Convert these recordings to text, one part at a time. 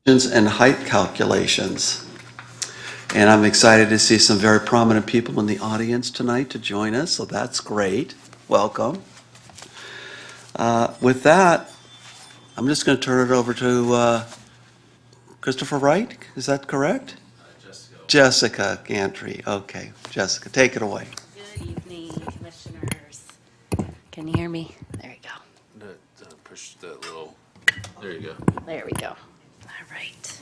And height calculations. And I'm excited to see some very prominent people in the audience tonight to join us, so that's great. Welcome. With that, I'm just going to turn it over to Christopher Wright. Is that correct? Jessica Gantry. Okay, Jessica, take it away. Good evening, commissioners. Can you hear me? There you go. Push that little, there you go. There we go. All right.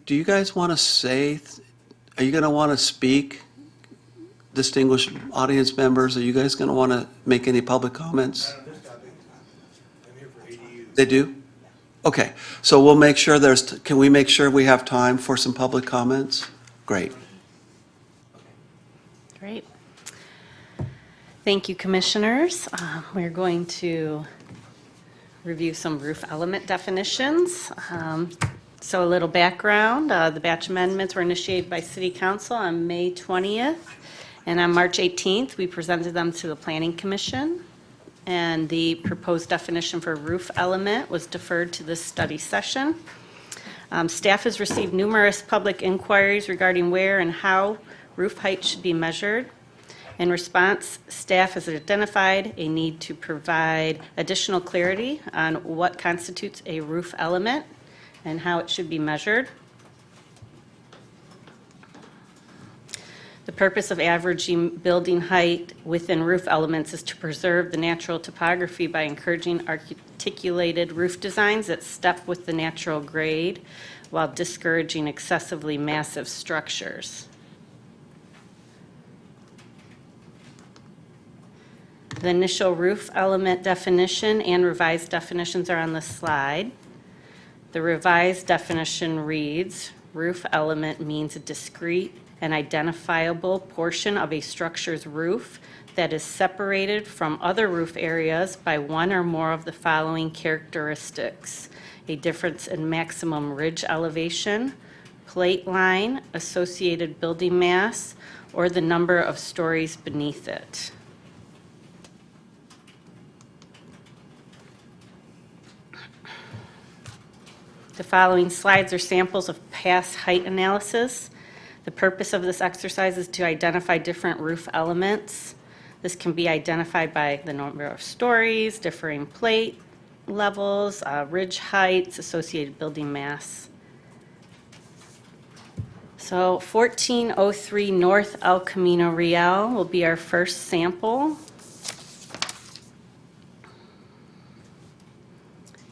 Do you guys want to say, are you going to want to speak, distinguished audience members? Are you guys going to want to make any public comments? I'm here for ADUs. They do? Okay, so we'll make sure can we make sure we have time for some public comments? Great. Great. Thank you, commissioners. We're going to review some roof element definitions. So a little background, the batch amendments were initiated by City Council on May 20th, and on March 18th, we presented them to the Planning Commission. And the proposed definition for roof element was deferred to this study session. Staff has received numerous public inquiries regarding where and how roof height should be measured. In response, staff has identified a need to provide additional clarity on what constitutes a roof element and how it should be measured. The purpose of averaging building height within roof elements is to preserve the natural topography by encouraging articulated roof designs that step with the natural grade while discouraging excessively massive structures. The initial roof element definition and revised definitions are on the slide. The revised definition reads, roof element means a discrete and identifiable portion of a structure's roof that is separated from other roof areas by one or more of the following characteristics: a difference in maximum ridge elevation, plate line, associated building mass, or the number of stories beneath it. The following slides are samples of past height analysis. The purpose of this exercise is to identify different roof elements. This can be identified by the number of stories, differing plate levels, ridge heights, associated building mass. So 1403 North El Camino Real will be our first sample.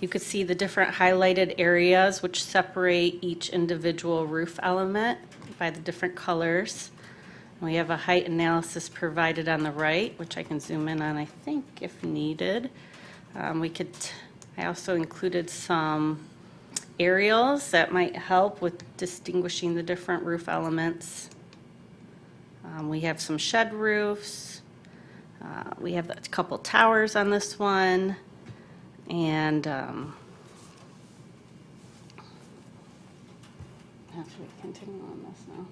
You could see the different highlighted areas which separate each individual roof element by the different colors. We have a height analysis provided on the right, which I can zoom in on, I think, if needed. I also included some aerials that might help with distinguishing the different roof elements. We have some shed roofs. We have a couple towers on this one. And as we continue on this now.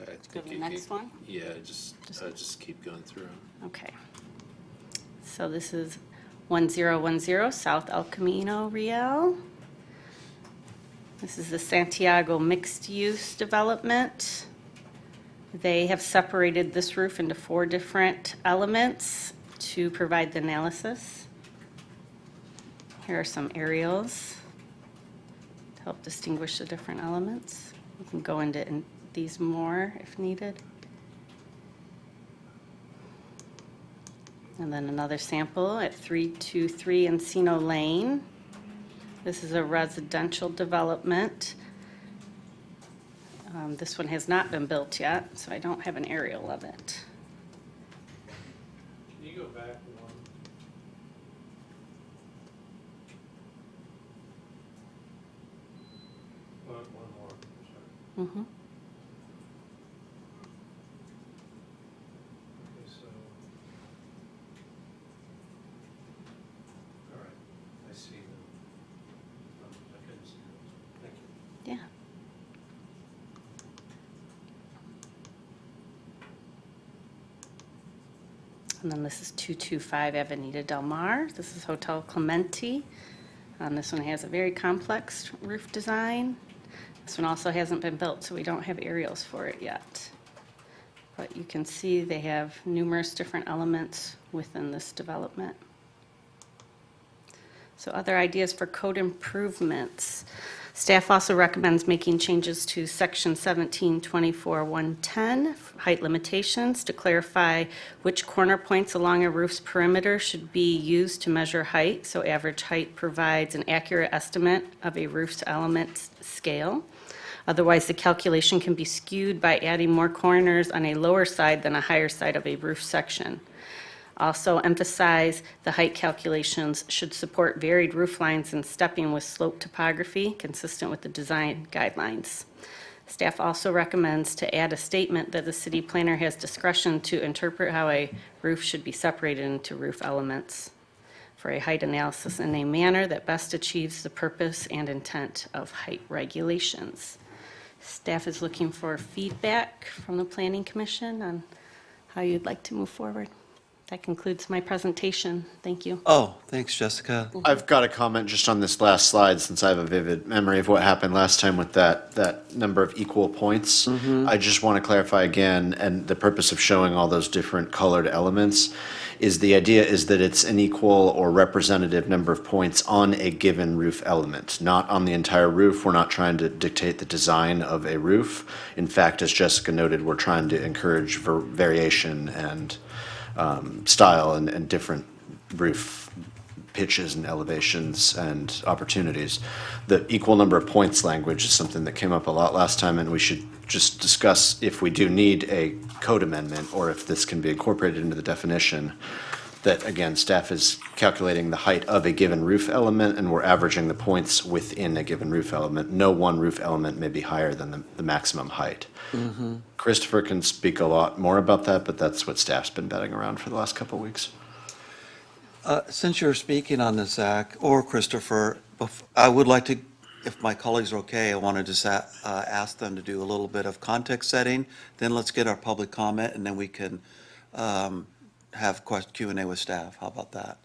I Go to the next one? Yeah, just keep going through. Okay. So this is 1010 South El Camino Real. This is the Santiago mixed-use development. They have separated this roof into 4 different elements to provide the analysis. Here are some aerials to help distinguish the different elements. We can go into these more if needed. And then another sample at 323 Encino Lane. This is a residential development. This one has not been built yet, so I don't have an aerial of it. Can you go back one? One more, sorry. Mm-hmm. Okay, so. All right, I see them. I couldn't see those. Thank you. Yeah. And then this is 225 Avenida Del Mar. This is Hotel Clementi. This one has a very complex roof design. This one also hasn't been built, so we don't have aerials for it yet. But you can see they have numerous different elements within this development. So other ideas for code improvements. Staff also recommends making changes to section 1724-110, height limitations, to clarify which corner points along a roof's perimeter should be used to measure height. So average height provides an accurate estimate of a roof's element scale. Otherwise, the calculation can be skewed by adding more corners on a lower side than a higher side of a roof section. Also emphasize the height calculations should support varied roof lines and stepping with slope topography consistent with the design guidelines. Staff also recommends to add a statement that the city planner has discretion to interpret how a roof should be separated into roof elements for a height analysis in a manner that best achieves the purpose and intent of height regulations. Staff is looking for feedback from the Planning Commission on how you'd like to move forward. That concludes my presentation. Thank you. Oh, thanks, Jessica. I've got a comment just on this last slide, since I have a vivid memory of what happened last time with that number of equal points. I just want to clarify again, and the purpose of showing all those different colored elements is the idea is that it's an equal or representative number of points on a given roof element, not on the entire roof. We're not trying to dictate the design of a roof. In fact, as Jessica noted, we're trying to encourage variation and style and different roof pitches and elevations and opportunities. The equal number of points language is something that came up a lot last time, and we should just discuss if we do need a code amendment or if this can be incorporated into the definition. That, again, staff is calculating the height of a given roof element, and we're averaging the points within a given roof element. No one roof element may be higher than the maximum height. Christopher can speak a lot more about that, but that's what staff's been batting around for the last couple of weeks. Since you're speaking on this, Zach, or Christopher, I would like to, if my colleagues are okay, I want to just ask them to do a little bit of context setting. Then let's get our public comment, and then we can have Q&A with staff. How about that?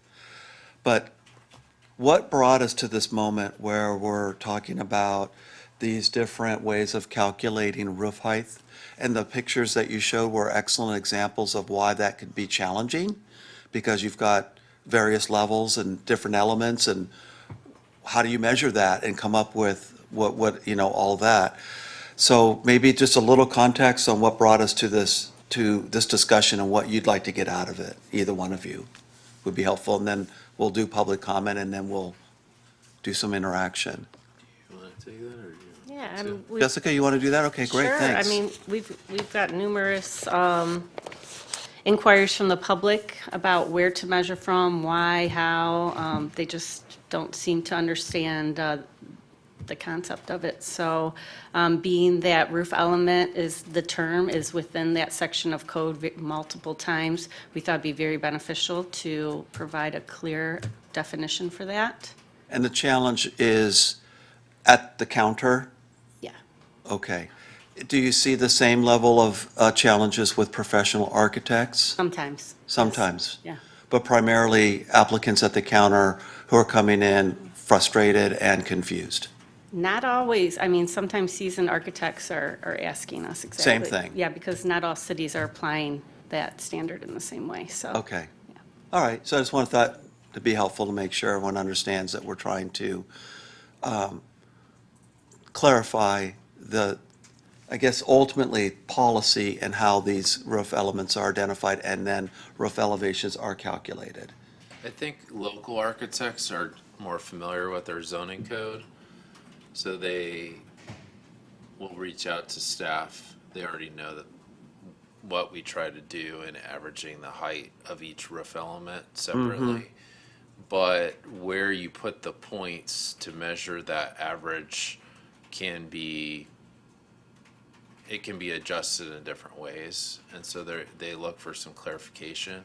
But what brought us to this moment where we're talking about these different ways of calculating roof height? And the pictures that you showed were excellent examples of why that could be challenging, because you've got various levels and different elements, and how do you measure that and come up with what all that? So maybe just a little context on what brought us to this discussion and what you'd like to get out of it. Either one of you would be helpful, and then we'll do public comment, and then we'll do some interaction. You want to take that, or you? Yeah, Jessica, you want to do that? Okay, great, Sure. thanks. I mean, we've got numerous inquiries from the public about where to measure from, why, how. They just don't seem to understand the concept of it. So being that roof element is the term is within that section of code multiple times, we thought it'd be very beneficial to provide a clear definition for that. And the challenge is at the counter? Yeah. Okay. Do you see the same level of challenges with professional architects? Sometimes. Sometimes. Yeah. But primarily applicants at the counter who are coming in frustrated and confused? Not always. I mean, sometimes seasoned architects are asking us exactly. Same thing. Yeah, because not all cities are applying that standard in the same way, so. Okay. Yeah. All right. So I just thought to be helpful to make sure everyone understands that we're trying to clarify I guess ultimately policy and how these roof elements are identified and then roof elevations are calculated. I think local architects are more familiar with their zoning code, so they will reach out to staff. They already know that what we try to do in averaging the height of each roof element separately. But where you put the points to measure that average can be adjusted in different ways, and so they look for some clarification.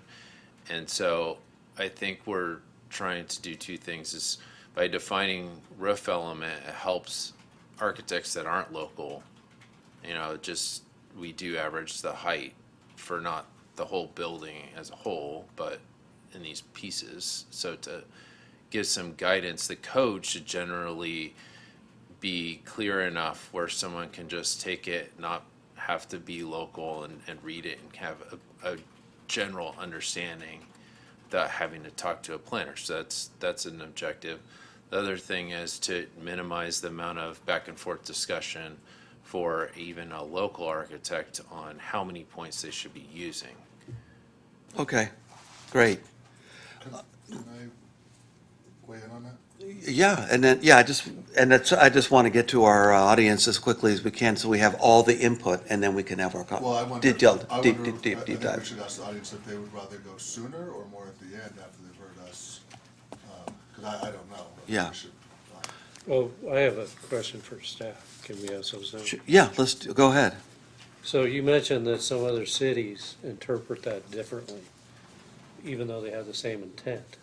And so I think we're trying to do two things: is by defining roof element, it helps architects that aren't local, just we do average the height for not the whole building as a whole, but in these pieces. So to give some guidance, the code should generally be clear enough where someone can just take it, not have to be local and read it and have a general understanding without having to talk to a planner. So that's an objective. The other thing is to minimize the amount of back and forth discussion for even a local architect on how many points they should be using. Okay, great. Can I weigh in on that? Yeah, and then, yeah, I just want to get to our audience as quickly as we can, so we have all the input, and then we can have our Well, I wonder, detailed, I deep, wonder, deep, deep, I deep think we dive. should ask the audience if they would rather go sooner or more at the end after they've heard us. Because I don't know. Yeah. We should, Well, I have a question for staff. Can we ask those now? Yeah, go ahead. So you mentioned that some other cities interpret that differently, even though they have the same intent.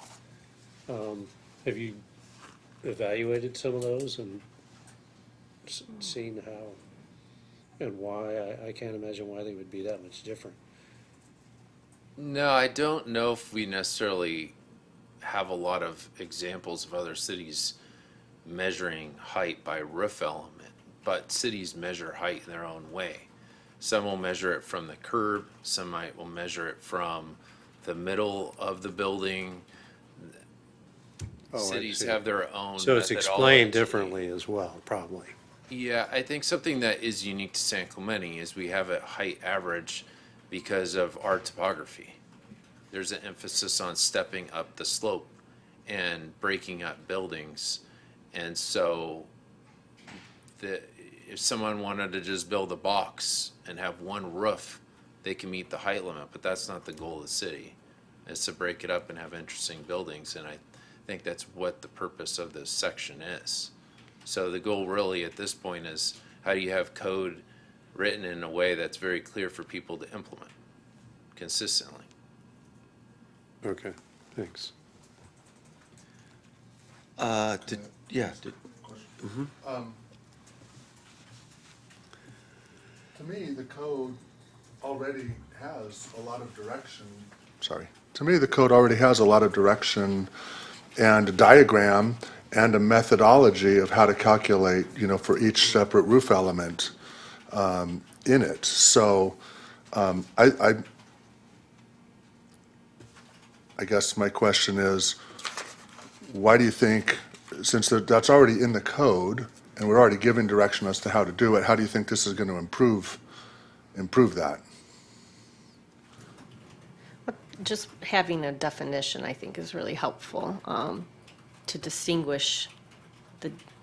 Have you evaluated some of those and seen how and why? I can't imagine why they would be that much different. No, I don't know if we necessarily have a lot of examples of other cities measuring height by roof element, but cities measure height in their own way. Some will measure it from the curb, some will measure it from the middle of the building. Oh, I Cities see. have their own So it's explained methodology. differently as well, probably. Yeah, I think something that is unique to San Clemente is we have a height average because of our topography. There's an emphasis on stepping up the slope and breaking up buildings. And so if someone wanted to just build a box and have one roof, they can meet the height limit, but that's not the goal of the city. It's to break it up and have interesting buildings, and I think that's what the purpose of this section is. So the goal really at this point is how do you have code written in a way that's very clear for people to implement consistently? Okay, thanks. Yeah, question. To me, the code already has a lot of direction. Sorry. To me, the code already has a lot of direction and a diagram and a methodology of how to calculate, for each separate roof element in it. So I guess my question is, why do you think, since that's already in the code and we're already giving direction as to how to do it, how do you think this is going to improve that? Just having a definition, I think, is really helpful to distinguish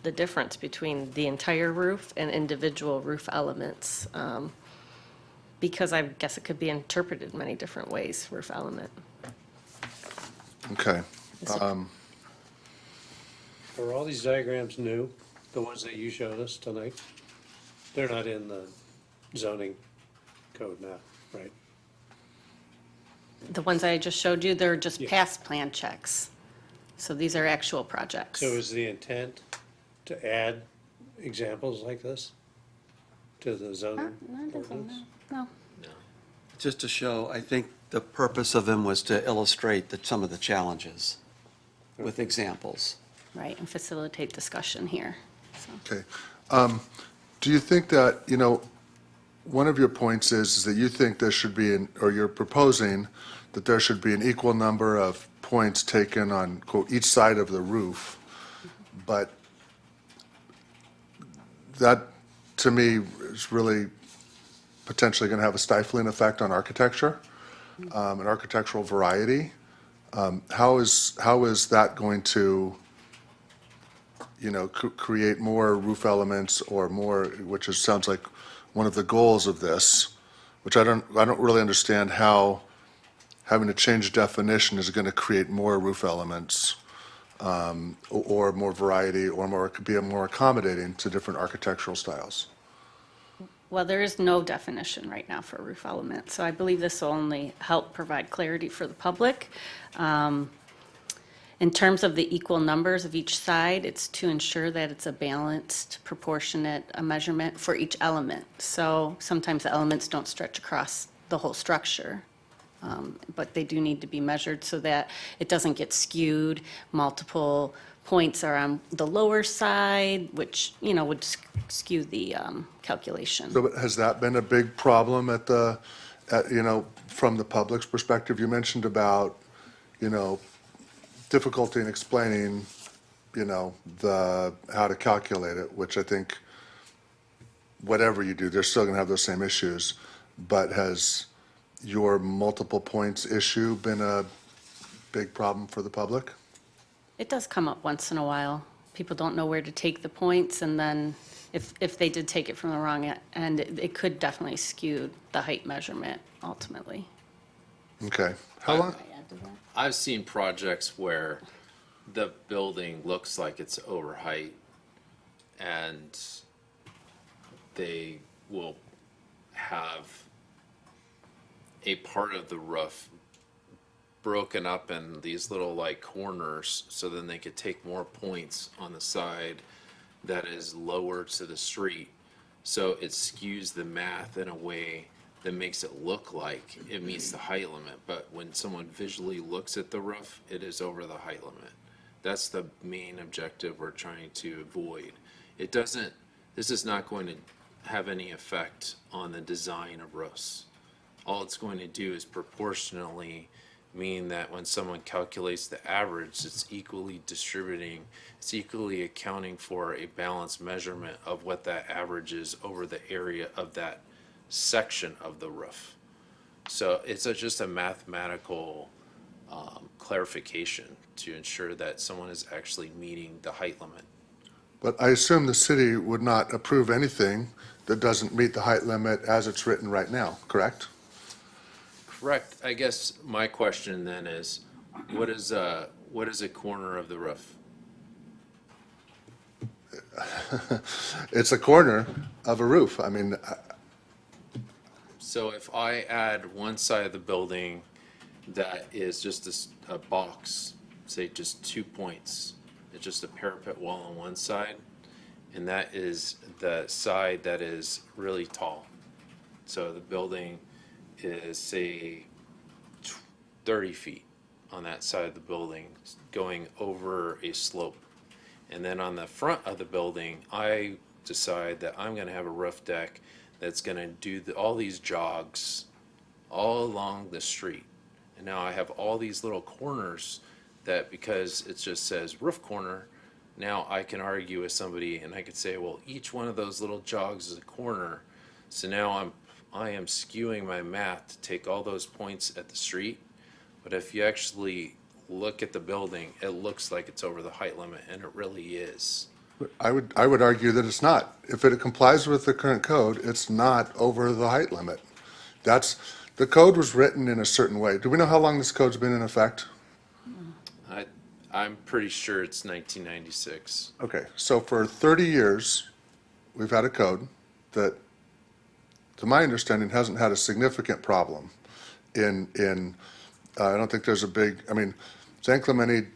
the difference between the entire roof and individual roof elements. Because I guess it could be interpreted many different ways, roof element. Okay. Are all these diagrams new, the ones that you showed us tonight? They're not in the zoning code now, right? The ones I just showed you, they're just Yeah. past plan checks. So these are actual projects. So is the intent to add examples like this to the zoning ordinance? No. just to show, I think the purpose of them was to illustrate some of the challenges with examples. Right, and facilitate discussion here. So. Okay. Do you think that, one of your points is that you think there should be, or you're proposing that there should be an equal number of points taken on, quote, each side of the roof, but that, to me, is really potentially going to have a stifling effect on architecture and architectural variety. How is that going to, create more roof elements or more, which sounds like one of the goals of this, which I don't really understand how having to change definition is going to create more roof elements or more variety or be more accommodating to different architectural styles. Well, there is no definition right now for roof element, so I believe this will only help provide clarity for the public. In terms of the equal numbers of each side, it's to ensure that it's a balanced, proportionate measurement for each element. So sometimes the elements don't stretch across the whole structure. but they do need to be measured so that it doesn't get skewed. Multiple points are on the lower side, which, would skew the calculation. So has that been a big problem from the public's perspective? You mentioned about, difficulty in explaining, how to calculate it, which I think whatever you do, they're still gonna have those same issues. But has your multiple points issue been a big problem for the public? It does come up once in a while. People don't know where to take the points, and then if they did take it from the wrong end, it could definitely skew the height measurement ultimately. Okay. How long, Can I add to that? I've seen projects where the building looks like it's over height, and they will have a part of the roof broken up in these little like corners, so then they could take more points on the side that is lower to the street. So it skews the math in a way that makes it look like it meets the height limit, but when someone visually looks at the roof, it is over the height limit. That's the main objective we're trying to avoid. This is not going to have any effect on the design of roofs. All it's going to do is proportionally mean that when someone calculates the average, it's equally distributing, it's equally accounting for a balanced measurement of what that average is over the area of that section of the roof. So it's just a mathematical clarification to ensure that someone is actually meeting the height limit. but I assume the city would not approve anything that doesn't meet the height limit as it's written right now, correct? Correct. I guess my question then is, what is a corner of the roof? It's a corner of a roof. I mean, So if I add one side of the building that is just a box, say just 2 points, it's just a parapet wall on one side, and that is the side that is really tall. So the building is, say, 30 feet on that side of the building, going over a slope. And then on the front of the building, I decide that I'm gonna have a roof deck that's gonna do all these jogs all along the street. And now I have all these little corners that, because it just says roof corner, now I can argue with somebody and I could say, well, each one of those little jogs is a corner. So now I am skewing my math to take all those points at the street. But if you actually look at the building, it looks like it's over the height limit, and it really is. I would argue that it's not. If it complies with the current code, it's not over the height limit. The code was written in a certain way. Do we know how long this code's been in effect? I'm pretty sure it's 1996. Okay, so for 30 years, we've had a code that, to my understanding, hasn't had a significant problem I don't think there's San Clemente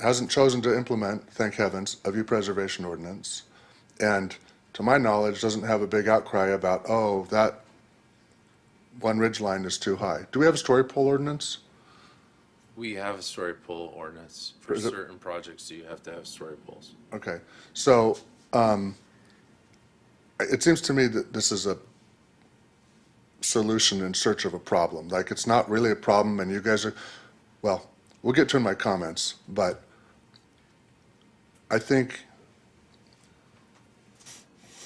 hasn't chosen to implement, thank heavens, a view preservation ordinance. And to my knowledge, doesn't have a big outcry about, oh, that one ridge line is too high. Do we have a story pole ordinance? We have a story pole ordinance. For Is it- certain projects, you have to have story poles. Okay, so, it seems to me that this is a solution in search of a problem. Like, it's not really a problem, and you guys well, we'll get to in my comments, but I think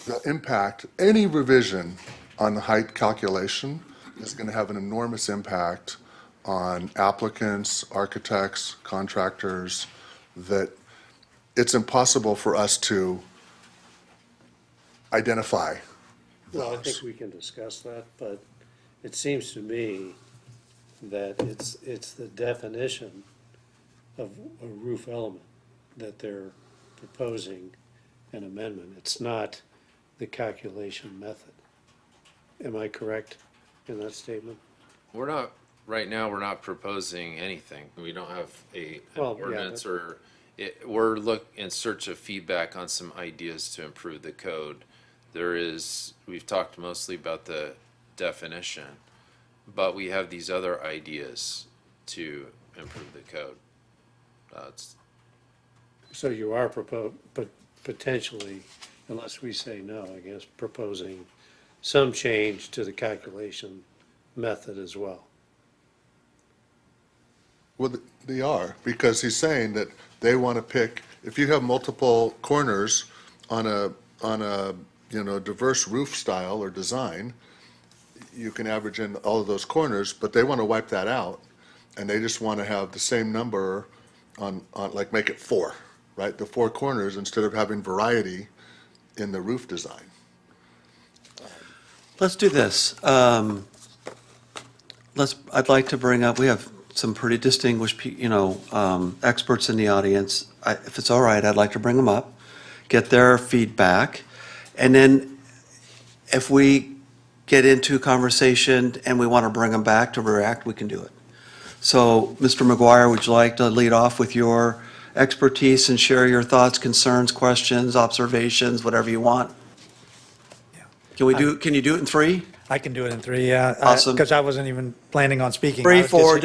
the impact, any revision on the height calculation is gonna have an enormous impact on applicants, architects, contractors, that it's impossible for us to identify Well, I those. think we can discuss that, but it seems to me that it's the definition of a roof element that they're proposing an amendment. It's not the calculation method. Am I correct in that statement? Right now, we're not proposing anything. We don't have an Well, yeah, ordinance but- we're in search of feedback on some ideas to improve the code. We've talked mostly about the definition, but we have these other ideas to improve the code. It's So you are potentially, unless we say no, I guess, proposing some change to the calculation method as well. Well, they are, because he's saying that they want to pick, if you have multiple corners on a, diverse roof style or design, you can average in all of those corners, but they want to wipe that out. And they just want to have the same number like make it 4, right? The 4 corners instead of having variety in the roof design. Let's do this. I'd like to bring up, we have some pretty distinguished, experts in the audience. If it's all right, I'd like to bring them up, get their feedback, and then if we get into conversation and we want to bring them back to react, we can do it. So, Mr. McGuire, would you like to lead off with your expertise and share your thoughts, concerns, questions, observations, whatever you want? Can you do it in 3? I can do it in 3, yeah. Awesome. Because I wasn't even planning on speaking. 3, I was 4, I was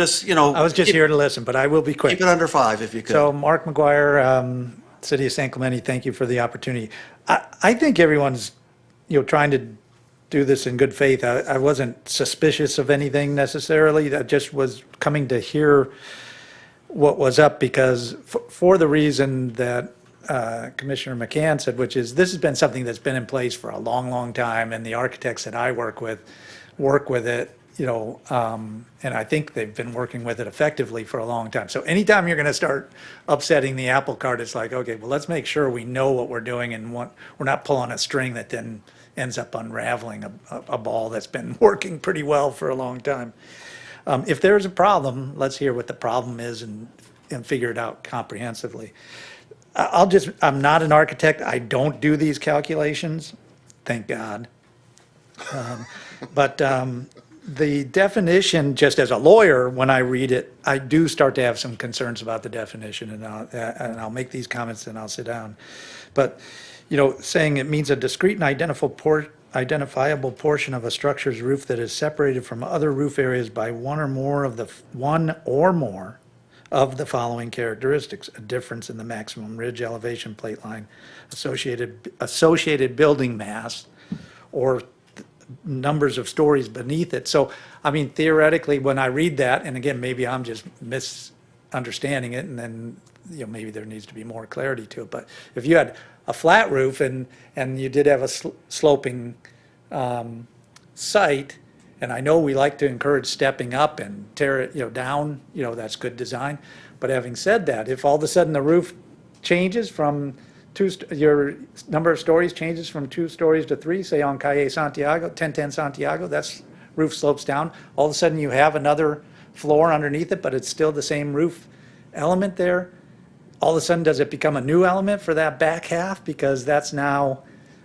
just keep- here to listen, but I will be quick. Keep it under 5 if you could. So Mark McGuire, City of San Clemente, thank you for the opportunity. I think everyone's, trying to do this in good faith. I wasn't suspicious of anything necessarily. I just was coming to hear what was up because for the reason that Commissioner McCann said, which is this has been something that's been in place for a long, long time, and the architects that I work with it, and I think they've been working with it effectively for a long time. So anytime you're going to start upsetting the apple cart, it's like, okay, well, let's make sure we know what we're doing and we're not pulling a string that then ends up unraveling a ball that's been working pretty well for a long time. If there's a problem, let's hear what the problem is and figure it out comprehensively. I'm not an architect. I don't do these calculations, thank God. But the definition, just as a lawyer, when I read it, I do start to have some concerns about the definition, and I'll make these comments and I'll sit down. But, saying it means a discrete and identifiable portion of a structure's roof that is separated from other roof areas by one or more of the following characteristics: a difference in the maximum ridge elevation plate line, associated building mass, or numbers of stories beneath it. So, theoretically, when I read that, and again, maybe I'm just misunderstanding it, and then, maybe there needs to be more clarity to it. But if you had a flat roof and you did have a sloping site, and I know we like to encourage stepping up and tear it, down, that's good design. But having said that, if all of a sudden the roof changes from your number of stories changes from 2 stories to 3, say on Calle Santiago, 1010 Santiago, that's roof slopes down. All of a sudden you have another floor underneath it, but it's still the same roof element there. All of a sudden, does it become a new element for that back half because that's now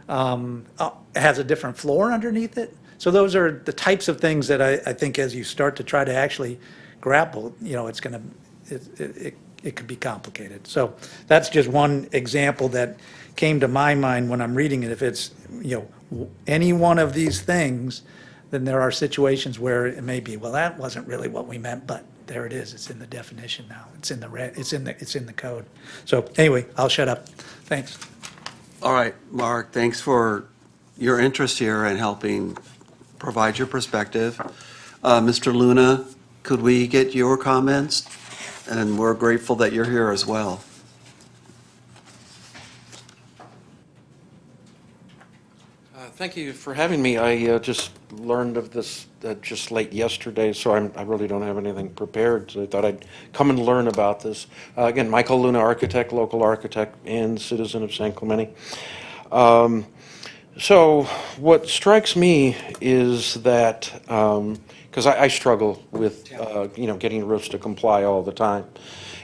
has a different floor underneath it? So those are the types of things that I think as you start to try to actually grapple, it could be complicated. So that's just one example that came to my mind when I'm reading it. If it's, any one of these things, then there are situations where it may be, well, that wasn't really what we meant, but there it is. It's in the definition now. It's in the code. So anyway, I'll shut up. Thanks. All right, Mark, thanks for your interest here and helping provide your perspective. Mr. Luna, could we get your comments? And we're grateful that you're here as well. Thank you for having me. I just learned of this just late yesterday, so I really don't have anything prepared. So I thought I'd come and learn about this. Again, Michael Luna, architect, local architect, and citizen of San Clemente. So what strikes me is that, because I struggle with, getting roofs to comply all the time.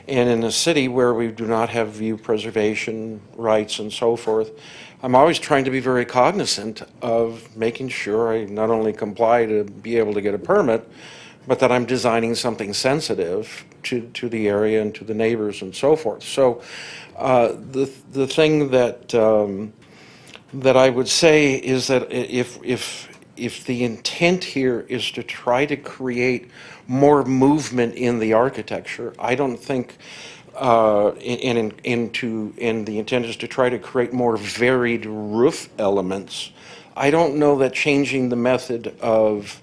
And in a city where we do not have view preservation rights and so forth, I'm always trying to be very cognizant of making sure I not only comply to be able to get a permit, but that I'm designing something sensitive to the area and to the neighbors and so forth. So the thing that I would say is that if if the intent here is to try to create more movement in the architecture, I don't think, and the intent is to try to create more varied roof elements, I don't know that changing the method of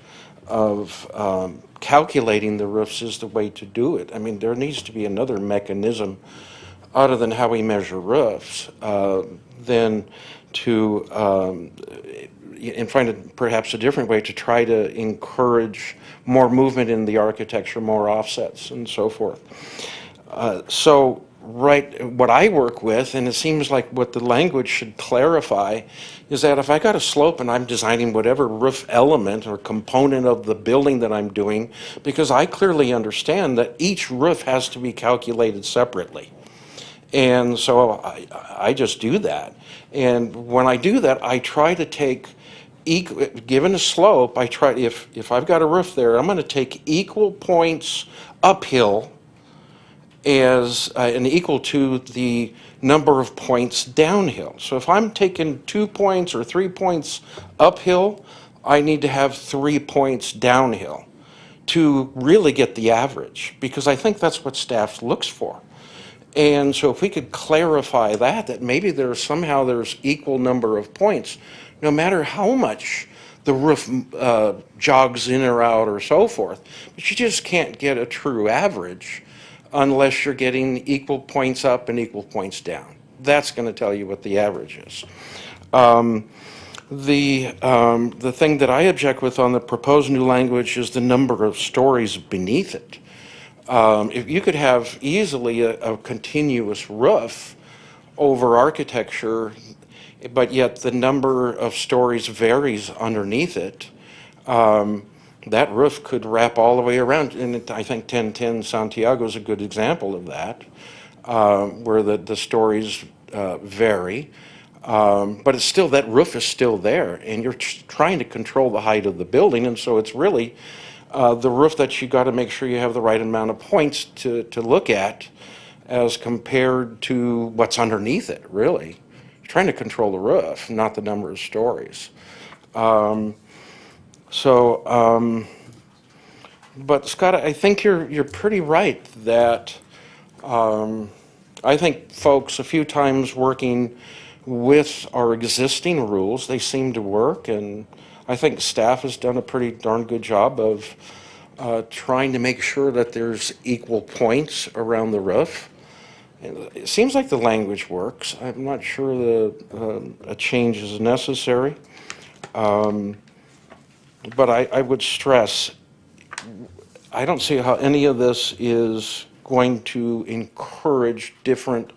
calculating the roofs is the way to do it. I mean, there needs to be another mechanism other than how we measure roofs, than to, and find perhaps a different way to try to encourage more movement in the architecture, more offsets and so forth. So, right, what I work with, and it seems like what the language should clarify, is that if I got a slope and I'm designing whatever roof element or component of the building that I'm doing, because I clearly understand that each roof has to be calculated separately. And so I just do that. And when I do that, I try to take, given a slope, I try, if I've got a roof there, I'm going to take equal points uphill as, and equal to the number of points downhill. So if I'm taking 2 points or 3 points uphill, I need to have 3 points downhill to really get the average, because I think that's what staff looks for. And so if we could clarify that maybe there's equal number of points, no matter how much the roof jogs in or out or so forth, but you just can't get a true average unless you're getting equal points up and equal points down. That's going to tell you what the average is. The thing that I object with on the proposed new language is the number of stories beneath it. If you could have easily a continuous roof over architecture, but yet the number of stories varies underneath it, that roof could wrap all the way around. And I think 1010 Santiago is a good example of that, where the stories vary. But it's still, that roof is still there, and you're trying to control the height of the building, and so it's really the roof that you got to make sure you have the right amount of points to look at as compared to what's underneath it, really. You're trying to control the roof, not the number of stories. But Scott, I think you're pretty right that I think folks a few times working with our existing rules, they seem to work, and I think staff has done a pretty darn good job of trying to make sure that there's equal points around the roof. It seems like the language works. I'm not sure a change is necessary. But I would stress, I don't see how any of this is going to encourage different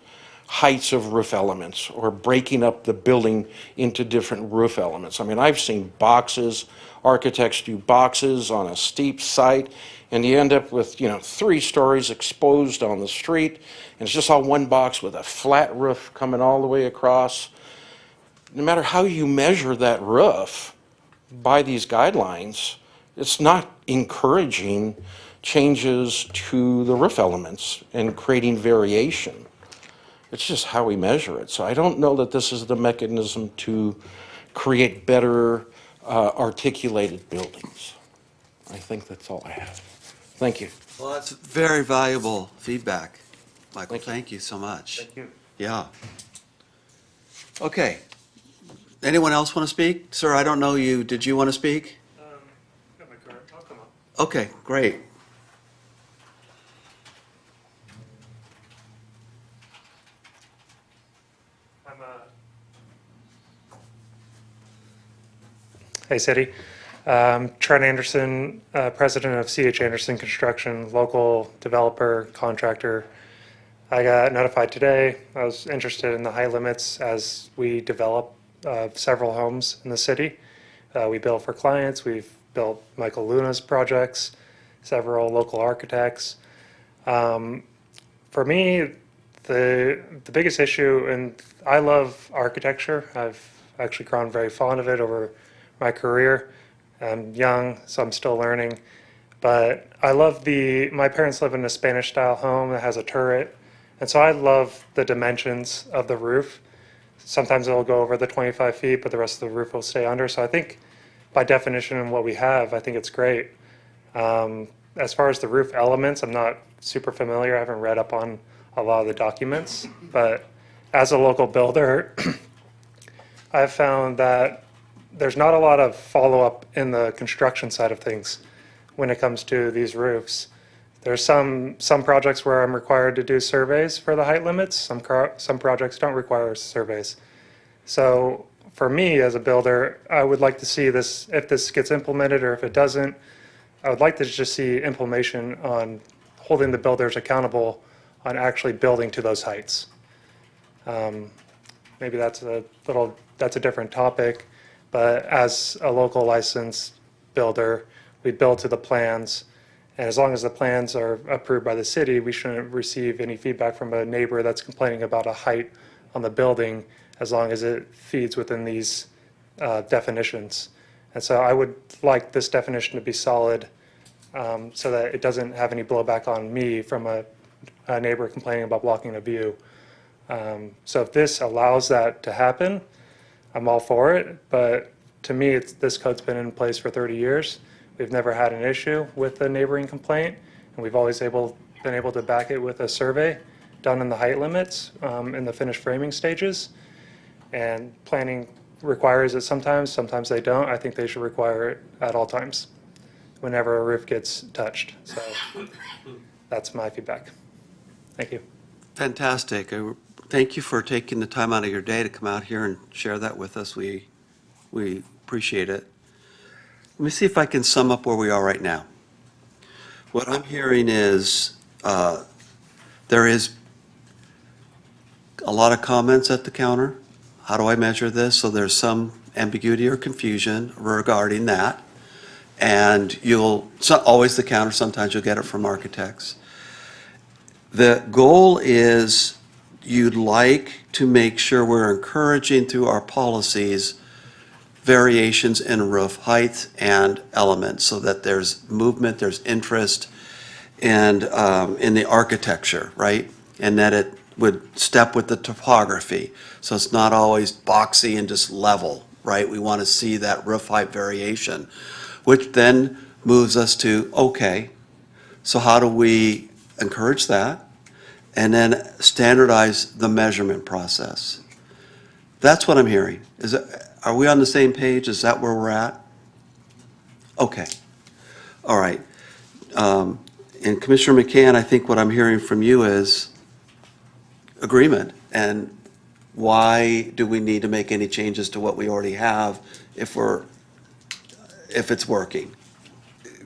heights of roof elements or breaking up the building into different roof elements. I mean, I've seen boxes, architects do boxes on a steep site, and you end up with, 3 stories exposed on the street, and it's just all one box with a flat roof coming all the way across. No matter how you measure that roof by these guidelines, it's not encouraging changes to the roof elements and creating variation. It's just how we measure it. So I don't know that this is the mechanism to create better articulated buildings. I think that's all I have. Thank you. Well, that's very valuable feedback, Michael. Thank you so much. Thank you. Yeah. Okay. Anyone else want to speak? Sir, I don't know you. Did you want to speak? Got my card. I'll come up. Okay, great. Hey, City. Trent Anderson, president of CH Anderson Construction, local developer, contractor. I got notified today. I was interested in the high limits as we develop several homes in the city. We build for clients. We've built Michael Luna's projects, several local architects. For me, the biggest issue, and I love architecture. I've actually grown very fond of it over my career. I'm young, so I'm still learning. But I love my parents live in a Spanish style home that has a turret. And so I love the dimensions of the roof. Sometimes it'll go over the 25 feet, but the rest of the roof will stay under. So I think by definition and what we have, I think it's great. As far as the roof elements, I'm not super familiar. I haven't read up on a lot of the documents, but as a local builder, I've found that there's not a lot of follow-up in the construction side of things when it comes to these roofs. There's some projects where I'm required to do surveys for the height limits. Some projects don't require surveys. So for me as a builder, I would like to see this, if this gets implemented or if it doesn't, I would like to just see implementation on holding the builders accountable on actually building to those heights. Maybe that's a different topic, but as a local licensed builder, we build to the plans. And as long as the plans are approved by the city, we shouldn't receive any feedback from a neighbor that's complaining about a height on the building, as long as it feeds within these definitions. And so I would like this definition to be solid, so that it doesn't have any blowback on me from a neighbor complaining about blocking a view. So if this allows that to happen, I'm all for it. But to me, this code's been in place for 30 years. We've never had an issue with a neighboring complaint, and we've always been able to back it with a survey done in the height limits in the finished framing stages. And planning requires it sometimes they don't. I think they should require it at all times whenever a roof gets touched. So that's my feedback. Thank you. Fantastic. Thank you for taking the time out of your day to come out here and share that with us. We appreciate it. Let me see if I can sum up where we are right now. What I'm hearing is there is a lot of comments at the counter. How do I measure this? So there's some ambiguity or confusion regarding that. And always the counter, sometimes you'll get it from architects. The goal is you'd like to make sure we're encouraging through our policies variations in roof height and elements so that there's movement, there's interest and in the architecture, right? And that it would step with the topography. So it's not always boxy and just level, right? We want to see that roof height variation, which then moves us to, okay, so how do we encourage that? And then standardize the measurement process. That's what I'm hearing. Are we on the same page? Is that where we're at? Okay. All right. And Commissioner McCann, I think what I'm hearing from you is agreement. And why do we need to make any changes to what we already have if it's working?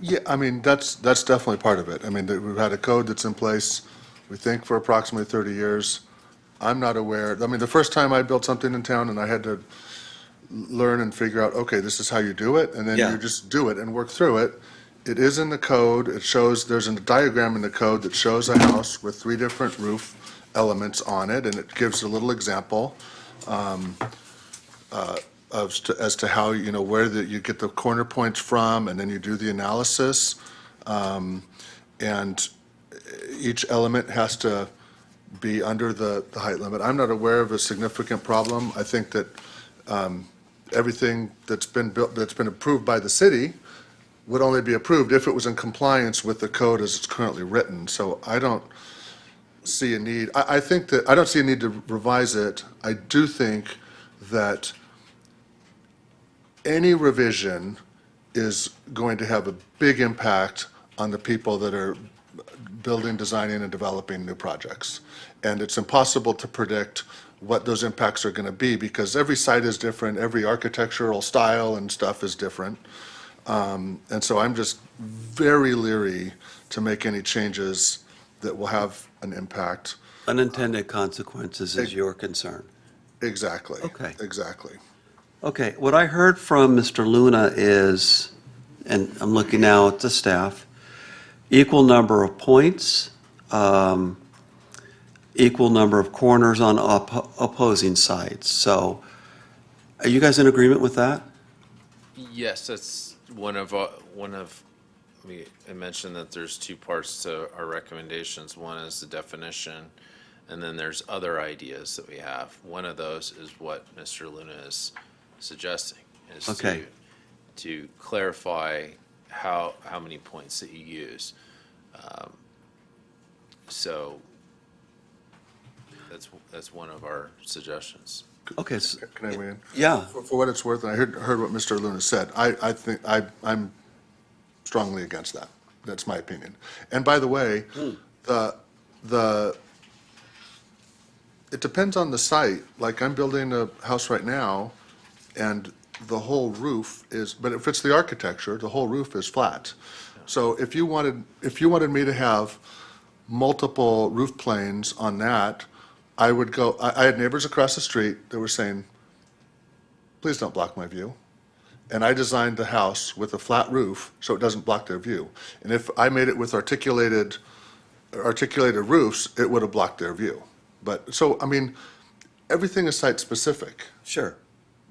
Yeah, I mean, that's definitely part of it. I mean, we've had a code that's in place, we think, for approximately 30 years. I'm not aware, I mean, the first time I built something in town and I had to learn and figure out, okay, this is how you do it, and then Yeah. you just do it and work through it. It is in the code, it shows, there's a diagram in the code that shows a house with 3 different roof elements on it, and it gives a little example as to how, where you get the corner points from, and then you do the analysis. And each element has to be under the height limit. I'm not aware of a significant problem. I think that everything that's been built, that's been approved by the city would only be approved if it was in compliance with the code as it's currently written. So I don't see a need, I think that, I don't see a need to revise it. I do think that any revision is going to have a big impact on the people that are building, designing, and developing new projects. And it's impossible to predict what those impacts are going to be because every site is different, every architectural style and stuff is different. And so I'm just very leery to make any changes that will have an impact. Unintended consequences is your concern. Exactly. Okay. Exactly. Okay, what I heard from Mr. Luna is, and I'm looking now at the staff, equal number of points, equal number of corners on opposing sides. So are you guys in agreement with that? Yes, that's I mentioned that there's 2 parts to our recommendations. One is the definition, and then there's other ideas that we have. One of those is what Mr. Luna is suggesting, is Okay. to to clarify how many points that you use. So that's one of our suggestions. Okay, Can I weigh in? yeah, For what it's worth, and I heard what Mr. Luna said, I think, I'm strongly against that. That's my opinion. And by the way, it depends on the site. Like, I'm building a house right now, and the whole roof is, but if it's the architecture, the whole roof is flat. So if you wanted me to have multiple roof planes on that, I would go, I had neighbors across the street that were saying, please don't block my view. And I designed the house with a flat roof so it doesn't block their view. And if I made it with articulated roofs, it would have blocked their view. But, so, I mean, everything is site-specific. sure.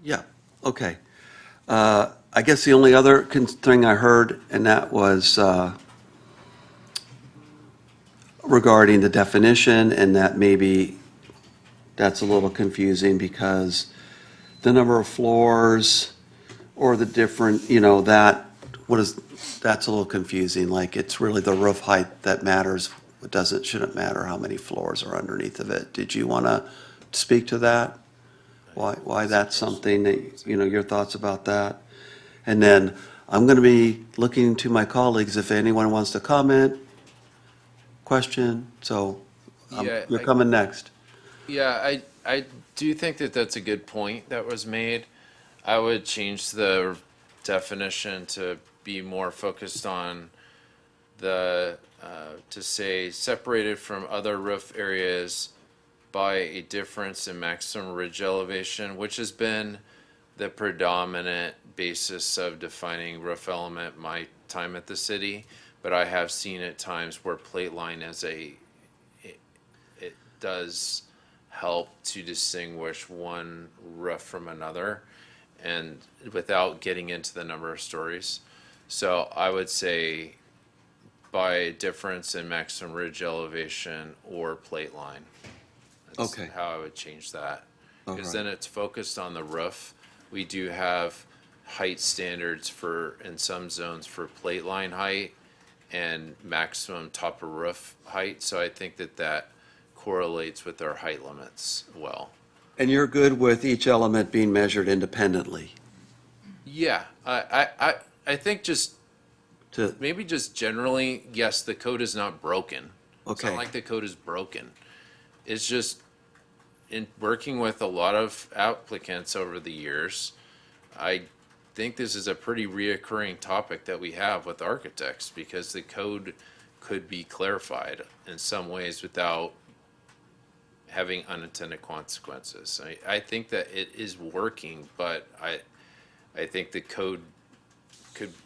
Yeah, okay. I guess the only other thing I heard, and that was regarding the definition, and that maybe that's a little confusing because the number of floors or the different, that's a little confusing. Like, it's really the roof height that matters. Shouldn't matter how many floors are underneath of it. Did you want to speak to that? Why that's something that, your thoughts about that? And then I'm going to be looking to my colleagues if anyone wants to comment, question, so Yeah, you're coming next. Yeah, I do think that that's a good point that was made. I would change the definition to be more focused on to say separated from other roof areas by a difference in maximum ridge elevation, which has been the predominant basis of defining roof element my time at the city. But I have seen at times where plate line it does help to distinguish one roof from another, and without getting into the number of stories. So I would say by a difference in maximum ridge elevation or plate line. That's Okay. how I would change that. All Because right. then it's focused on the roof. We do have height standards in some zones for plate line height and maximum top of roof height. So I think that correlates with our height limits well. And you're good with each element being measured independently? Yeah, I think just To, maybe just generally, yes, the code is not broken. It's Okay. not like the code is broken. It's just in working with a lot of applicants over the years, I think this is a pretty reoccurring topic that we have with architects because the code could be clarified in some ways without having unintended consequences. I think that it is working, but I think the code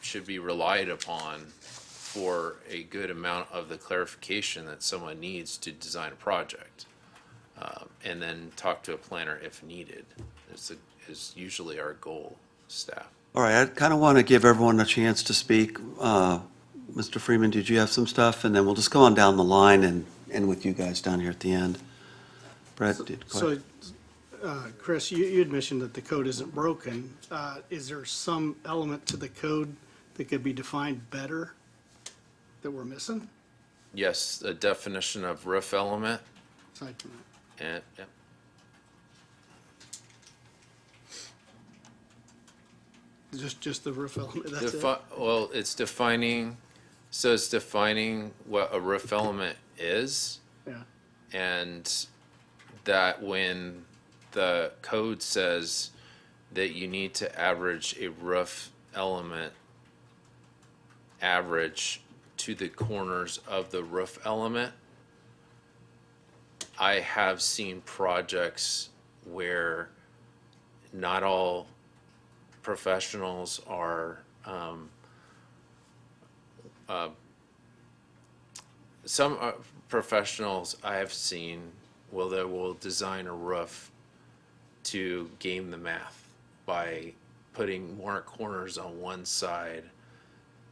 should be relied upon for a good amount of the clarification that someone needs to design a project. And then talk to a planner if needed, is usually our goal, staff. all right, I kind of want to give everyone a chance to speak. Mr. Freeman, did you have some stuff? And then we'll just go on down the line and end with you guys down here at the end. Brett, So, Chris, you had mentioned that the code isn't broken. Is there some element to the code that could be defined better that we're missing? Yes, a definition of roof element Aside from that? and, yeah. Just the roof element, that's it? Well, it's defining what a roof element is. Yeah, And that when the code says that you need to average a roof element average to the corners of the roof element, I have seen projects where not all professionals are, some professionals I have seen they will design a roof to game the math by putting more corners on one side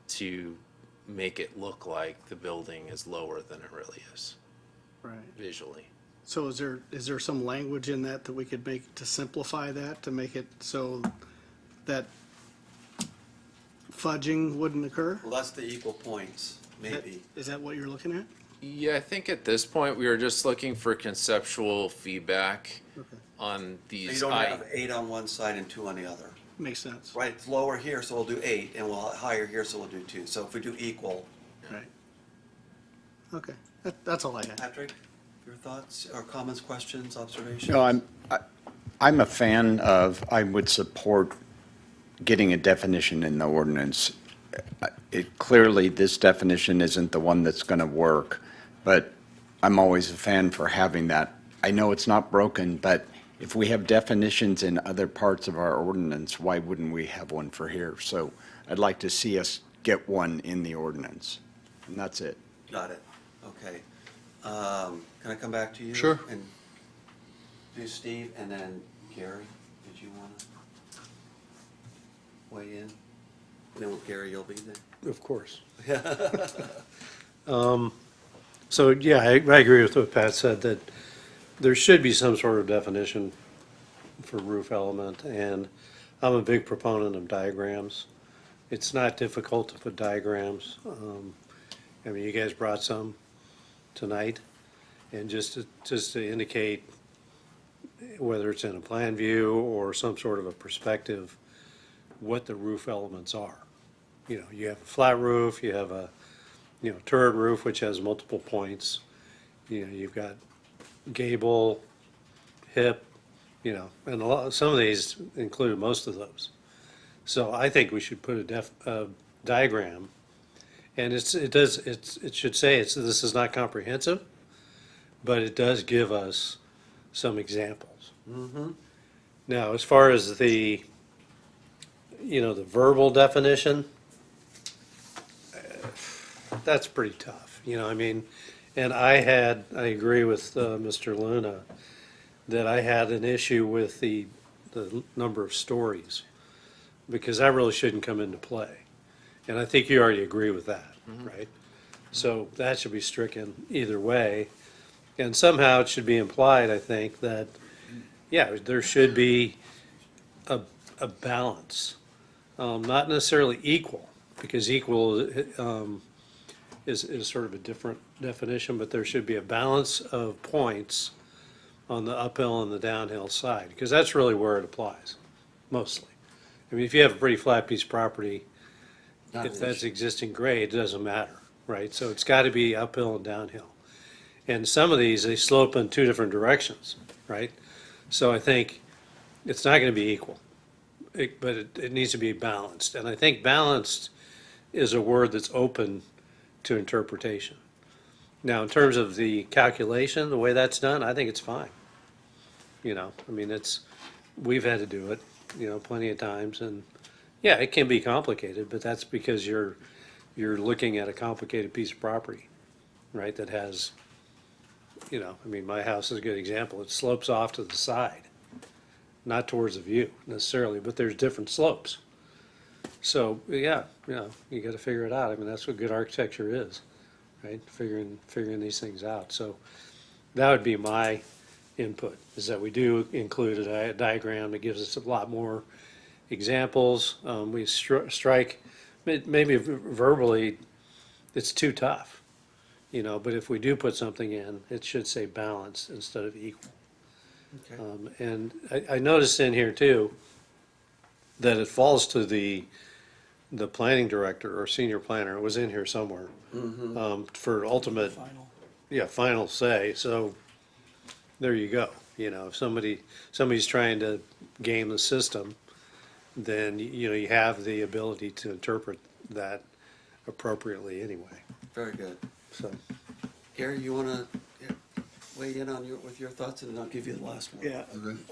to make it look like the building is lower than it really is right. visually. So is there some language in that we could make to simplify that, to make it so that fudging wouldn't occur? Well, that's the equal points, maybe. Is that what you're looking at? Yeah, I think at this point, we were just looking for conceptual feedback Okay, on So you these. don't have 8 on one side and 2 on the other. makes sense. Right, it's lower here, so we'll do 8, and we'll higher here, so we'll do 2. So if we do equal, Right. Okay, that's all I had. Patrick, your thoughts or comments, questions, observations? No, I'm a fan of, I would support getting a definition in the ordinance. Clearly, this definition isn't the one that's going to work, but I'm always a fan for having that. I know it's not broken, but if we have definitions in other parts of our ordinance, why wouldn't we have one for here? So I'd like to see us get one in the ordinance, and that's it. Got it, okay. Can I come back to you? Sure. And do Steve, and then Gary, did you want to weigh in? Then Gary, you'll be there. Of course. So, yeah, I agree with what Pat said, that there should be some sort of definition for roof element, and I'm a big proponent of diagrams. It's not difficult to put diagrams. I mean, you guys brought some tonight, and just to indicate whether it's in a plan view or some sort of a perspective, what the roof elements are. You know, you have a flat roof, you have a, turret roof, which has multiple points. You've got gable, hip, and some of these include most of those. So I think we should put a diagram, and it should say this is not comprehensive, but it does give us some examples. Now, as far as the verbal definition, that's pretty tough, and I agree with Mr. Luna that I had an issue with the number of stories, because that really shouldn't come into play. And I think you already agree with that, right? So that should be stricken either way. And somehow it should be implied, I think, that, yeah, there should be a balance. Not necessarily equal, because equal is sort of a different definition, but there should be a balance of points on the uphill and the downhill side, because that's really where it applies, mostly. I mean, if you have a pretty flat piece of property, Not if an that's issue. existing grade, it doesn't matter, right? So it's got to be uphill and downhill. And some of these, they slope in 2 different directions, right? So I think it's not going to be equal, but it needs to be balanced. And I think balanced is a word that's open to interpretation. Now, in terms of the calculation, the way that's done, I think it's fine. I mean, we've had to do it, plenty of times, and yeah, it can be complicated, but that's because you're looking at a complicated piece of property, right, that has, I mean, my house is a good example. It slopes off to the side, not towards the view necessarily, but there's different slopes. So, yeah, you gotta figure it out. I mean, that's what good architecture is, right? Figuring these things out. So that would be my input, is that we do include a diagram that gives us a lot more examples. We strike, maybe verbally, it's too tough, but if we do put something in, it should say balanced instead of equal. Okay. And I noticed in here too, that it falls to the planning director or senior planner, it was in here somewhere, for ultimate, final say. So there you go. If somebody's trying to game the system, then, you have the ability to interpret that appropriately anyway, Very good. so. Gary, you want to weigh in with your thoughts, and then I'll give you the last one. Yeah,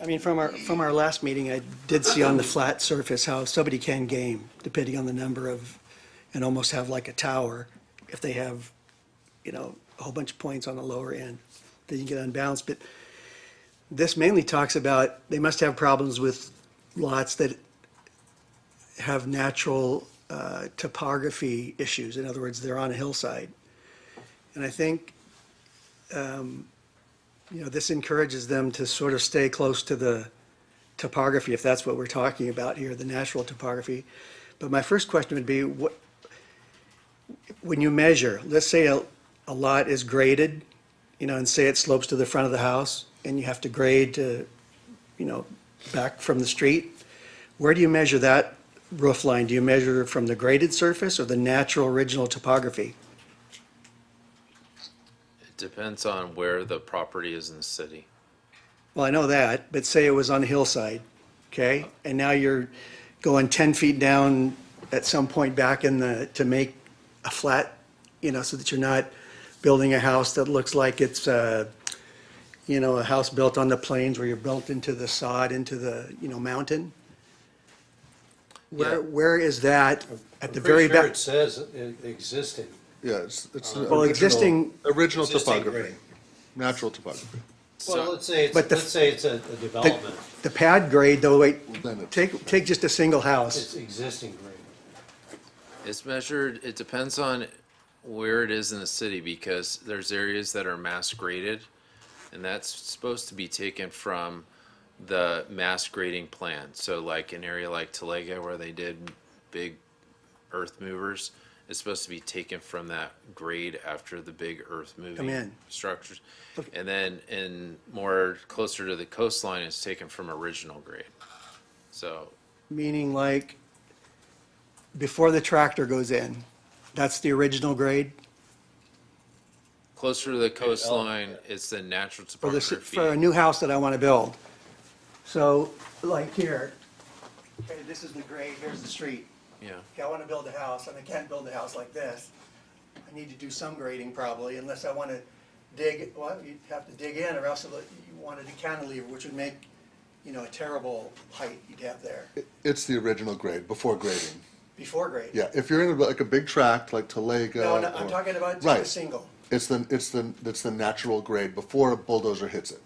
I mean, from our last meeting, I did see on the flat surface how somebody can game, depending on the number of, and almost have like a tower, if they have, a whole bunch of points on the lower end, then you get unbalanced. But this mainly talks about, they must have problems with lots that have natural topography issues. In other words, they're on a hillside. And I think, this encourages them to sort of stay close to the topography, if that's what we're talking about here, the natural topography. But my first question would be, when you measure, let's say a lot is graded, and say it slopes to the front of the house, and you have to grade to, back from the street, where do you measure that roof line? Do you measure from the graded surface or the natural original topography? It depends on where the property is in the city. Well, I know that, but say it was on a hillside, okay? And now you're going 10 feet down at some point back to make a flat, so that you're not building a house that looks like it's, a house built on the plains where you're built into the sod, into the, mountain. Where is that at the very Pretty sure back? it says existing. Yeah, it's the Well, original- existing- Original Existing topography, grade. natural topography. Well, let's say But the- it's a development. The pad grade, though, wait, Then it's- take just a single house. It's existing grade. It's measured, it depends on where it is in the city, because there's areas that are mass graded, and that's supposed to be taken from the mass grading plan. So like an area like Talega where they did big earth movers, it's supposed to be taken from that grade after the big earth moving in. structures. And then in more closer to the coastline, it's taken from original grade. So Meaning like, before the tractor goes in, that's the original grade? closer to the coastline, it's the natural For the, topography. for a new house that I want to build. So, like here, okay, this is the grade, here's the street. Yeah. Okay, I want to build a house, and I can't build a house like this. I need to do some grading probably, unless I want to dig, well, you'd have to dig in, or else you wanted a cantilever, which would make, a terrible height you'd have there, It's the original grade, before grading. before grade. Yeah, if you're in like a big tract like Talega. No, I'm or- talking about just a Right. single. It's the natural grade before a bulldozer hits it.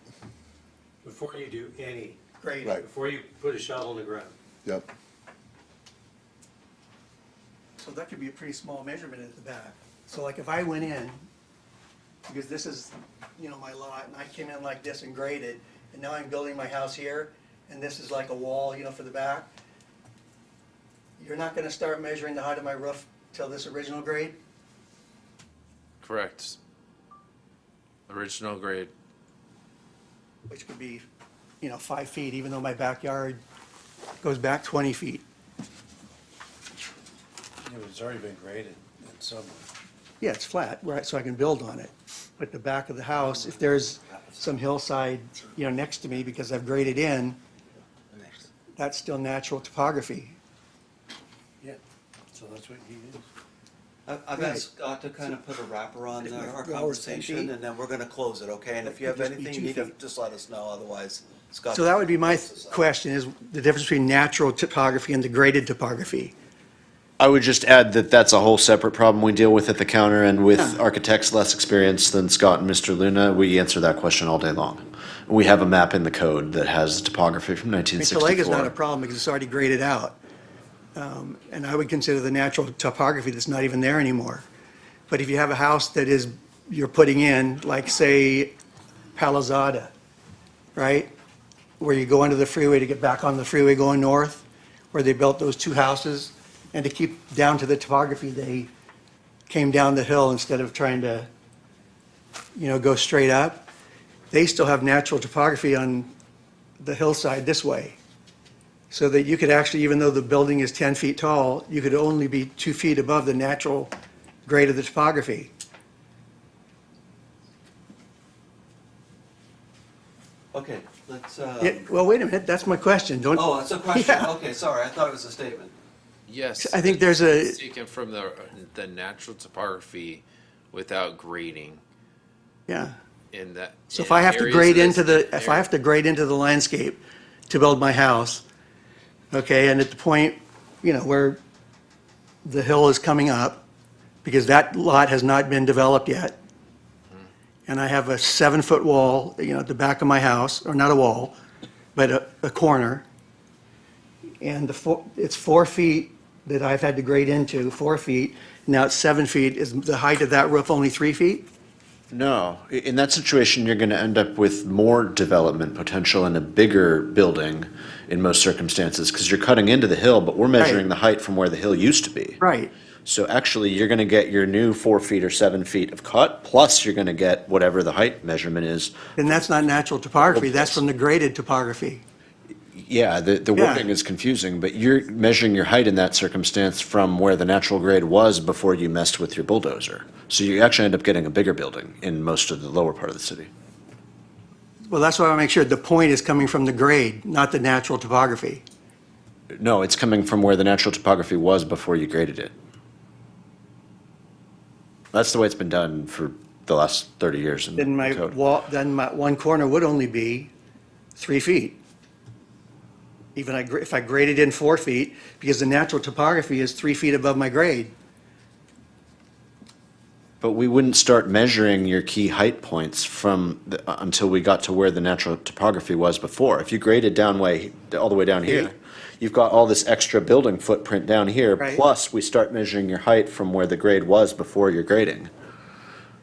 Before you do any, Grade. Right. before you put a shovel in the ground. Yep. So that could be a pretty small measurement at the back. So like if I went in, because this is, my lot, and I came in like this and graded, and now I'm building my house here, and this is like a wall, for the back, you're not gonna start measuring the height of my roof till this original grade? Correct. Original grade. Which could be, 5 feet, even though my backyard goes back 20 feet. It's already been graded in some way. Yeah, it's flat, right, so I can build on it. But the back of the house, if there's some hillside, next to me because I've graded in, that's still natural topography. Yeah, so that's what he is. I've Right. asked Scott to kind of put a wrapper on our Well, it's 10 conversation, feet. and then we're gonna close it, okay? And if you have It'd just be anything 2 you need to, feet. just let us know, otherwise Scott. So that would be my question, is the difference between natural topography and the graded topography. I would just add that that's a whole separate problem we deal with at the counter, and with Yeah. architects less experienced than Scott and Mr. Luna, we answer that question all day long. We have a map in the code that has topography from I mean, 1964. Talega's not a problem because it's already graded out. And I would consider the natural topography that's not even there anymore. But if you have a house that is, you're putting in, like say Palizada, right? Where you go into the freeway to get back on the freeway going north, where they built those two houses. And to keep down to the topography, they came down the hill instead of trying to, go straight up. They still have natural topography on the hillside this way. So that you could actually, even though the building is 10 feet tall, you could only be 2 feet above the natural grade of the topography. Okay, let's, Yeah, well, wait a minute, that's my question, don't. oh, it's a question, Yeah. okay, sorry, I thought it was a statement. Yes. I think there's a- It's taken from the natural topography without grading Yeah. in that. So if in I have to areas grade of into this if I have to grade into the landscape to build my house, okay, and at the point, where the hill is coming up, because that lot has not been developed yet, and I have a 7-foot wall, at the back of my house, or not a wall, but a corner, and it's 4 feet that I've had to grade into, 4 feet, now it's 7 feet, is the height of that roof only 3 feet? No, in that situation, you're going to end up with more development potential in a bigger building in most circumstances, because you're cutting into the hill, but we're measuring Right. the height from where the hill used to be. Right. So actually, you're gonna get your new 4 feet or 7 feet of cut, plus you're gonna get whatever the height measurement is. And that's not natural topography, that's from the graded topography. Yeah, the Yeah. wording is confusing, but you're measuring your height in that circumstance from where the natural grade was before you messed with your bulldozer. So you actually end up getting a bigger building in most of the lower part of the city. Well, that's why I want to make sure the point is coming from the grade, not the natural topography. No, it's coming from where the natural topography was before you graded it. That's the way it's been done for the last 30 years in Then my code. wall, then my one corner would only be 3 feet. Even if I graded in 4 feet, because the natural topography is 3 feet above my grade. But we wouldn't start measuring your key height points until we got to where the natural topography was before. If you graded all the way down here, Here. you've got all this extra building footprint down here, Right. plus we start measuring your height from where the grade was before your grading.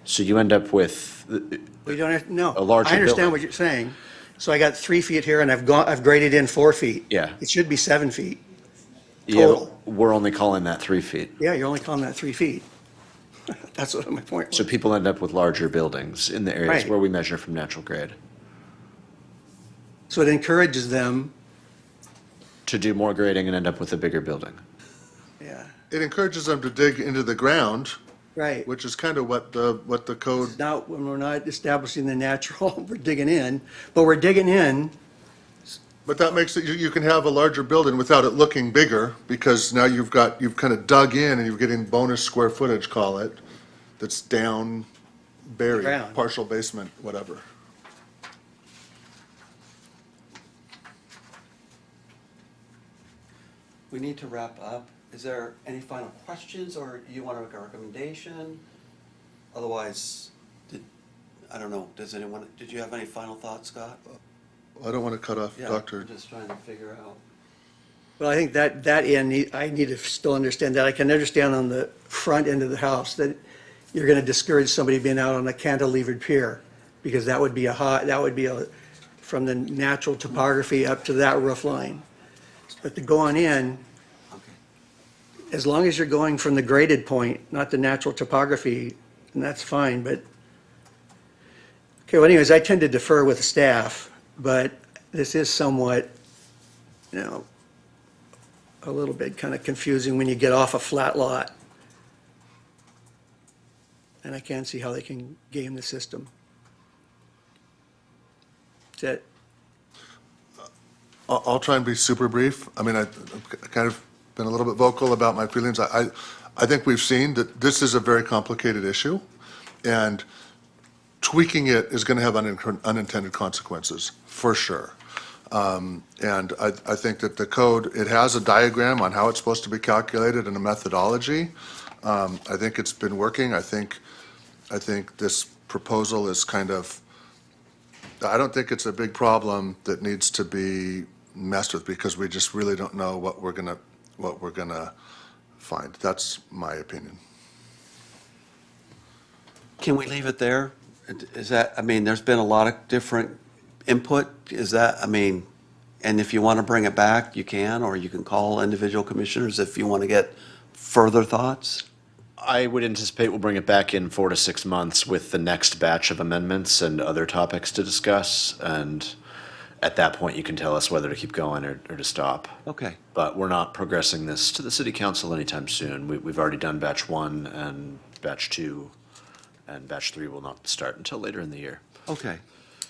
So you end up with, We don't, no. A larger I understand building. what you're saying. So I got 3 feet here and I've graded in 4 feet. Yeah. It should be 7 feet. yeah, Total. we're only calling that 3 feet. Yeah, you're only calling that 3 feet. That's what my point was. So people end up with larger buildings in the areas Right. where we measure from natural grade. So it encourages them, To do more grading and end up with a bigger building. yeah, It encourages them to dig into the ground, right. which is kind of what the code, Now, when we're not establishing the natural, we're digging in, but we're digging in, but that makes it, you can have a larger building without it looking bigger, because now you've kind of dug in and you're getting bonus square footage, call it, that's down, buried, Ground. partial basement, whatever. We need to wrap up. Is there any final questions, or you want to make a recommendation? Otherwise, I don't know, did you have any final thoughts, Scott? I don't want to cut off Yeah, Dr. I'm just trying to figure out. well, I think that end, I need to still understand that. I can understand on the front end of the house that you're gonna discourage somebody being out on a cantilevered pier, because that would be from the natural topography up to that roof line. But to go on in, Okay. as long as you're going from the graded point, not the natural topography, then that's fine, but, okay, well anyways, I tend to defer with the staff, but this is somewhat, a little bit kind of confusing when you get off a flat lot. And I can't see how they can game the system. That's it. I'll try and be super brief. I mean, I've kind of been a little bit vocal about my feelings. I think we've seen that this is a very complicated issue, and tweaking it is going to have unintended consequences, for sure. And I think that the code, it has a diagram on how it's supposed to be calculated and a methodology. I think it's been working. I think this proposal is kind of, I don't think it's a big problem that needs to be messed with, because we just really don't know what we're gonna find. That's my opinion. Can we leave it there? Is that, I mean, there's been a lot of different input. Is that, I mean, and if you want to bring it back, you can, or you can call individual commissioners if you want to get further thoughts. I would anticipate we'll bring it back in 4 to 6 months with the next batch of amendments and other topics to discuss. And at that point, you can tell us whether to keep going or to stop. Okay. But we're not progressing this to the city council anytime soon. We've already done batch 1 and batch 2, and batch 3 will not start until later in the year. Okay.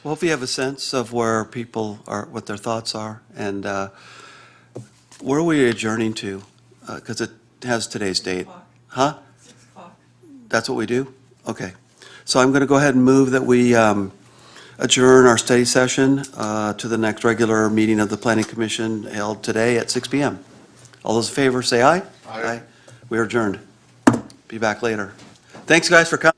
Well, if you have a sense of where people are, what their thoughts are, and where are we adjourning to? Because it has today's date. Huh? That's what we do? Okay. So I'm going to go ahead and move that we adjourn our study session to the next regular meeting of the Planning Commission held today at 6 PM. All those in favor, say aye. Aye. We are adjourned. Be back later. Thanks, guys, for coming.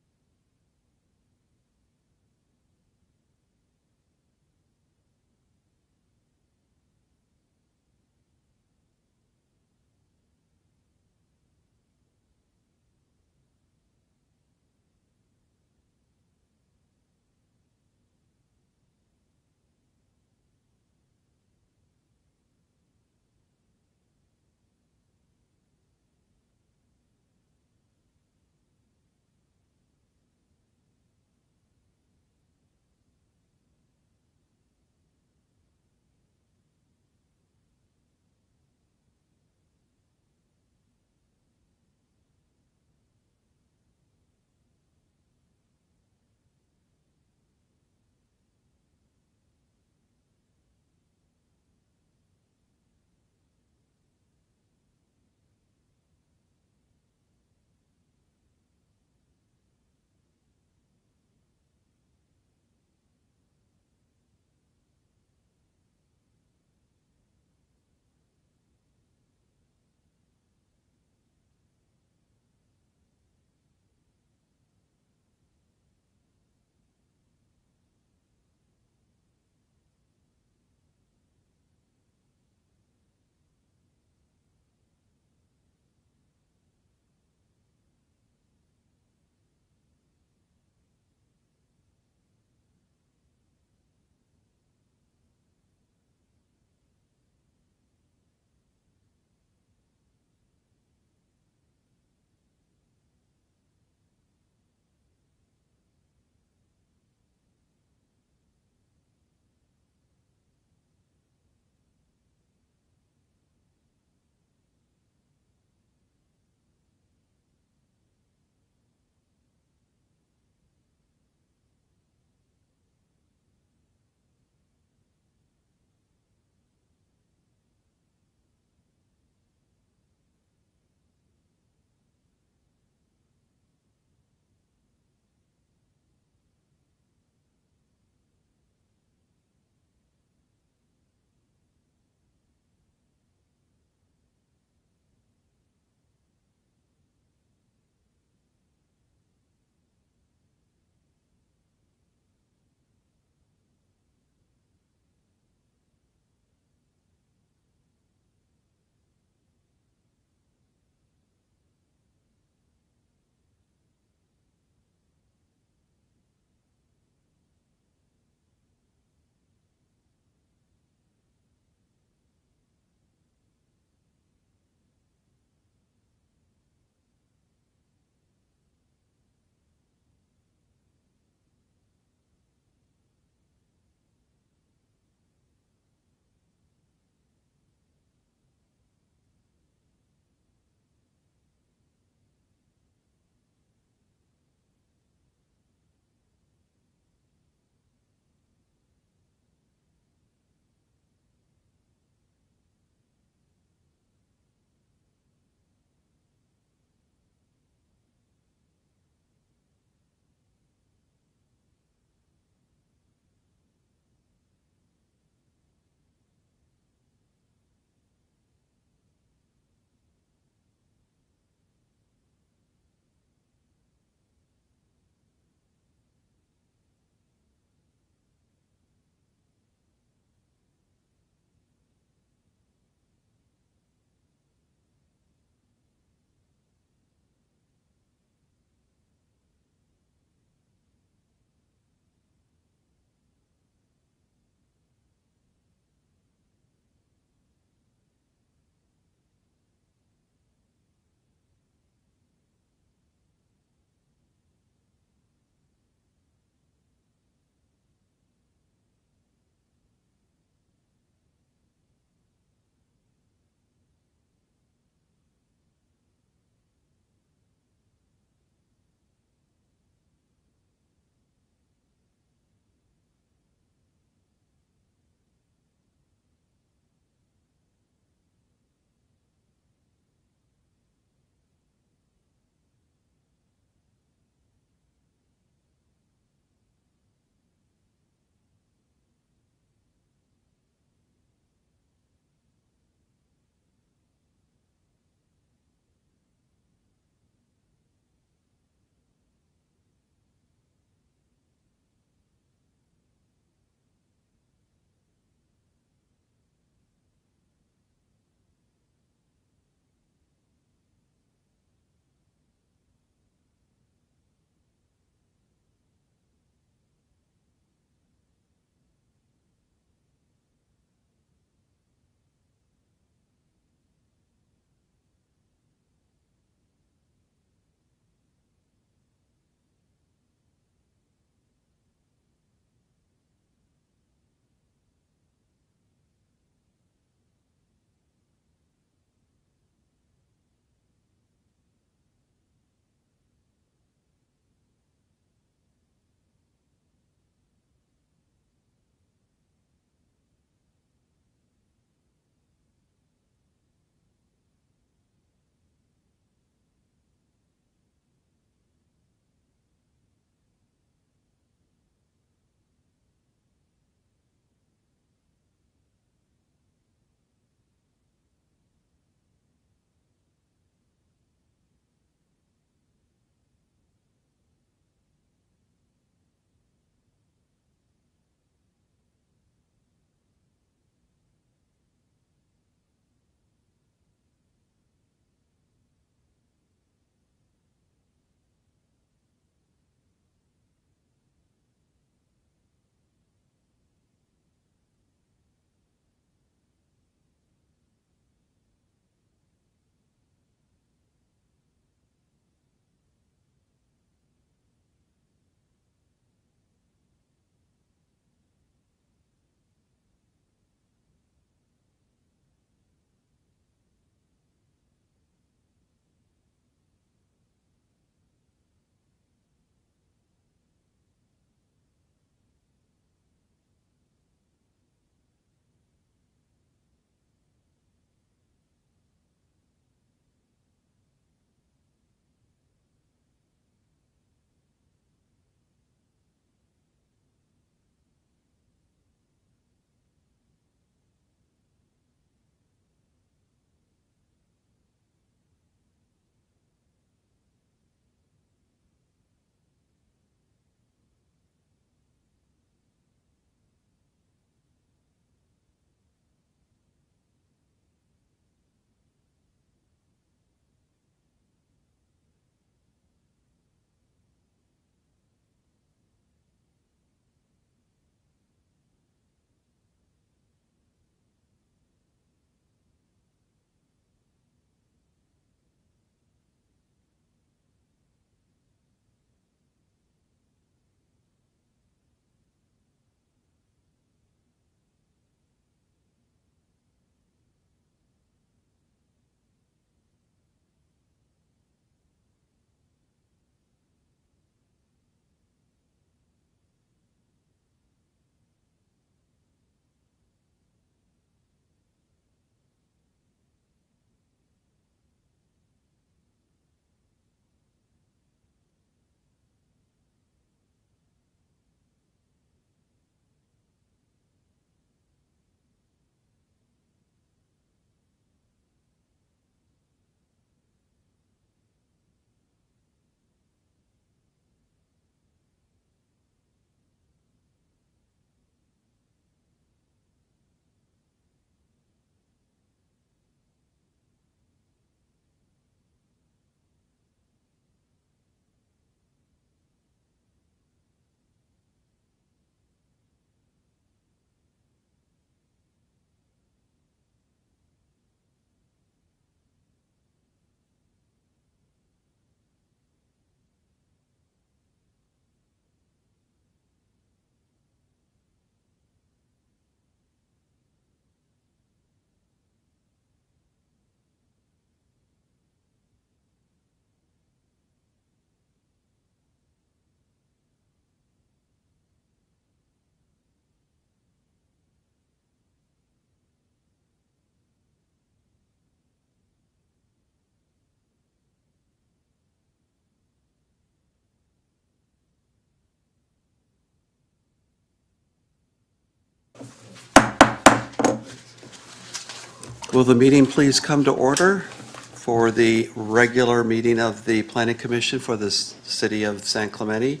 Will the meeting please come to order for the regular meeting of the Planning Commission for the City of San Clemente,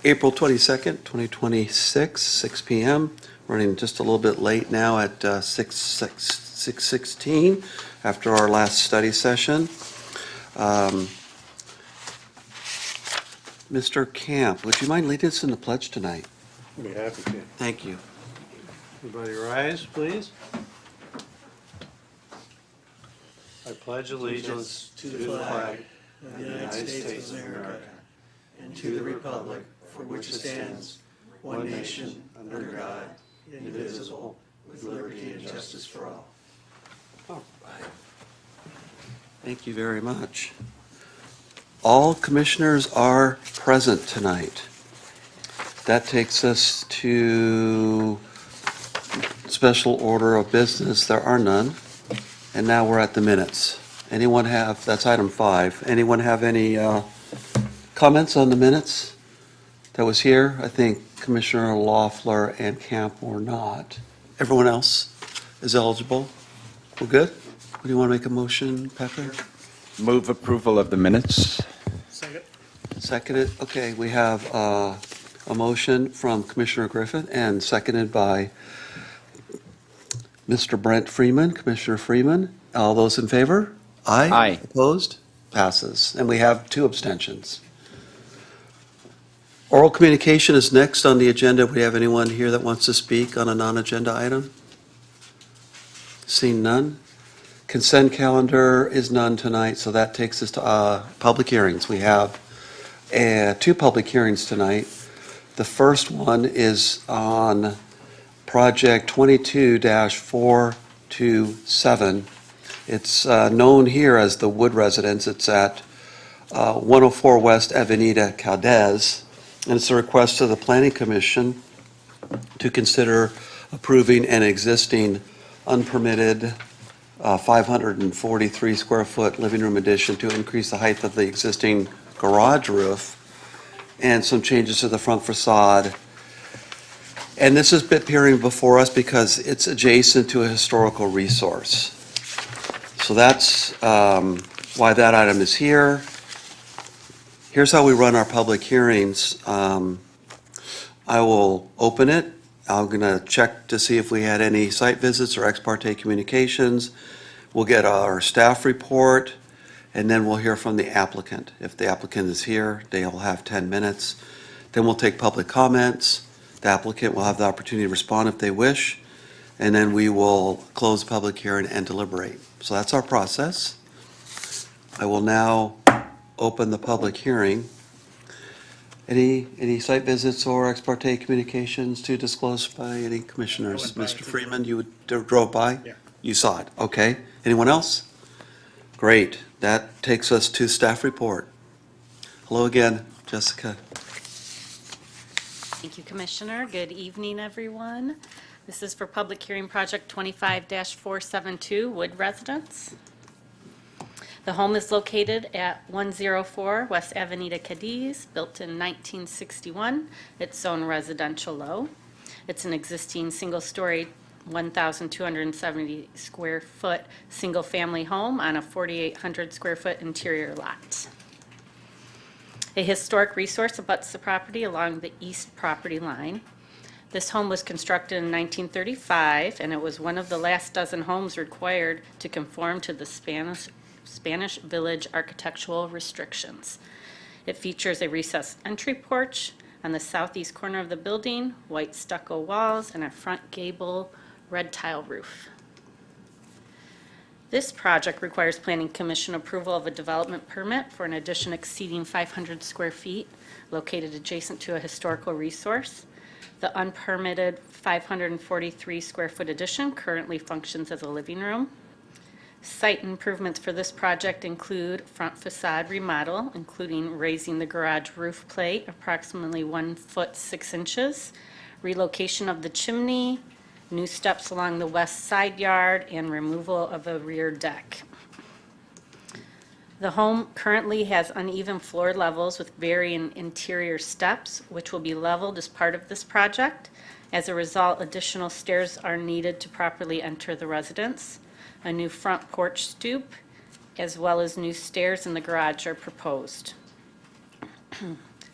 April 22nd, 2026, 6 PM. Running just a little bit late now at 6:16 after our last study session. Mr. Camp, would you mind leading us in the pledge tonight? I'd be happy to. Thank you. Everybody rise, please. I pledge allegiance to the flag of the United States of America, and to the republic for which it stands, one nation, under God, indivisible, with liberty and justice for all. Thank you very much. All commissioners are present tonight. That takes us to special order of business. There are none. And now we're at the minutes. Anyone have, that's item 5. Anyone have any comments on the minutes that was here? I think Commissioner Loeffler and Camp were not. Everyone else is eligible? We're good? Do you want to make a motion, Patrick? Move approval of the minutes. Seconded, okay, we have a motion from Commissioner Griffin and seconded by Mr. Brent Freeman. Commissioner Freeman, all those in favor? Aye. Aye. Opposed? Passes. And we have 2 abstentions. Oral communication is next on the agenda. Do we have anyone here that wants to speak on a non-agenda item? Seeing none. Consent calendar is none tonight, so that takes us to public hearings. We have 2 public hearings tonight. The first one is on project 22-427. It's known here as the Wood Residence. It's at 104 West Avenida Caldez, and it's a request to the Planning Commission to consider approving an existing unpermitted 543 square foot living room addition to increase the height of the existing garage roof and some changes to the front facade. And this is appearing before us because it's adjacent to a historical resource. So that's why that item is here. Here's how we run our public hearings. I will open it. I'm going to check to see if we had any site visits or ex parte communications. We'll get our staff report, and then we'll hear from the applicant. If the applicant is here, they'll have 10 minutes. Then we'll take public comments. The applicant will have the opportunity to respond if they wish, and then we will close the public hearing and deliberate. So that's our process. I will now open the public hearing. Any site visits or ex parte communications to disclose by any commissioners? Mr. Freeman, you drove by? Yeah. You saw it, okay. Anyone else? Great. That takes us to staff report. Hello again, Jessica. Thank you, Commissioner. Good evening, everyone. This is for public hearing project 25-472, Wood Residence. The home is located at 104 West Avenida Cadiz, built in 1961. It's zoned residential low. It's an existing single-story, 1,270 square foot, single-family home on a 4,800 square foot interior lot. A historic resource abuts the property along the east property line. This home was constructed in 1935, and it was one of the last dozen homes required to conform to the Spanish Village architectural restrictions. It features a recessed entry porch on the southeast corner of the building, white stucco walls, and a front gable red tile roof. This project requires Planning Commission approval of a development permit for an addition exceeding 500 square feet located adjacent to a historical resource. The unpermitted 543 square foot addition currently functions as a living room. Site improvements for this project include front facade remodel, including raising the garage roof plate approximately 1 foot 6 inches, relocation of the chimney, new steps along the west side yard, and removal of a rear deck. The home currently has uneven floor levels with varying interior steps, which will be leveled as part of this project. As a result, additional stairs are needed to properly enter the residence. A new front porch stoop, as well as new stairs in the garage are proposed.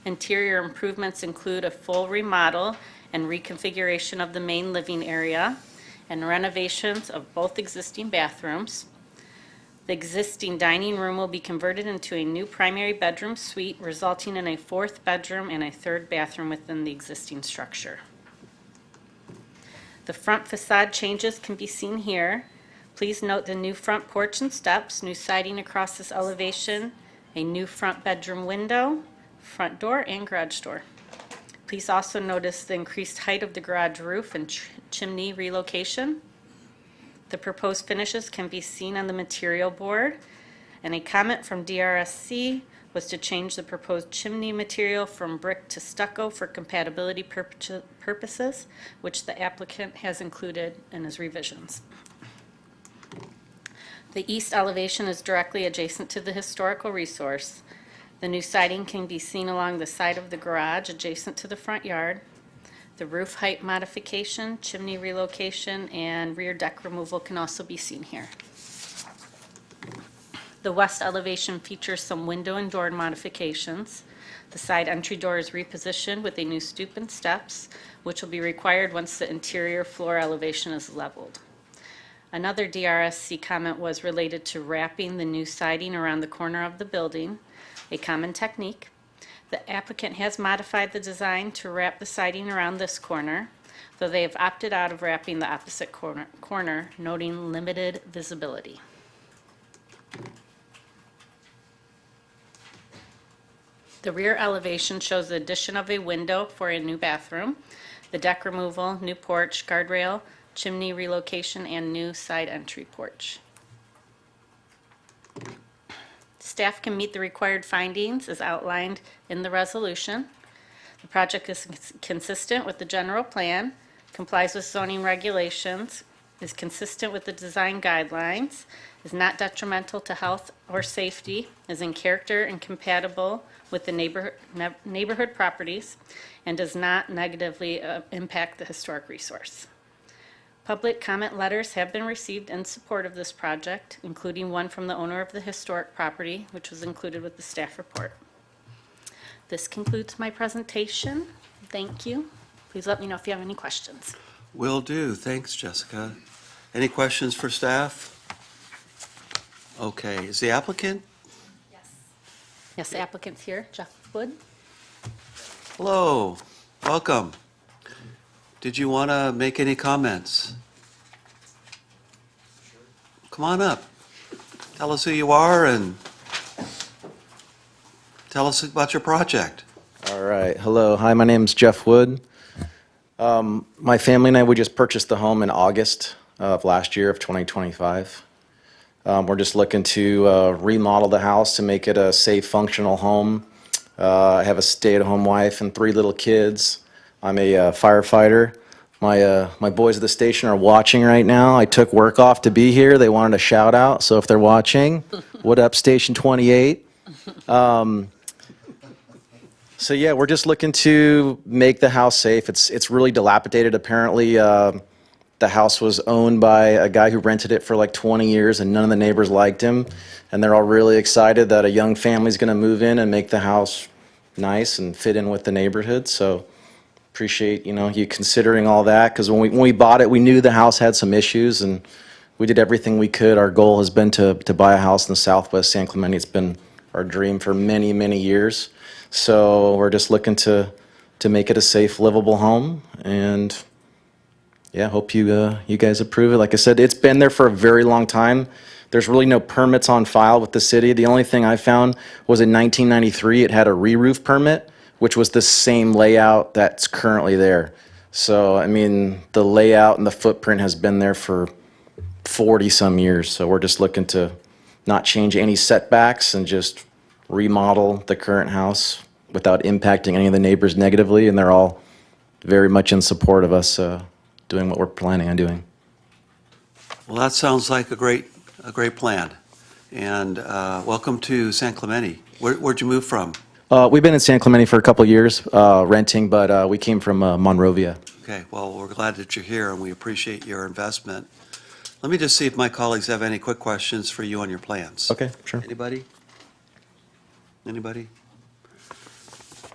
Interior improvements include a full remodel and reconfiguration of the main living area and renovations of both existing bathrooms. The existing dining room will be converted into a new primary bedroom suite, resulting in a fourth bedroom and a third bathroom within the existing structure. The front facade changes can be seen here. Please note the new front porch and steps, new siding across this elevation, a new front bedroom window, front door, and garage door. Please also notice the increased height of the garage roof and chimney relocation. The proposed finishes can be seen on the material board, and a comment from DRSC was to change the proposed chimney material from brick to stucco for compatibility purposes, which the applicant has included in his revisions. The east elevation is directly adjacent to the historical resource. The new siding can be seen along the side of the garage adjacent to the front yard. The roof height modification, chimney relocation, and rear deck removal can also be seen here. The west elevation features some window and door modifications. The side entry door is repositioned with a new stoop and steps, which will be required once the interior floor elevation is leveled. Another DRSC comment was related to wrapping the new siding around the corner of the building, a common technique. The applicant has modified the design to wrap the siding around this corner, though they have opted out of wrapping the opposite corner, noting limited visibility. The rear elevation shows the addition of a window for a new bathroom, the deck removal, new porch, guardrail, chimney relocation, and new side entry porch. Staff can meet the required findings as outlined in the resolution. The project is consistent with the general plan, complies with zoning regulations, is consistent with the design guidelines, is not detrimental to health or safety, is in character and compatible with the neighborhood properties, and does not negatively impact the historic resource. Public comment letters have been received in support of this project, including one from the owner of the historic property, which was included with the staff report. This concludes my presentation. Thank you. Please let me know if you have any questions. Will do. Thanks, Jessica. Any questions for staff? Okay, is the applicant? Yes, the applicant's here, Jeff Wood. Hello, welcome. Did you want to make any comments? Come on up. Tell us who you are and tell us about your project. All right. Hello. Hi, my name's Jeff Wood. My family and I, we just purchased the home in August of last year of 2025. We're just looking to remodel the house to make it a safe, functional home. I have a stay-at-home wife and 3 little kids. I'm a firefighter. My boys at the station are watching right now. I took work off to be here. They wanted a shout out, so if they're watching, what up, Station 28? So yeah, we're just looking to make the house safe. It's really dilapidated. Apparently, the house was owned by a guy who rented it for like 20 years, and none of the neighbors liked him. And they're all really excited that a young family's going to move in and make the house nice and fit in with the neighborhood. So appreciate, you considering all that, because when we bought it, we knew the house had some issues, and we did everything we could. Our goal has been to buy a house in Southwest San Clemente. It's been our dream for many, many years. So we're just looking to make it a safe, livable home, and yeah, hope you guys approve it. Like I said, it's been there for a very long time. There's really no permits on file with the city. The only thing I found was in 1993, it had a re-roof permit, which was the same layout that's currently there. So, I mean, the layout and the footprint has been there for 40-some years. So we're just looking to not change any setbacks and just remodel the current house without impacting any of the neighbors negatively. And they're all very much in support of us doing what we're planning on doing. Well, that sounds like a great plan. And welcome to San Clemente. Where'd you move from? We've been in San Clemente for a couple of years, renting, but we came from Monrovia. Okay, well, we're glad that you're here, and we appreciate your investment. Let me just see if my colleagues have any quick questions for you on your plans. Okay, sure. Anybody? Anybody?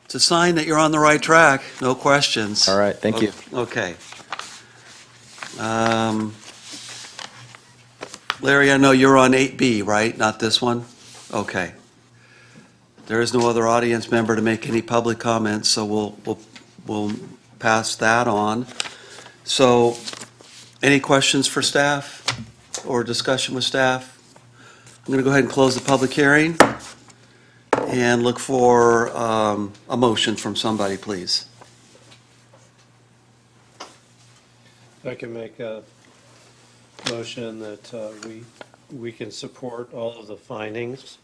It's a sign that you're on the right track, no questions. All right, thank you. Okay. Larry, I know you're on 8B, right? Not this one? Okay. There is no other audience member to make any public comments, so we'll pass that on. So, any questions for staff or discussion with staff? I'm going to go ahead and close the public hearing and look for a motion from somebody, please. I can make a motion that we can support all of the findings,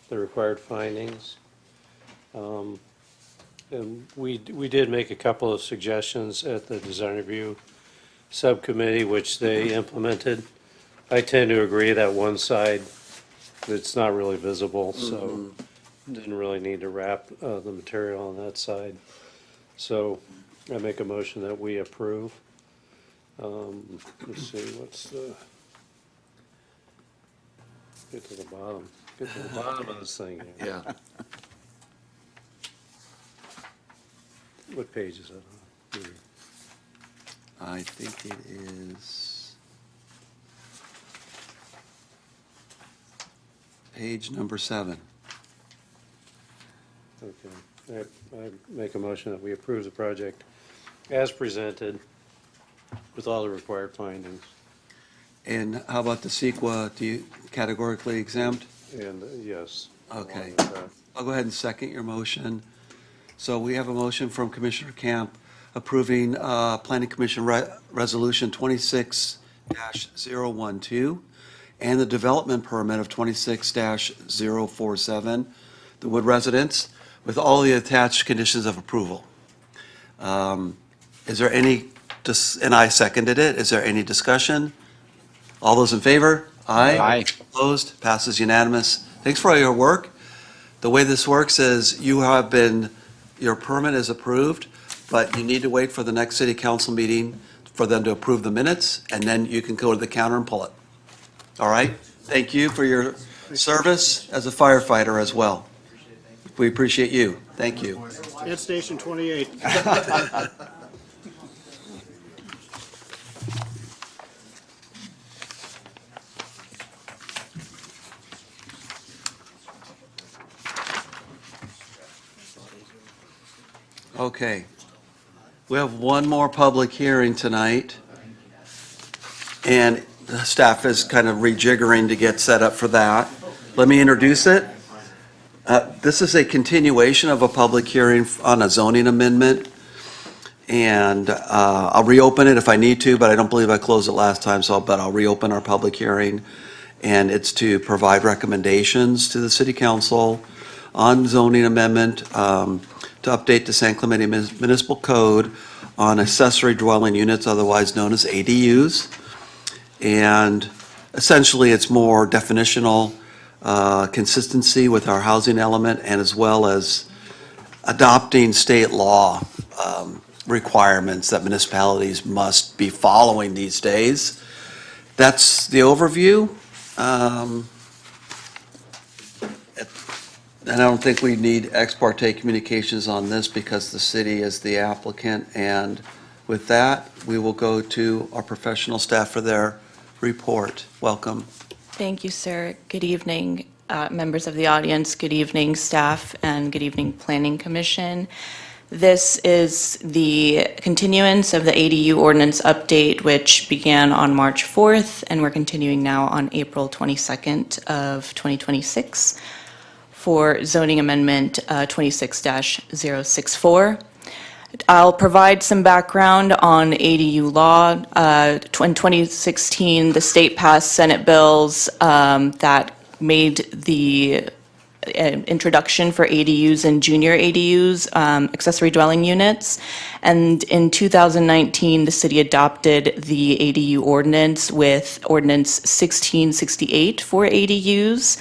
the required findings. And we did make a couple of suggestions at the design review subcommittee, which they implemented. I tend to agree that one side, it's not really visible, so didn't really need to wrap the material on that side. So I make a motion that we approve. Let's see, what's the, get to the bottom of this thing here. Yeah. What page is that on? Here. I think it is page number 7. Okay, I make a motion that we approve the project as presented with all the required findings. And how about the CEQA, do you categorically exempt? And yes. Okay. along with that. I'll go ahead and second your motion. So we have a motion from Commissioner Camp approving Planning Commission Resolution 26-012 and the development permit of 26-047, the Wood Residence, with all the attached conditions of approval. Is there any, and I seconded it, is there any discussion? All those in favor? Aye. Aye. Opposed? Passes unanimous. Thanks for all your work. The way this works is you have been, your permit is approved, but you need to wait for the next city council meeting for them to approve the minutes, and then you can go to the counter and pull it. All right? Thank you for your service as a firefighter as well. We appreciate you. Thank you. At Station 28. Okay. We have one more public hearing tonight, and the staff is kind of rejiggering to get set up for that. Let me introduce it. This is a continuation of a public hearing on a zoning amendment, and I'll reopen it if I need to, but I don't believe I closed it last time, but I'll reopen our public hearing, and it's to provide recommendations to the city council on zoning amendment to update the San Clemente Municipal Code on accessory dwelling units, otherwise known as ADUs. And essentially, it's more definitional consistency with our housing element, and as well as adopting state law requirements that municipalities must be following these days. That's the overview. And I don't think we need ex parte communications on this because the city is the applicant. And with that, we will go to our professional staff for their report. Welcome. Thank you, sir. Good evening, members of the audience. Good evening, staff, and good evening, Planning Commission. This is the continuance of the ADU ordinance update, which began on March 4th, and we're continuing now on April 22nd of 2026 for zoning amendment 26-064. I'll provide some background on ADU law. In 2016, the state passed Senate bills that made the introduction for ADUs and junior ADUs, accessory dwelling units. And in 2019, the city adopted the ADU ordinance with Ordinance 1668 for ADUs.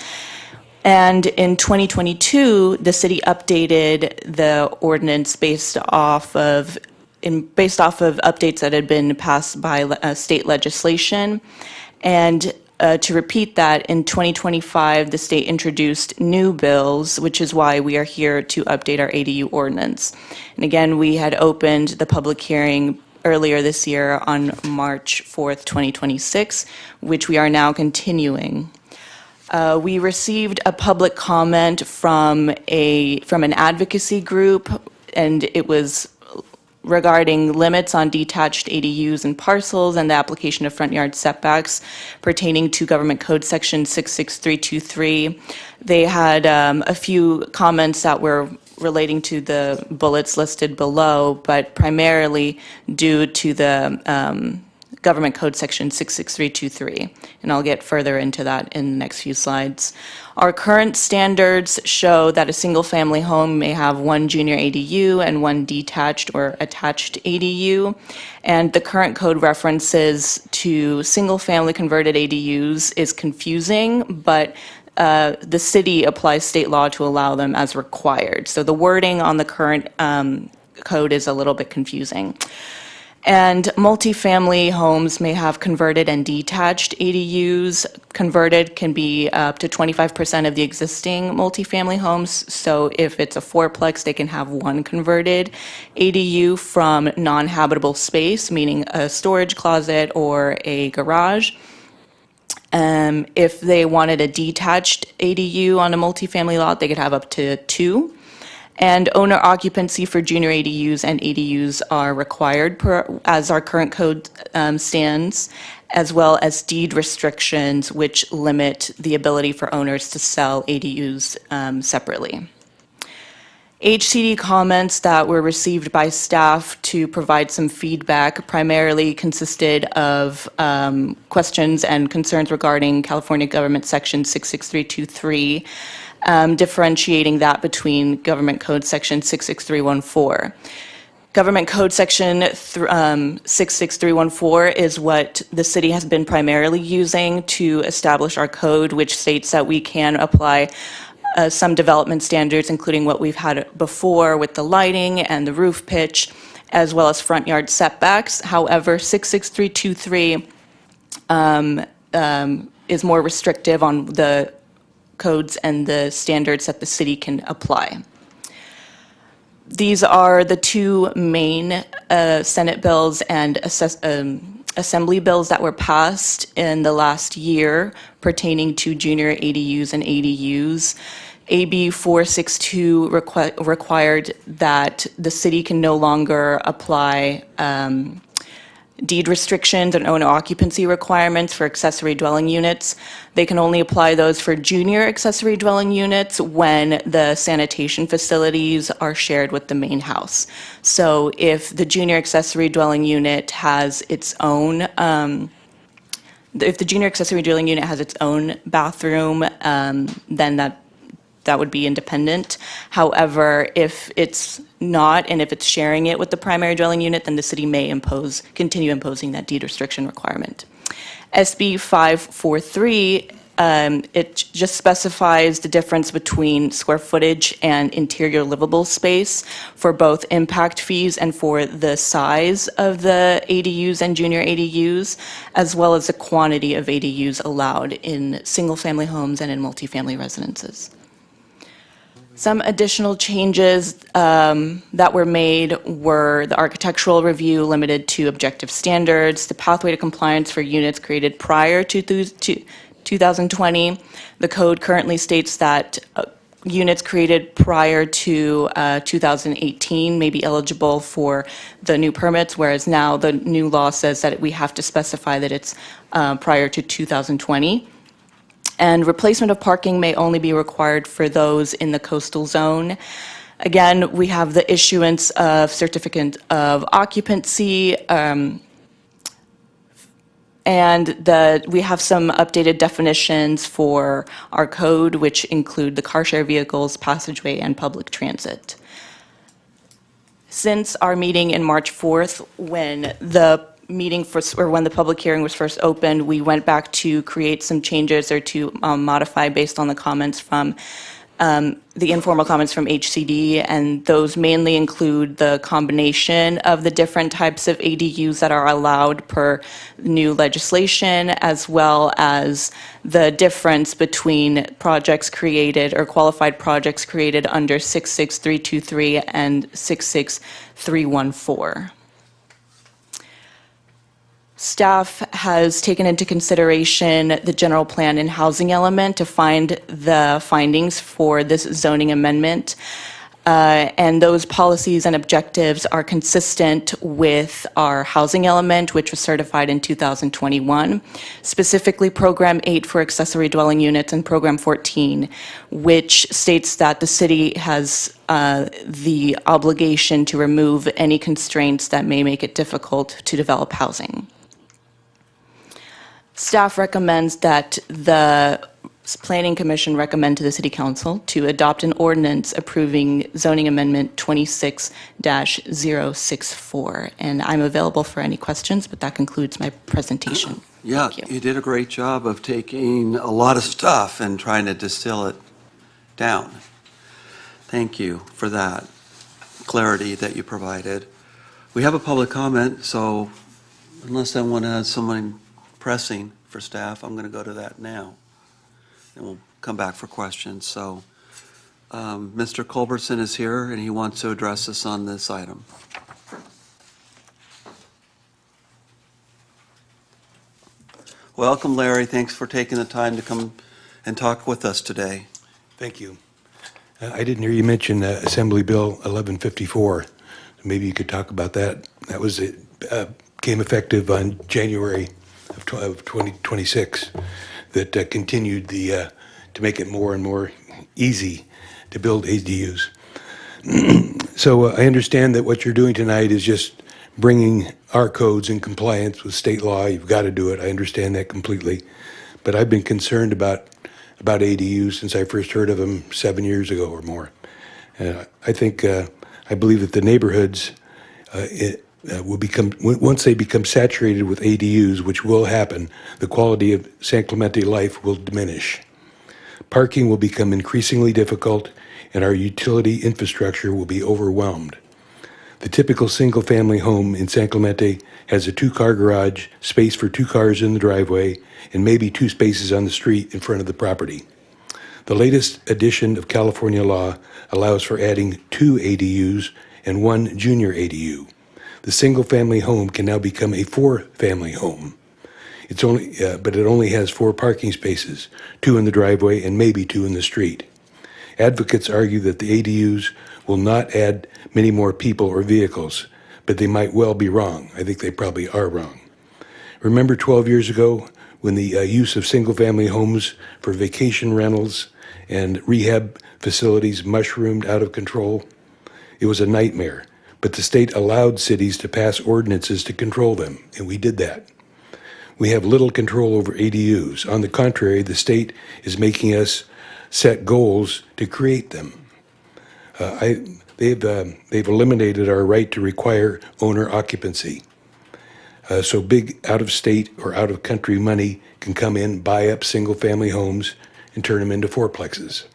And in 2022, the city updated the ordinance based off of updates that had been passed by state legislation. And to repeat that, in 2025, the state introduced new bills, which is why we are here to update our ADU ordinance. And again, we had opened the public hearing earlier this year on March 4th, 2026, which we are now continuing. We received a public comment from an advocacy group, and it was regarding limits on detached ADUs and parcels and the application of front yard setbacks pertaining to Government Code Section 66323. They had a few comments that were relating to the bullets listed below, but primarily due to the Government Code Section 66323, and I'll get further into that in the next few slides. Our current standards show that a single-family home may have one junior ADU and one detached or attached ADU, and the current code references to single-family converted ADUs is confusing, but the city applies state law to allow them as required. So the wording on the current code is a little bit confusing. And multifamily homes may have converted and detached ADUs. Converted can be up to 25% of the existing multifamily homes. So if it's a fourplex, they can have one converted ADU from non-habitable space, meaning a storage closet or a garage. If they wanted a detached ADU on a multifamily lot, they could have up to two. And owner occupancy for junior ADUs and ADUs are required as our current code stands, as well as deed restrictions, which limit the ability for owners to sell ADUs separately. HCD comments that were received by staff to provide some feedback primarily consisted of questions and concerns regarding California Government Section 66323, differentiating that between Government Code Section 66314. Government Code Section 66314 is what the city has been primarily using to establish our code, which states that we can apply some development standards, including what we've had before with the lighting and the roof pitch, as well as front yard setbacks. However, 66323 is more restrictive on the codes and the standards that the city can apply. These are the two main Senate bills and Assembly bills that were passed in the last year pertaining to junior ADUs and ADUs. AB 462 required that the city can no longer apply deed restrictions and owner occupancy requirements for accessory dwelling units. They can only apply those for junior accessory dwelling units when the sanitation facilities are shared with the main house. So if the junior accessory dwelling unit has its own, if the junior accessory dwelling unit has its own bathroom, then that would be independent. However, if it's not, and if it's sharing it with the primary dwelling unit, then the city may continue imposing that deed restriction requirement. SB 543, it just specifies the difference between square footage and interior livable space for both impact fees and for the size of the ADUs and junior ADUs, as well as the quantity of ADUs allowed in single-family homes and in multifamily residences. Some additional changes that were made were the architectural review limited to objective standards, the pathway to compliance for units created prior to 2020. The code currently states that units created prior to 2018 may be eligible for the new permits, whereas now the new law says that we have to specify that it's prior to 2020. And replacement of parking may only be required for those in the coastal zone. Again, we have the issuance of certificate of occupancy, and we have some updated definitions for our code, which include the car share vehicles, passageway, and public transit. Since our meeting in March 4th, when the public hearing was first opened, we went back to create some changes or to modify based on the comments from the informal comments from HCD, and those mainly include the combination of the different types of ADUs that are allowed per new legislation, as well as the difference between projects created or qualified projects created under 66323 and 66314. Staff has taken into consideration the general plan and housing element to find the findings for this zoning amendment. And those policies and objectives are consistent with our housing element, which was certified in 2021, specifically Program 8 for accessory dwelling units and Program 14, which states that the city has the obligation to remove any constraints that may make it difficult to develop housing. Staff recommends that the Planning Commission recommend to the City Council to adopt an ordinance approving zoning amendment 26-064. And I'm available for any questions, but that concludes my presentation. Yeah, Thank you. you did a great job of taking a lot of stuff and trying to distill it down. Thank you for that clarity that you provided. We have a public comment, so unless someone has something pressing for staff, I'm going to go to that now. And we'll come back for questions. So Mr. Culbertson is here, and he wants to address us on this item. Welcome, Larry. Thanks for taking the time to come and talk with us today. Thank you. I didn't hear you mention Assembly Bill 1154. Maybe you could talk about that. That was came effective on January of 2026. That continued to make it more and more easy to build ADUs. So I understand that what you're doing tonight is just bringing our codes in compliance with state law. You've got to do it. I understand that completely. But I've been concerned about ADUs since I first heard of them 7 years ago or more. I believe that the neighborhoods will become, once they become saturated with ADUs, which will happen, the quality of San Clemente life will diminish. Parking will become increasingly difficult, and our utility infrastructure will be overwhelmed. The typical single-family home in San Clemente has a 2-car garage, space for 2 cars in the driveway, and maybe 2 spaces on the street in front of the property. The latest edition of California law allows for adding 2 ADUs and 1 junior ADU. The single-family home can now become a 4-family home. But it only has 4 parking spaces, 2 in the driveway and maybe 2 in the street. Advocates argue that the ADUs will not add many more people or vehicles, but they might well be wrong. I think they probably are wrong. Remember 12 years ago when the use of single-family homes for vacation rentals and rehab facilities mushroomed out of control? It was a nightmare. But the state allowed cities to pass ordinances to control them, and we did that. We have little control over ADUs. On the contrary, the state is making us set goals to create them. They've eliminated our right to require owner occupancy. So big out-of-state or out-of-country money can come in, buy up single-family homes, and turn them into fourplexes.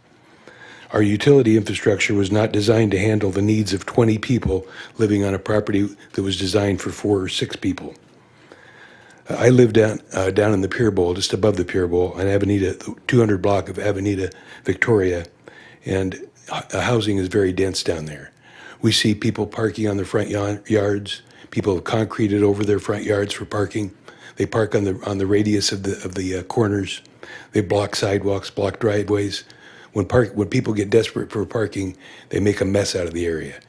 Our utility infrastructure was not designed to handle the needs of 20 people living on a property that was designed for 4 or 6 people. I live down in the Pier Bowl, just above the Pier Bowl, on Avenida, the 200 block of Avenida Victoria, and housing is very dense down there. We see people parking on their front yards. People have concreted over their front yards for parking. They park on the radius of the corners. They block sidewalks, block driveways. When people get desperate for parking, they make a mess out of the area.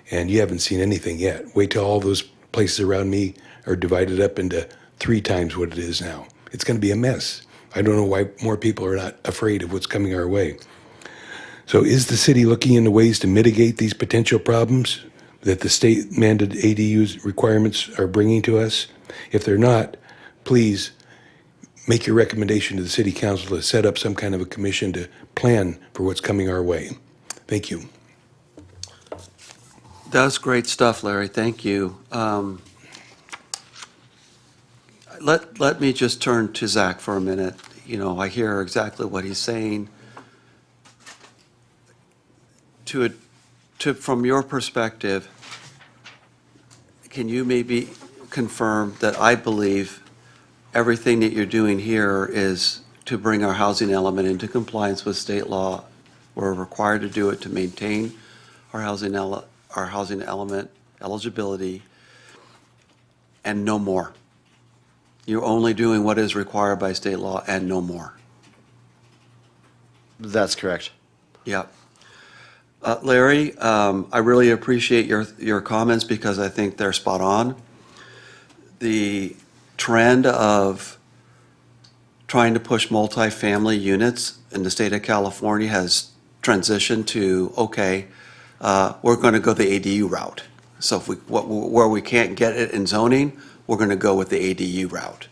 And you haven't seen anything yet. Wait till all those places around me are divided up into 3 times what it is now. It's going to be a mess. I don't know why more people are not afraid of what's coming our way. So is the city looking into ways to mitigate these potential problems that the state mandated ADUs requirements are bringing to us? If they're not, please make your recommendation to the city council to set up some kind of a commission to plan for what's coming our way. Thank you. That's great stuff, Larry. Thank you. Let me just turn to Zach for a minute. You know, I hear exactly what he's saying. from your perspective, can you maybe confirm that I believe everything that you're doing here is to bring our housing element into compliance with state law? We're required to do it to maintain our housing element eligibility, and no more. You're only doing what is required by state law and no more. That's correct. Yep. Larry, I really appreciate your comments because I think they're spot on. The trend of trying to push multifamily units in the state of California has transitioned to, okay, we're going to go the ADU route. So if where we can't get it in zoning, we're going to go with the ADU route.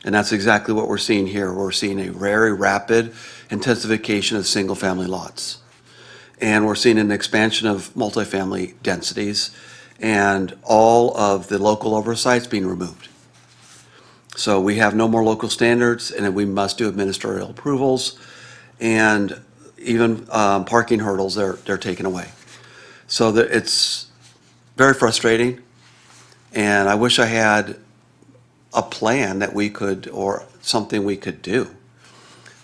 And that's exactly what we're seeing here. We're seeing a very rapid intensification of single-family lots. And we're seeing an expansion of multifamily densities and all of the local oversights being removed. So we have no more local standards, and we must do administrative approvals, and even parking hurdles, they're taken away. So it's very frustrating, and I wish I had a plan that we could, or something we could do.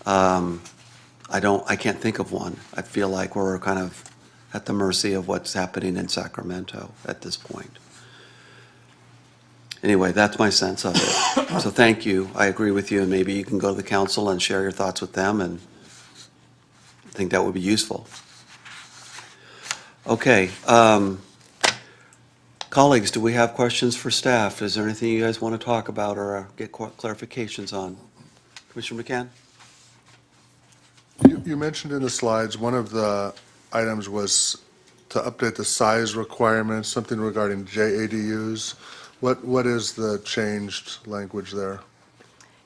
I can't think of one. I feel like we're kind of at the mercy of what's happening in Sacramento at this point. Anyway, that's my sense of it. So thank you. I agree with you, and maybe you can go to the council and share your thoughts with them, and I think that would be useful. Okay. Colleagues, do we have questions for staff? Is there anything you guys want to talk about or get clarifications on? Commissioner McCann? You mentioned in the slides, one of the items was to update the size requirements, something regarding JADUs. What is the changed language there?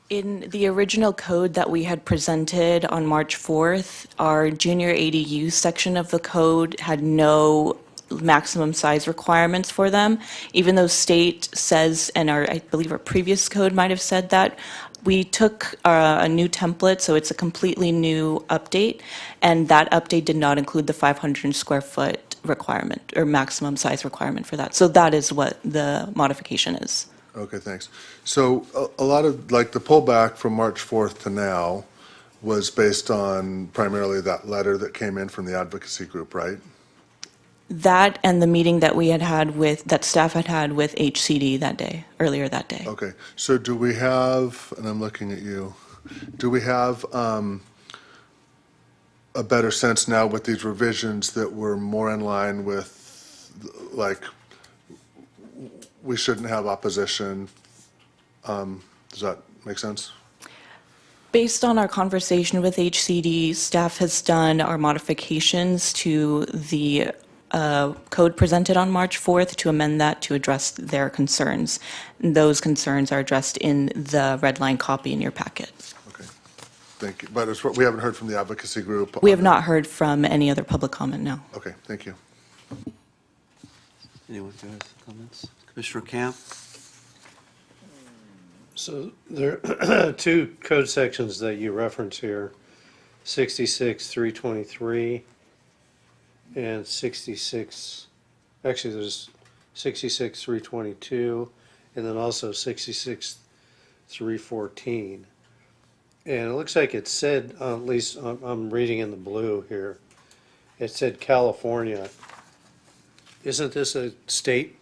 In the original code that we had presented on March 4th, our junior ADU section of the code had no maximum size requirements for them, even though state says, and I believe our previous code might have said that. We took a new template, so it's a completely new update, and that update did not include the 500 square foot requirement or maximum size requirement for that. So that is what the modification is. Okay, thanks. So a lot of, like, the pullback from March 4th to now was based on primarily that letter that came in from the advocacy group, right? That and the meeting that we had with, that staff had with HCD that day, earlier that day. Okay, so do we have, and I'm looking at you, do we have a better sense now with these revisions that we're more in line with, like, we shouldn't have opposition? Does that make sense? Based on our conversation with HCD, staff has done our modifications to the code presented on March 4th to amend that to address their concerns. Those concerns are addressed in the red line copy in your packet. Okay, thank you. But we haven't heard from the advocacy group? We have on not heard from any other public comment, no. that? Okay, thank you. Anyone who has comments? Commissioner Camp? So there are two code sections that you reference here, 66-323 and 66, actually there's 66-322 and then also 66-314. And it looks like it said, at least I'm reading in the blue here, it said California. Isn't this a state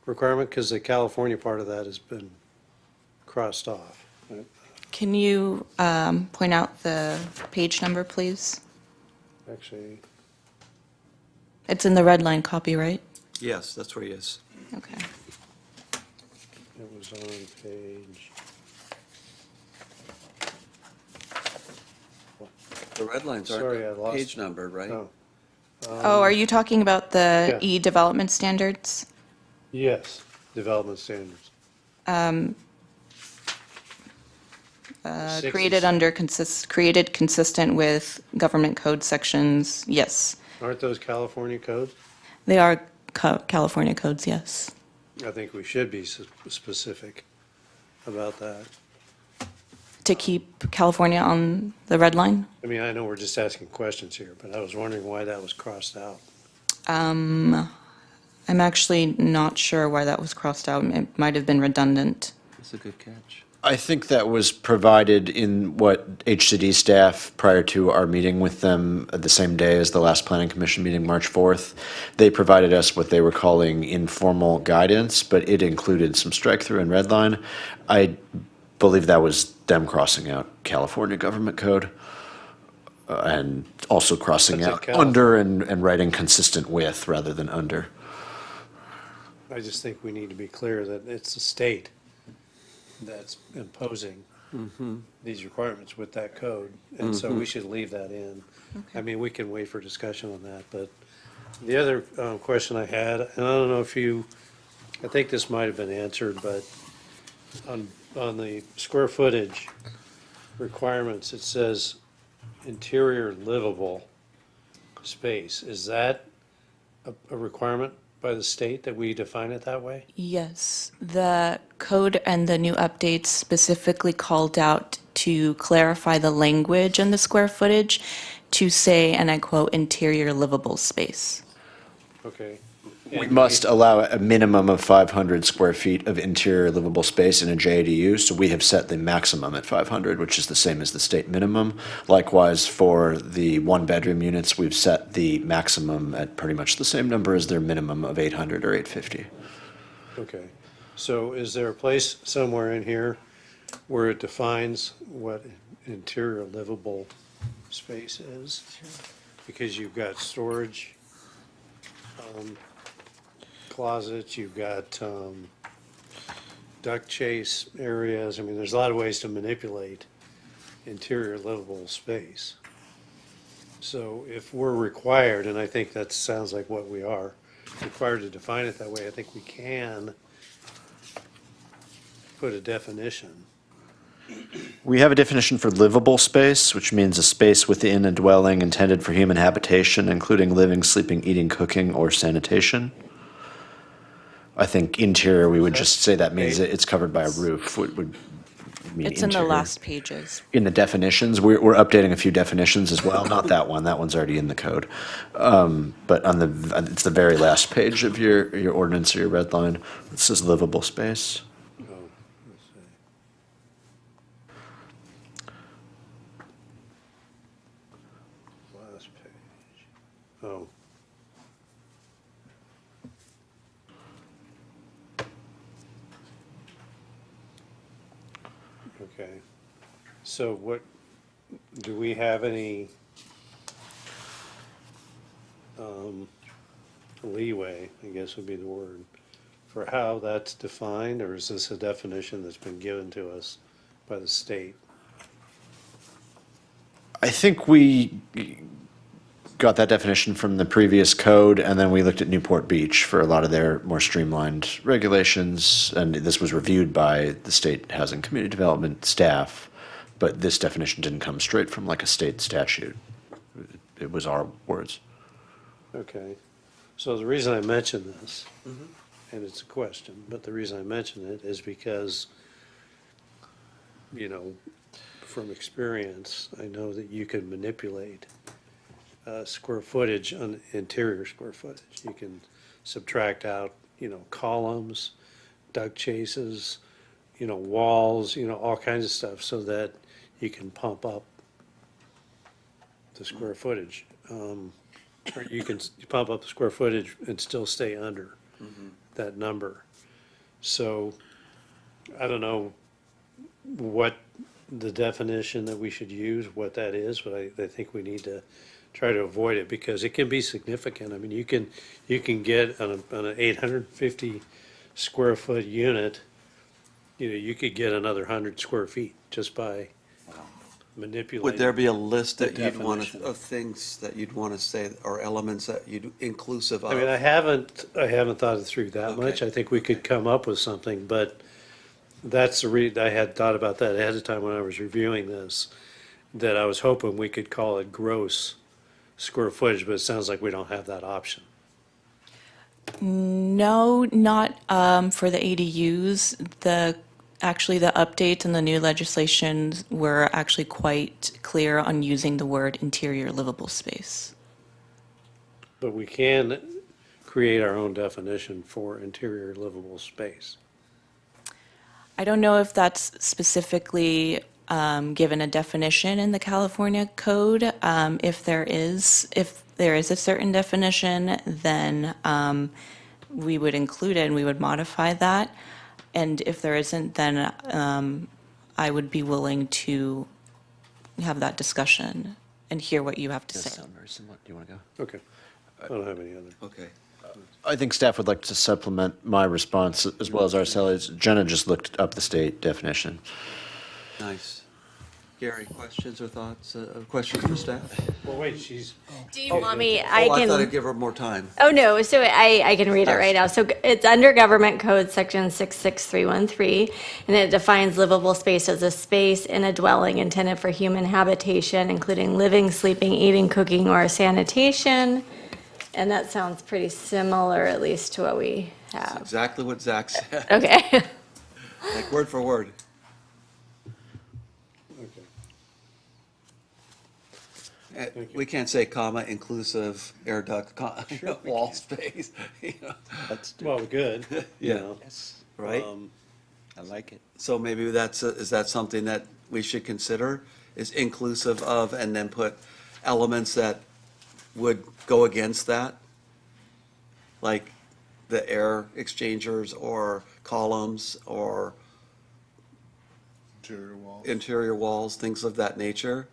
requirement? Because the California part of that has been crossed off. Can you point out the page number, please? Actually, It's in the red line copy, right? Yes, that's where he is. Okay. it was on page, The red lines Sorry, I aren't lost- page numbered, right? oh, Oh, are you talking about the yeah. e-development standards? yes, development standards. Created created consistent with government code sections, yes. Aren't those California codes? They are California codes, yes. I think we should be specific about that. to keep California on the red line. I mean, I know we're just asking questions here, but I was wondering why that was crossed out. I'm actually not sure why that was crossed out. It might have been redundant. That's a good catch. I think that was provided in what HCD staff, prior to our meeting with them the same day as the last planning commission meeting, March 4th, they provided us what they were calling informal guidance, but it included some strike through and red line. I believe that was them crossing out California government code and also crossing That's in out California. under and writing consistent with rather than under. I just think we need to be clear that it's the state that's imposing these requirements with that code. And so we should leave that in. I mean, we can wait for discussion on that, but the other question I had, and I don't know if I think this might have been answered, but on the square footage requirements, it says interior livable space. Is that a requirement by the state that we define it that way? Yes, the code and the new updates specifically called out to clarify the language and the square footage to say, and I quote, interior livable space. Okay. We must allow a minimum of 500 square feet of interior livable space in a JADU, so we have set the maximum at 500, which is the same as the state minimum. Likewise, for the one-bedroom units, we've set the maximum at pretty much the same number as their minimum of 800 or 850. Okay. So is there a place somewhere in here where it defines what interior livable space is? Because you've got storage, closets, you've got duct chase areas. I mean, there's a lot of ways to manipulate interior livable space. So if we're required, and I think that sounds like what we are, required to define it that way, I think we can put a definition. We have a definition for livable space, which means a space within a dwelling intended for human habitation, including living, sleeping, eating, cooking, or sanitation. I think interior, we would just say that means it's covered by a roof, would mean It's in the interior. last pages. In the definitions, we're updating a few definitions as well, not that one, that one's already in the code. But it's the very last page of your ordinance or your red line, it says livable space. Oh, let's see. Last page. Oh. Okay. So do we have any leeway, I guess would be the word, for how that's defined, or is this a definition that's been given to us by the state? I think we got that definition from the previous code, and then we looked at Newport Beach for a lot of their more streamlined regulations, and this was reviewed by the State Housing Community Development staff, but this definition didn't come straight from like a state statute. It was our words. Okay. So the reason I mention this, and it's a question, but the reason I mention it is because, from experience, I know that you can manipulate square footage on interior square footage. You can subtract out, columns, duct chases, walls, all kinds of stuff so that you can pump up the square footage. Or you can pump up the square footage and still stay under that number. So I don't know what the definition that we should use, what that is, but I think we need to try to avoid it because it can be significant. I mean, you can get on an 850 square foot unit, you could get another 100 square feet just by manipulating. Would there be a list that the you'd want definition. of things that you'd want to say, or elements that you'd inclusive of? I mean, I haven't thought it through that Okay. much. I think we could come up with something, but that's I had thought about that ahead of time when I was reviewing this, that I was hoping we could call it gross square footage, but it sounds like we don't have that option. No, not for the ADUs. The Actually, the updates and the new legislations were actually quite clear on using the word interior livable space. But we can create our own definition for interior livable space. I don't know if that's specifically given a definition in the California code. If there is a certain definition, then we would include it and we would modify that. And if there isn't, then I would be willing to have that discussion and hear what you have to Does say. sound very similar. Do you want to go? Okay. I don't have any other. Okay. I think staff would like to supplement my response as well as Arceli's. Jenna just looked up the state definition. Nice. Gary, questions or thoughts, questions for staff? Well, wait, she's. Do you want me? Oh, I thought I'd can. give her more time. Oh, no. So I can read it right now. So it's under Government Code Section 66313, and it defines livable space as a space in a dwelling intended for human habitation, including living, sleeping, eating, cooking, or sanitation. And that sounds pretty similar, at least, to what we That's have. exactly what Zach said, Okay. like word for word. We can't say comma, inclusive, air duct, wall space, you know, Well, good. you Yeah. know. right? I like it. So maybe is that something that we should consider, is inclusive of, and then put elements that would go against that? Like the air exchangers or columns or Interior walls. interior walls, things of that nature?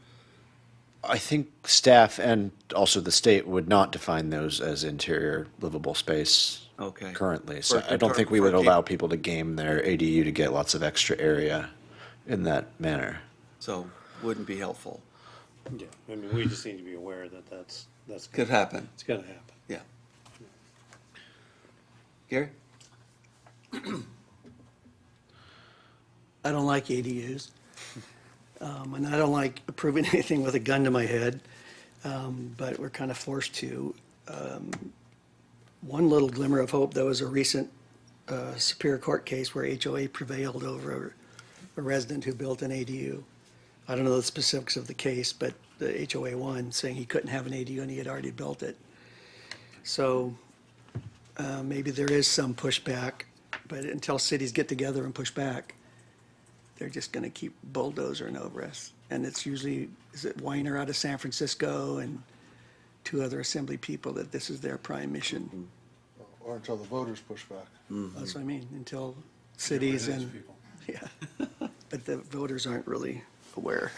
I think staff and also the state would not define those as interior livable space Okay. currently. So For- I don't think we for would keep- allow people to game their ADU to get lots of extra area in that manner. So wouldn't be helpful. Yeah, I mean, we just need to be aware that that's. Could happen, It's gonna happen. yeah. Gary? I don't like ADUs. And I don't like approving anything with a gun to my head, but we're kind of forced to. One little glimmer of hope, though, is a recent Superior Court case where HOA prevailed over a resident who built an ADU. I don't know the specifics of the case, but the HOA won, saying he couldn't have an ADU and he had already built it. So maybe there is some pushback, but until cities get together and push back, they're just going to keep bulldozering over us. And it's usually, is it Weiner out of San Francisco and two other assembly people that this is their prime mission. Or until the voters push back. That's what I mean, until cities Get rid of and, these people. yeah. But the voters aren't really aware.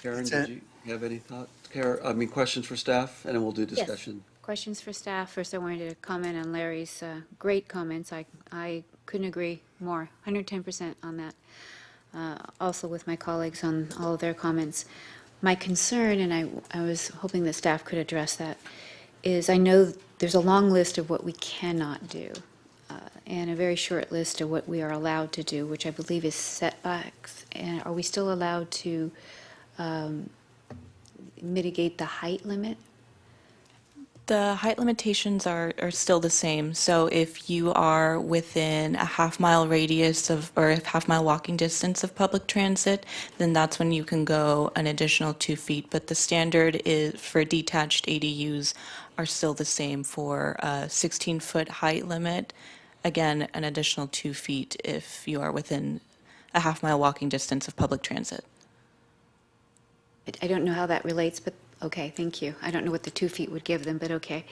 Karen, That's did it. you have any thoughts? Questions for staff, and then we'll do discussion. Questions for staff. First, I wanted to comment on Larry's great comments. I couldn't agree more, 110% on that. Also with my colleagues on all of their comments. My concern, and I was hoping that staff could address that, is I know there's a long list of what we cannot do, and a very short list of what we are allowed to do, which I believe is setbacks. And are we still allowed to mitigate the height limit? The height limitations are still the same. So if you are within a half-mile radius of, or a half-mile walking distance of public transit, then that's when you can go an additional 2 feet. But the standard is for detached ADUs are still the same for a 16-foot height limit. Again, an additional 2 feet if you are within a half-mile walking distance of public transit. I don't know how that relates, but okay, thank you. I don't know what the 2 feet would give them, but okay.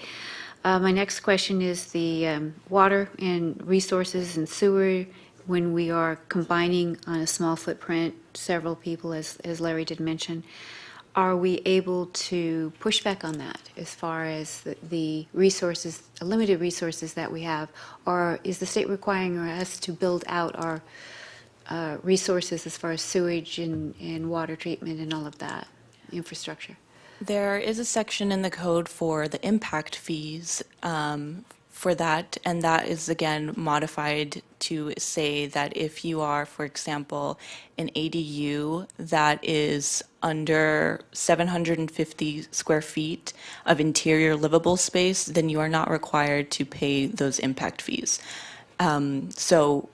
My next question is the water and resources and sewer, when we are combining on a small footprint, several people, as Larry did mention, are we able to push back on that as far as the resources, the limited resources that we have? Or is the state requiring us to build out our resources as far as sewage and water treatment and all of that, infrastructure? There is a section in the code for the impact fees for that, and that is again modified to say that if you are, for example, an ADU that is under 750 square feet of interior livable space, then you are not required to pay those impact fees. So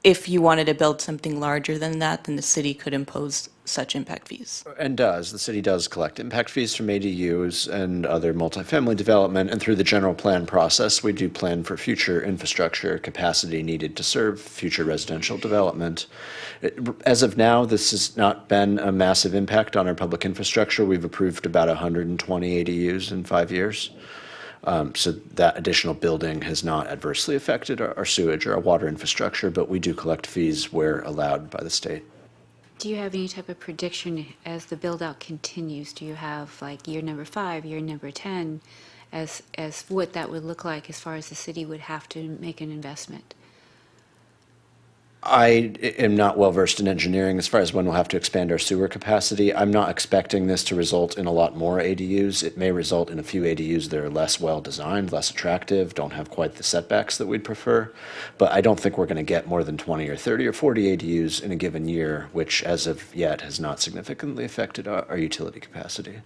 if you wanted to build something larger than that, then the city could impose such impact fees. And the city does collect impact fees from ADUs and other multifamily development, and through the general plan process, we do plan for future infrastructure capacity needed to serve future residential development. As of now, this has not been a massive impact on our public infrastructure. We've approved about 120 ADUs in 5 years. So that additional building has not adversely affected our sewage or our water infrastructure, but we do collect fees where allowed by the state. Do you have any type of prediction as the build-out continues? Do you have like year number 5, year number 10, as what that would look like as far as the city would have to make an investment? I am not well-versed in engineering as far as when we'll have to expand our sewer capacity. I'm not expecting this to result in a lot more ADUs. It may result in a few ADUs that are less well-designed, less attractive, don't have quite the setbacks that we'd prefer. But I don't think we're going to get more than 20 or 30 or 40 ADUs in a given year, which as of yet has not significantly affected our utility capacity.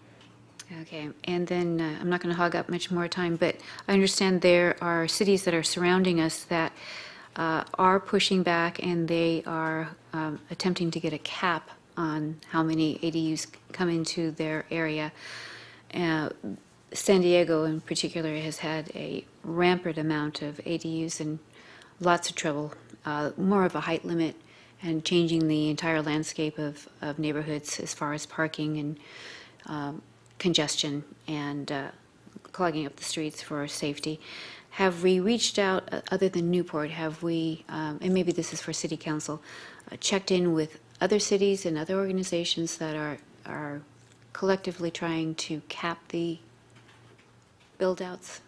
Okay, and then I'm not going to hog up much more time, but I understand there are cities that are surrounding us that are pushing back, and they are attempting to get a cap on how many ADUs come into their area. San Diego in particular has had a rampant amount of ADUs and lots of trouble, more of a height limit and changing the entire landscape of neighborhoods as far as parking and congestion and clogging up the streets for safety. Have we reached out, other than Newport, have we, and maybe this is for city council, checked in with other cities and other organizations that are collectively trying to cap the build-outs?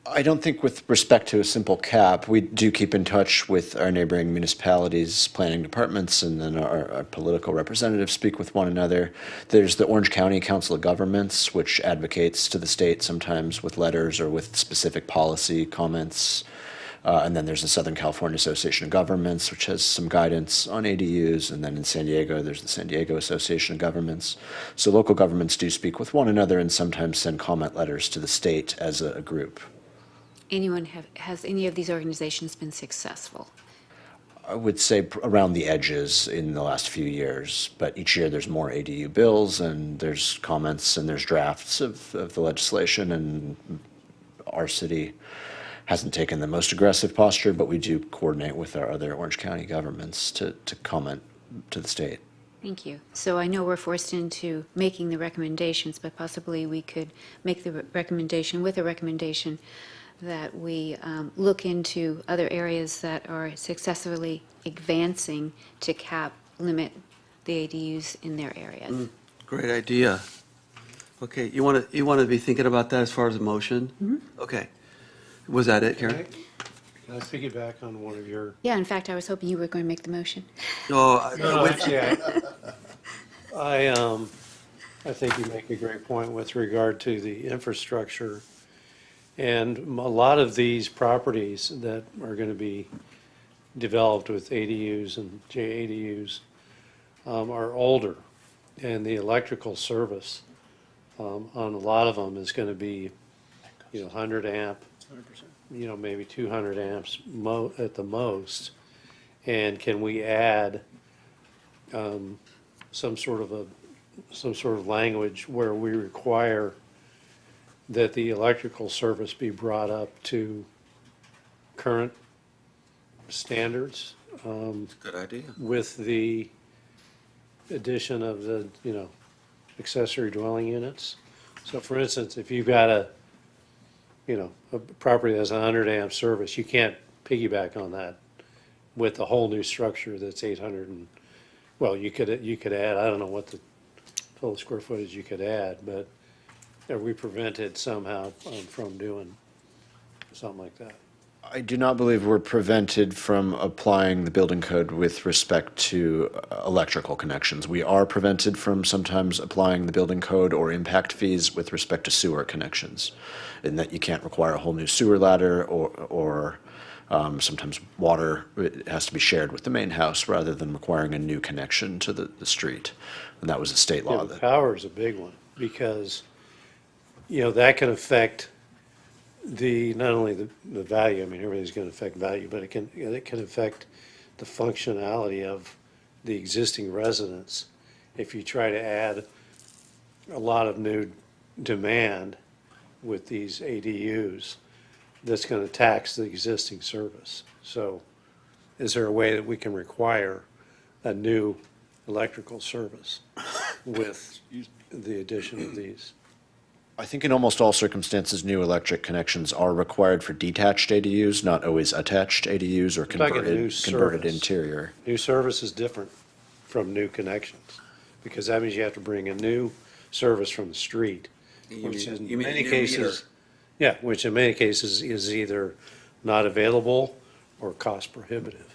I don't think with respect to a simple cap, we do keep in touch with our neighboring municipalities, planning departments, and then our political representatives speak with one another. There's the Orange County Council of Governments, which advocates to the state sometimes with letters or with specific policy comments. And then there's the Southern California Association of Governments, which has some guidance on ADUs. And then in San Diego, there's the San Diego Association of Governments. So local governments do speak with one another and sometimes send comment letters to the state as a group. Has any of these organizations been successful? I would say around the edges in the last few years, but each year there's more ADU bills and there's comments and there's drafts of the legislation, and our city hasn't taken the most aggressive posture, but we do coordinate with our other Orange County governments to comment to the state. Thank you. So I know we're forced into making the recommendations, but possibly we could make the recommendation with a recommendation that we look into other areas that are successfully advancing to limit the ADUs in their areas. Great idea. Okay, you want to be thinking about that as far as a motion? Okay. Was that it, Karen? Can I piggyback on one of your? Yeah, in fact, I was hoping you were going to make the motion. No, Actually, I think you make a great point with regard to the infrastructure. And a lot of these properties that are going to be developed with ADUs and JADUs are older. And the electrical service on a lot of them is going to be, 100 amp, maybe 200 amps at the most. And can we add some sort of language where we require that the electrical service be brought up to current standards? Good idea. With the addition of the, accessory dwelling units. So for instance, if you've got a property that has a 100 amp service, you can't piggyback on that with a whole new structure that's 800 and, well, you could add, I don't know what the total square footage you could add, but are we prevented somehow from doing something like that? I do not believe we're prevented from applying the building code with respect to electrical connections. We are prevented from sometimes applying the building code or impact fees with respect to sewer connections, in that you can't require a whole new sewer ladder or sometimes water it has to be shared with the main house rather than requiring a new connection to the street. And that was a state law. Power is a big one because, that can affect not only the value, I mean, everything's gonna affect value, but it can affect the functionality of the existing residents. If you try to add a lot of new demand with these ADUs, that's gonna tax the existing service. So is there a way that we can require a new electrical service with the addition of these? I think in almost all circumstances, new electric connections are required for detached ADUs, not always attached ADUs or I'm talking new converted service. interior. New service is different from new connections, because that means you have to bring a new service from the street, which in you mean a many new cases, yeah, which in many cases is either not available or cost prohibitive.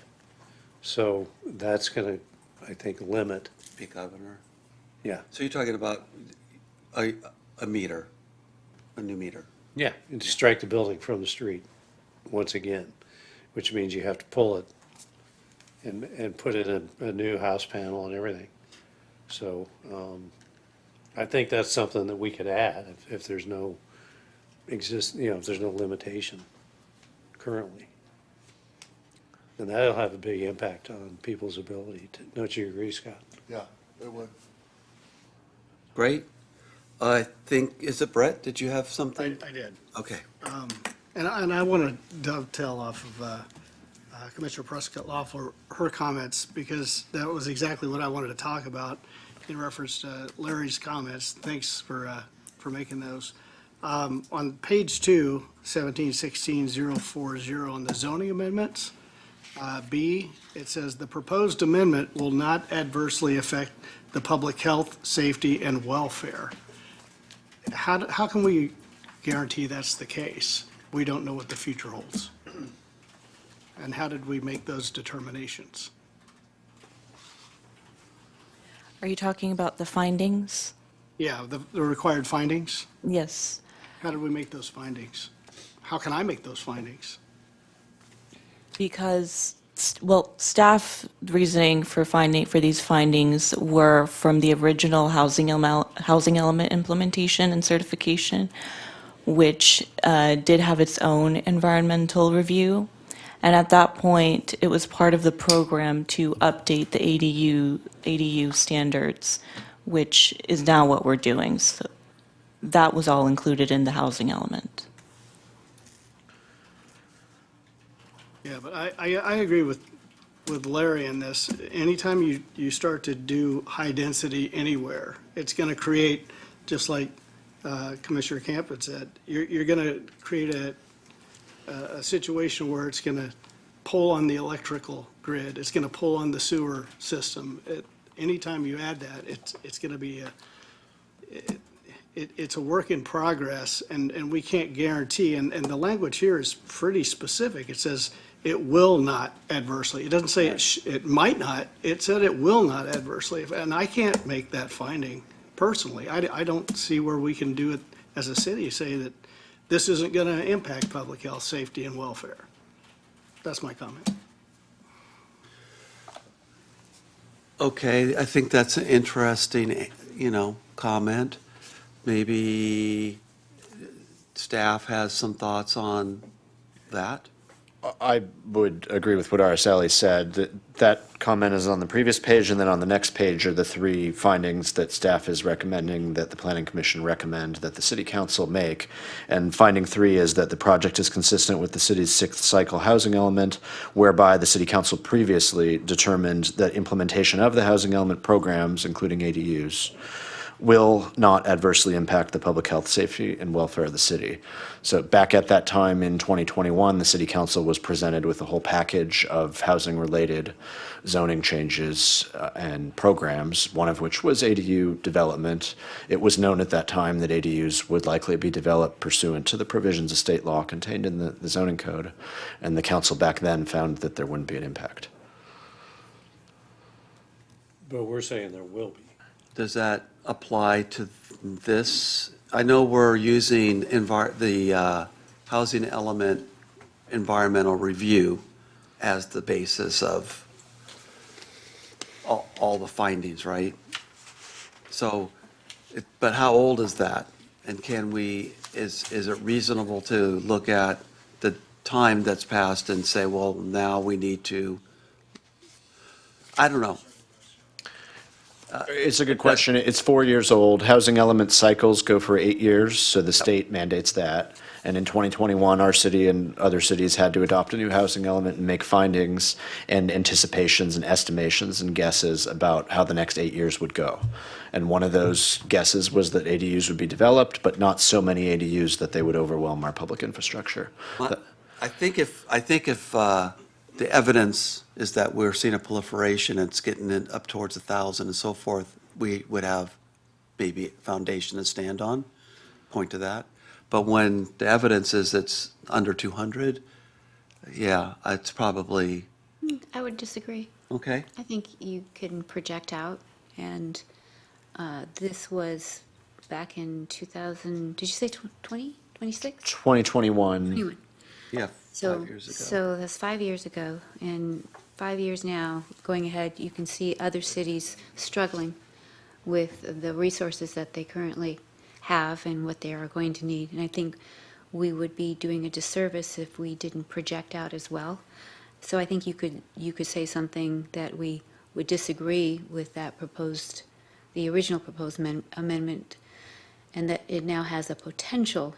So that's gonna, I think, limit, Be governor. yeah, So you're talking about a meter, a new meter. yeah, and strike the building from the street once again, which means you have to pull it and put in a new house panel and everything. So, I think that's something that we could add if there's no if there's no limitation currently. And that'll have a big impact on people's ability to, don't you agree, Scott? Yeah, it would. Great. I think, is it Brett? Did you have something? I did. Okay. And I want to dovetail off of Commissioner Prescott Loeffler, her comments, because that was exactly what I wanted to talk about in reference to Larry's comments. Thanks for making those. On page 2, 1716-040, on the zoning amendments, B, it says, "The proposed amendment will not adversely affect the public health, safety, and welfare." How can we guarantee that's the case? We don't know what the future holds. And how did we make those determinations? Are you talking about the findings? Yeah, the required findings? Yes. How did we make those findings? How can I make those findings? Because, well, staff reasoning for these findings were from the original housing element implementation and certification, which did have its own environmental review. And at that point, it was part of the program to update the ADU standards, which is now what we're doing. So that was all included in the housing element. Yeah, but I agree with Larry in this. Anytime you start to do high density anywhere, it's going to create, just like Commissioner Camp said, you're going to create a situation where it's going to pull on the electrical grid, it's going to pull on the sewer system. Anytime you add that, it's going to be it's a work in progress, and we can't guarantee, and the language here is pretty specific. It says it will not adversely. It doesn't say it might not, it said it will not adversely, and I can't make that finding personally. I don't see where we can do it as a city, say that this isn't going to impact public health, safety, and welfare. That's my comment. Okay, I think that's an interesting, comment. Maybe staff has some thoughts on that? I would agree with what Araceli said, that comment is on the previous page, and then on the next page are the 3 findings that staff is recommending that the Planning Commission recommend that the City Council make. And finding 3 is that the project is consistent with the city's 6th cycle housing element, whereby the City Council previously determined that implementation of the housing element programs, including ADUs, will not adversely impact the public health, safety, and welfare of the city. So back at that time in 2021, the City Council was presented with a whole package of housing-related zoning changes and programs, one of which was ADU development. It was known at that time that ADUs would likely be developed pursuant to the provisions of state law contained in the zoning code, and the council back then found that there wouldn't be an impact. But we're saying there will be. Does that apply to this? I know we're using the housing element environmental review as the basis of all the findings, right? So, but how old is that? And can we, is it reasonable to look at the time that's passed and say, well, now we need to, I don't know. It's a good question. It's 4 years old. Housing element cycles go for 8 years, so the state mandates that. And in 2021, our city and other cities had to adopt a new housing element and make findings and anticipations and estimations and guesses about how the next 8 years would go. And one of those guesses was that ADUs would be developed, but not so many ADUs that they would overwhelm our public infrastructure. I think if the evidence is that we're seeing a proliferation, it's getting it up towards 1,000 and so forth, we would have maybe a foundation to stand on, point to that. But when the evidence is it's under 200, yeah, it's probably, I would disagree. okay. I think you can project out, and this was back in 2000, did you say 20, 26? 2021. 21. Yeah, So, 5 years ago. so that's 5 years ago, and 5 years now, going ahead, you can see other cities struggling with the resources that they currently have and what they are going to need. And I think we would be doing a disservice if we didn't project out as well. So I think you could say something that we would disagree with that proposed, the original proposed amendment, and that it now has a potential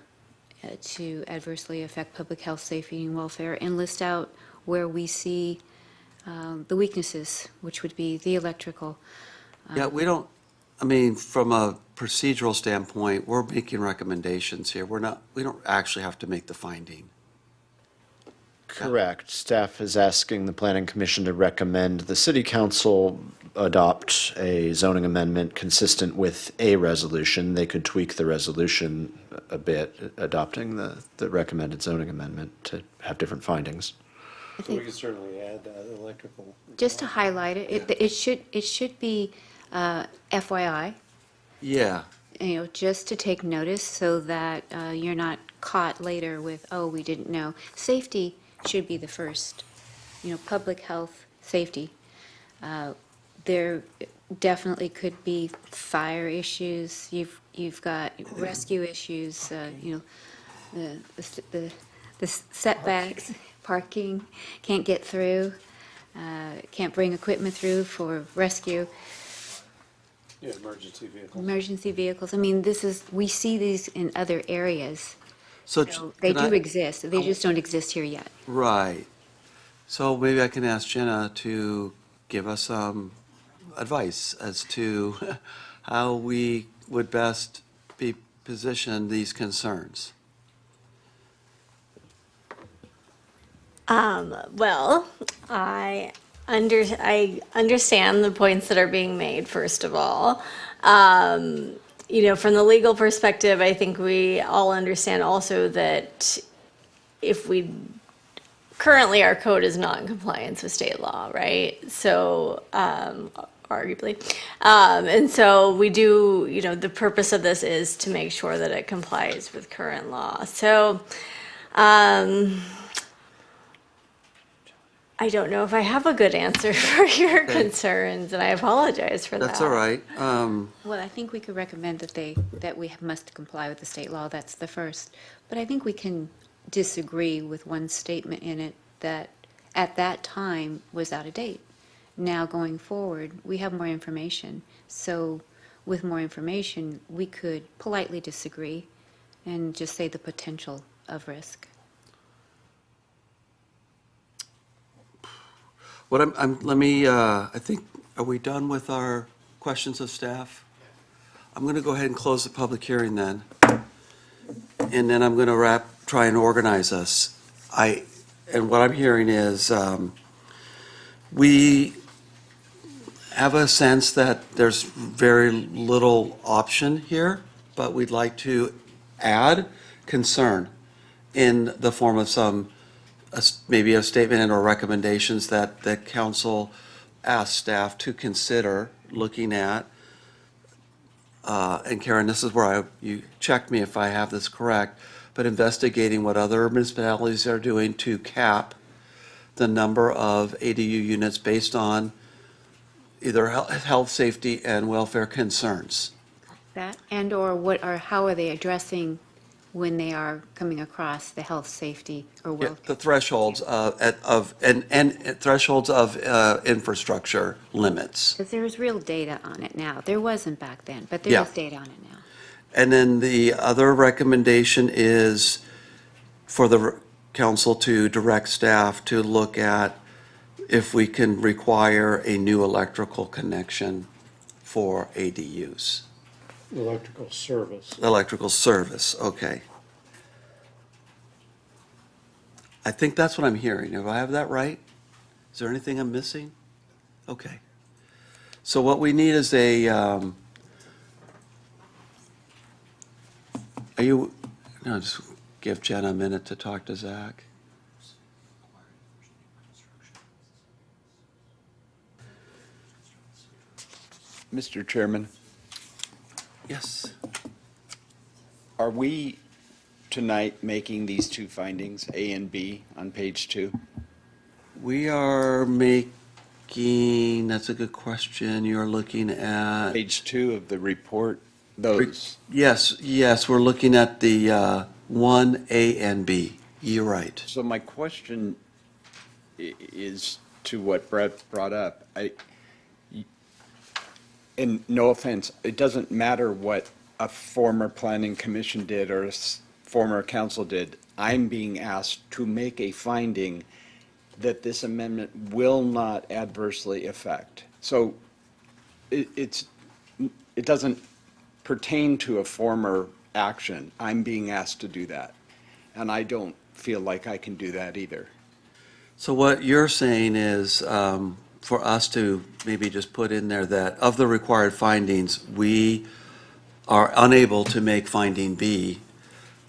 to adversely affect public health, safety, and welfare, and list out where we see the weaknesses, which would be the electrical. Yeah, we don't, I mean, from a procedural standpoint, we're making recommendations here. We don't actually have to make the finding. Correct. Staff is asking the Planning Commission to recommend the City Council adopt a zoning amendment consistent with a resolution. They could tweak the resolution a bit, adopting the recommended zoning amendment to have different findings. I We think, could certainly add electrical. just to highlight it, it should be FYI, Yeah, just to take notice so that you're not caught later with, oh, we didn't know. Safety should be the first, public health, safety. There definitely could be fire issues. You've got rescue issues, the setbacks, parking, can't get through, can't bring equipment through for rescue. Yeah, emergency vehicles. Emergency vehicles, I mean, we see these in other areas. so. So they can do I- exist, they just don't exist here yet. Right. So maybe I can ask Jenna to give us some advice as to how we would best be positioned these concerns. Well, I understand the points that are being made, first of all. From the legal perspective, I think we all understand also that currently our code is not in compliance with state law, right? So, arguably. And so we do, the purpose of this is to make sure that it complies with current law. So, I don't know if I have a good answer for your concerns, and I apologize for that. That's all right. Well, I think we could recommend that we must comply with the state law, that's the first. But I think we can disagree with one statement in it that at that time was out of date. Now, going forward, we have more information. So with more information, we could politely disagree and just say the potential of risk. I think, are we done with our questions of staff? I'm going to go ahead and close the public hearing then. And then I'm going to try and organize us. And what I'm hearing is, we have a sense that there's very little option here, but we'd like to add concern in the form of maybe a statement or recommendations that the council asks staff to consider looking at. And Karen, this is where you check me if I have this correct, but investigating what other municipalities are doing to cap the number of ADU units based on either health, safety, and welfare concerns. that? And/or what, or how are they addressing when they are coming across the health, safety, or Yeah, welfare? the thresholds and thresholds of infrastructure limits. Because there's real data on it now. There wasn't back then, but there Yeah. is data on it now. And then the other recommendation is for the council to direct staff to look at if we can require a new electrical connection for ADUs. Electrical service. Electrical service, okay. I think that's what I'm hearing. Do I have that right? Is there anything I'm missing? Okay. So what we need is are you, no, just give Jen a minute to talk to Zach. Mr. Chairman, Yes. are we tonight making these two findings, A and B, on page 2? We are making, that's a good question. You're looking at, Page 2 of the report, those. yes, we're looking at the 1A and B. You're right. So my question is to what Brett brought up. And no offense, it doesn't matter what a former planning commission did or a former council did. I'm being asked to make a finding that this amendment will not adversely affect. So it doesn't pertain to a former action. I'm being asked to do that. And I don't feel like I can do that either. So what you're saying is for us to maybe just put in there that of the required findings, we are unable to make finding B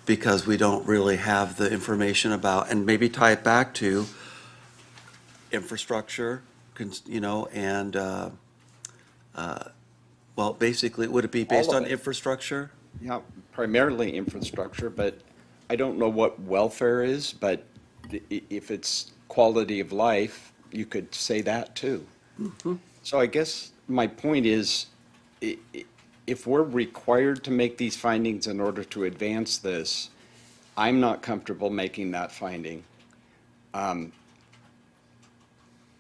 because we don't really have the information about, and maybe tie it back to infrastructure, and, well, basically, would it be based All of on it. infrastructure? Yeah, primarily infrastructure, but I don't know what welfare is, but if it's quality of life, you could say that too. So I guess my point is, if we're required to make these findings in order to advance this, I'm not comfortable making that finding.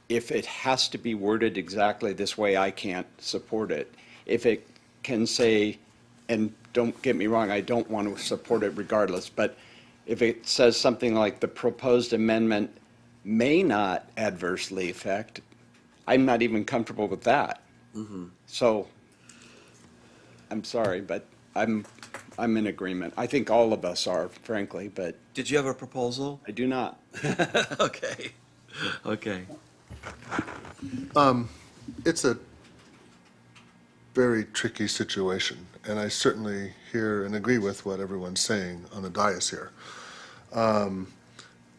If it has to be worded exactly this way, I can't support it. If it can say, and don't get me wrong, I don't want to support it regardless, but if it says something like the proposed amendment may not adversely affect, I'm not even comfortable with that. So, I'm sorry, but I'm in agreement. I think all of us are, frankly, but Did you have a proposal? I do not. Okay, okay. It's a very tricky situation, and I certainly hear and agree with what everyone's saying on the dais here.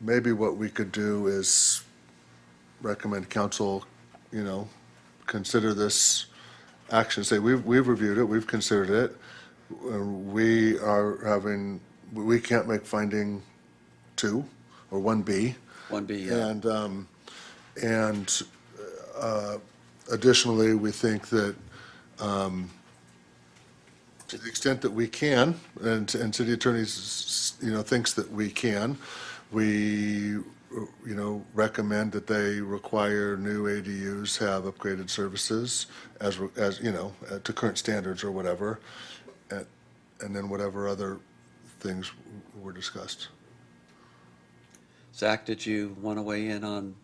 Maybe what we could do is recommend council, consider this action, say, we've reviewed it, we've considered it. We can't make finding 2 or 1B. 1B, yeah. And additionally, we think that to the extent that we can, and city attorneys, thinks that we can, we, recommend that they require new ADUs have upgraded services as, to current standards or whatever, and then whatever other things were discussed. Zach, did you want to weigh in on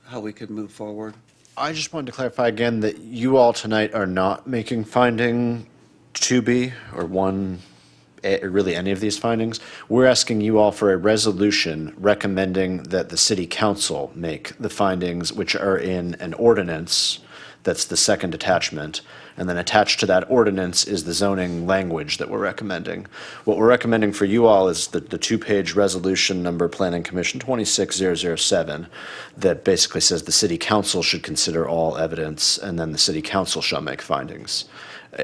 how we could move forward? I just wanted to clarify again that you all tonight are not making finding 2B or 1, or really any of these findings. We're asking you all for a resolution recommending that the city council make the findings which are in an ordinance, that's the second attachment, and then attached to that ordinance is the zoning language that we're recommending. What we're recommending for you all is the 2-page resolution number Planning Commission 26007 that basically says the city council should consider all evidence, and then the city council shall make findings.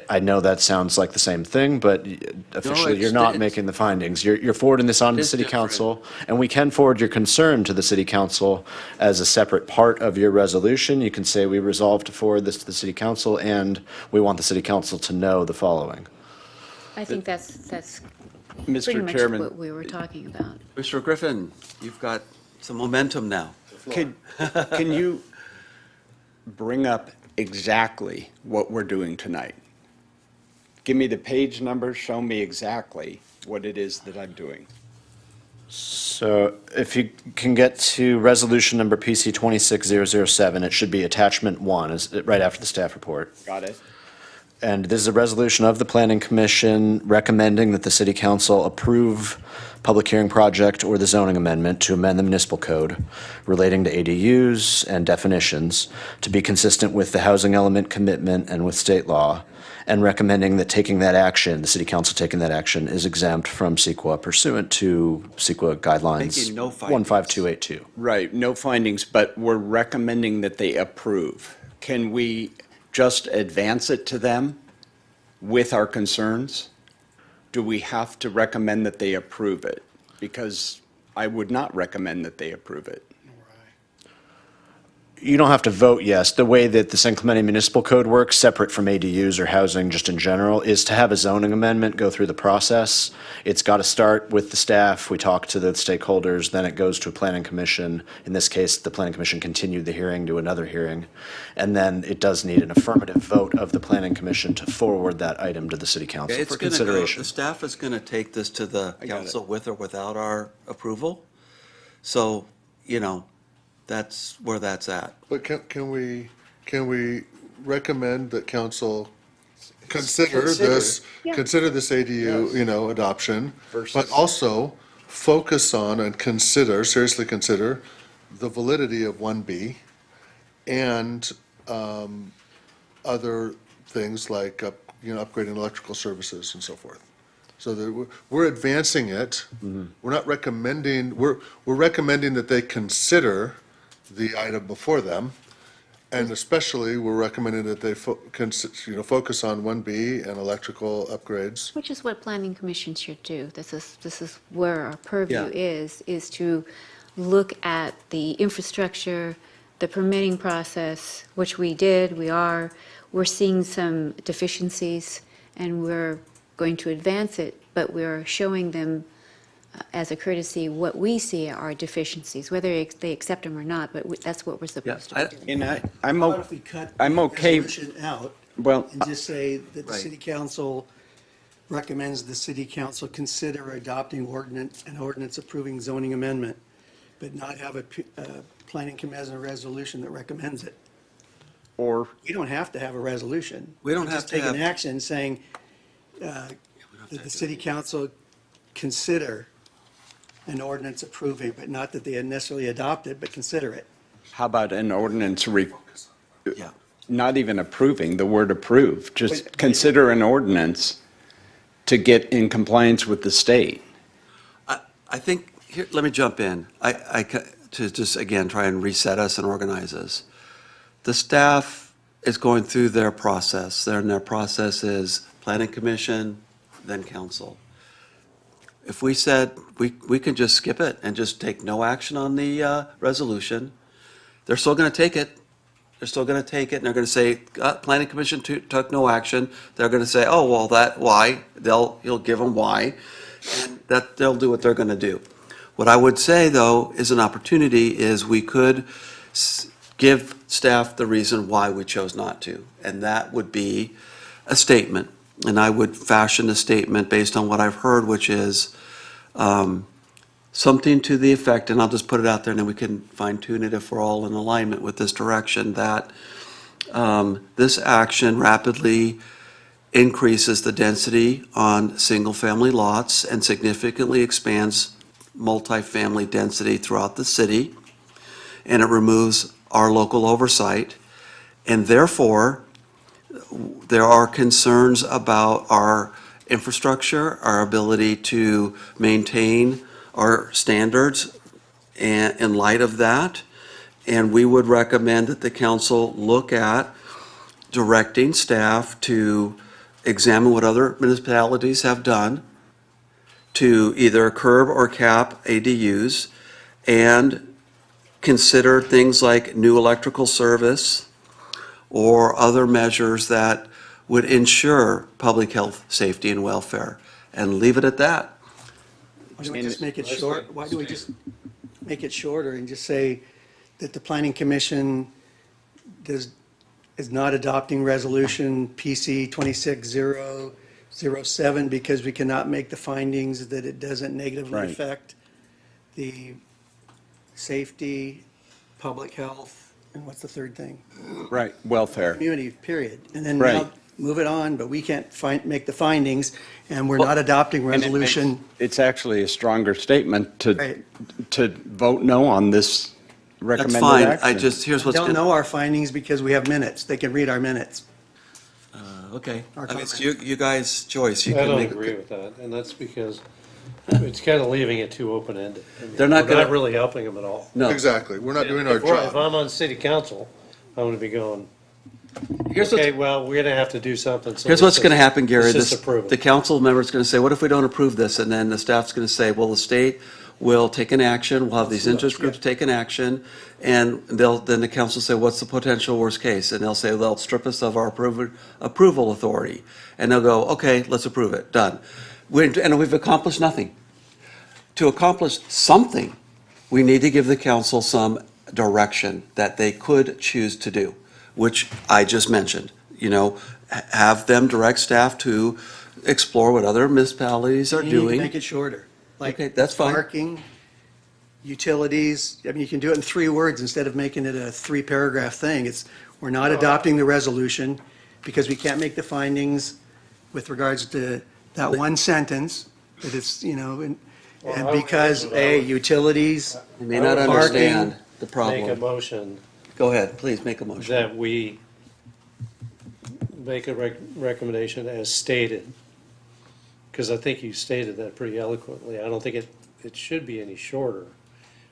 I know that sounds like the same thing, but officially, you're not making the findings. You're forwarding this on to the It's city different. council, and we can forward your concern to the city council as a separate part of your resolution. You can say, we resolve to forward this to the city council, and we want the city council to know the following. I think that's pretty Mr. much Chairman, what we were talking about. Mr. Griffin, you've got some momentum now. can you bring up exactly what we're doing tonight? Give me the page number, show me exactly what it is that I'm doing. So if you can get to resolution number PC 26007, it should be attachment 1, is right after the staff report. Got it? And this is a resolution of the Planning Commission recommending that the city council approve public hearing project or the zoning amendment to amend the municipal code relating to ADUs and definitions to be consistent with the housing element commitment and with state law, and recommending that taking that action, the city council taking that action, is exempt from CEQA pursuant to CEQA guidelines Making no findings. 15282. Right, no findings, but we're recommending that they approve. Can we just advance it to them with our concerns? Do we have to recommend that they approve it? Because I would not recommend that they approve it. You don't have to vote yes. The way that the San Clemente Municipal Code works, separate from ADUs or housing just in general, is to have a zoning amendment go through the process. It's got to start with the staff. We talk to the stakeholders, then it goes to a planning commission. In this case, the planning commission continued the hearing to another hearing. And then it does need an affirmative vote of the planning commission to forward that item to the city council It's for gonna go, consideration. the staff is going to take this to the I got it. council with or without our approval. So, that's where that's at. But can we recommend that council consider this ADU, adoption, but also focus on and seriously consider the validity of 1B and other things like, upgrading electrical services and so forth. So that we're advancing it. We're not recommending, we're recommending that they consider the item before them. And especially, we're recommending that they focus on 1B and electrical upgrades. Which is what planning commission should do. This is where our purview Yeah. is to look at the infrastructure, the permitting process, which we did, we're seeing some deficiencies, and we're going to advance it, but we're showing them as a courtesy what we see are deficiencies, whether they accept them or not, but that's what we're supposed to be doing. And I'm, What if we cut I'm the okay, resolution out well, and just say that the Right. city council recommends the city council consider adopting an ordinance approving zoning amendment, but not have a planning commission resolution that recommends it? or, We don't have to have a resolution. We don't can have just to take an have- action saying that the city council consider an ordinance approving, but not that they necessarily adopt it, but consider it. how about an ordinance Yeah. not even approving, the word approve, just Wait. consider an ordinance to get in compliance with the state. I think, here, let me jump in. To just, again, try and reset us and organize us. The staff is going through their process. Their process is planning commission, then council. If we said, we could just skip it and just take no action on the resolution, they're still going to take it. They're still going to take it, and they're going to say, planning commission took no action. They're going to say, oh, well, why? He'll give them why, and that they'll do what they're going to do. What I would say, though, is an opportunity is we could give staff the reason why we chose not to, and that would be a statement. And I would fashion a statement based on what I've heard, which is something to the effect, and I'll just put it out there and then we can fine tune it if we're all in alignment with this direction, that this action rapidly increases the density on single-family lots and significantly expands multifamily density throughout the city, and it removes our local oversight, and therefore, there are concerns about our infrastructure, our ability to maintain our standards in light of that. And we would recommend that the council look at directing staff to examine what other municipalities have done to either curb or cap ADUs and consider things like new electrical service or other measures that would ensure public health, safety, and welfare, and leave it at that. Why don't we just make it short? Why do we just make it shorter and just say that the planning commission is not adopting resolution PC 26007 because we cannot make the findings that it doesn't negatively Right. affect the safety, public health, and what's the third thing? Right, welfare. Community, period. And then Right. now move it on, but we can't make the findings, and we're not adopting And it makes- resolution. It's actually a stronger statement Right. to vote no on this That's recommended fine, action. here's what's Don't good. know our findings because we have minutes. They can read our minutes. Okay, Our I guess comment. you guys' choice. You I can don't make a- agree with that, and that's because it's kind of leaving it too open-ended. I mean, They're not we're gonna- not really helping them at all. No. Exactly, we're not doing our If job. I'm on city council, I'm gonna be going, Here's okay, what's, well, we're gonna have to do something. so here's let's what's gonna just- happen, Gary. let's just This- approve The it. council member's gonna say, what if we don't approve this? And then the staff's gonna say, well, the state will take an action, we'll have these interest groups take an action, and then the council say, what's the potential worst case? And they'll say, they'll strip us of our approval authority. And they'll go, okay, let's approve it, done. And we've accomplished nothing. To accomplish something, we need to give the council some direction that they could choose to do, which I just mentioned. Have them direct staff to explore what other municipalities are You need to doing. make it shorter. Like Okay, that's fine. Parking, utilities, I mean, you can do it in 3 words instead of making it a 3-paragraph thing. We're not adopting the resolution because we can't make the findings with regards to that one sentence, that it's, and because, utilities, You may not I would understand the Make a problem. motion Go ahead, please make a motion. that we make a recommendation as stated. Because I think you stated that pretty eloquently. I don't think it should be any shorter,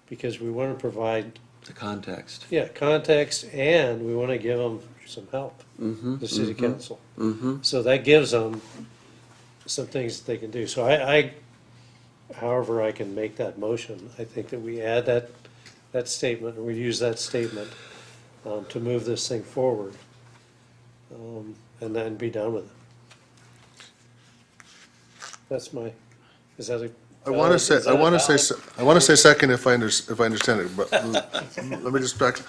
because we want to provide, The context. context, and we want to give them some help, the city council. So that gives them some things that they can do. So however I can make that motion, I think that we add that statement, and we use that statement to move this thing forward, and then be done with it. Is that a? I want to say, is that valid? I want to say second if I understand it, but let me just back.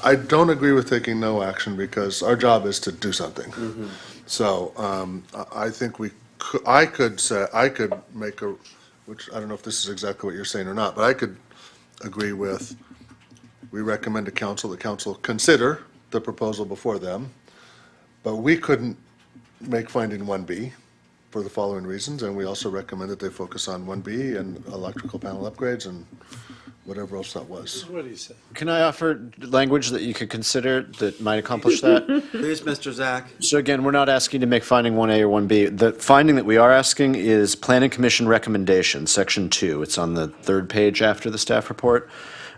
I don't agree with taking no action because our job is to do something. So, I think I could make which I don't know if this is exactly what you're saying or not, but I could agree with, we recommend to council, the council consider the proposal before them, but we couldn't make finding 1B. For the following reasons, and we also recommend that they focus on 1B and electrical panel upgrades and whatever else that was. What do you say? Can I offer language that you could consider that might accomplish that? Please, Mr. Zach. So again, we're not asking to make finding 1A or 1B. The finding that we are asking is Planning Commission recommendation, section 2. It's on the 3rd page after the staff report,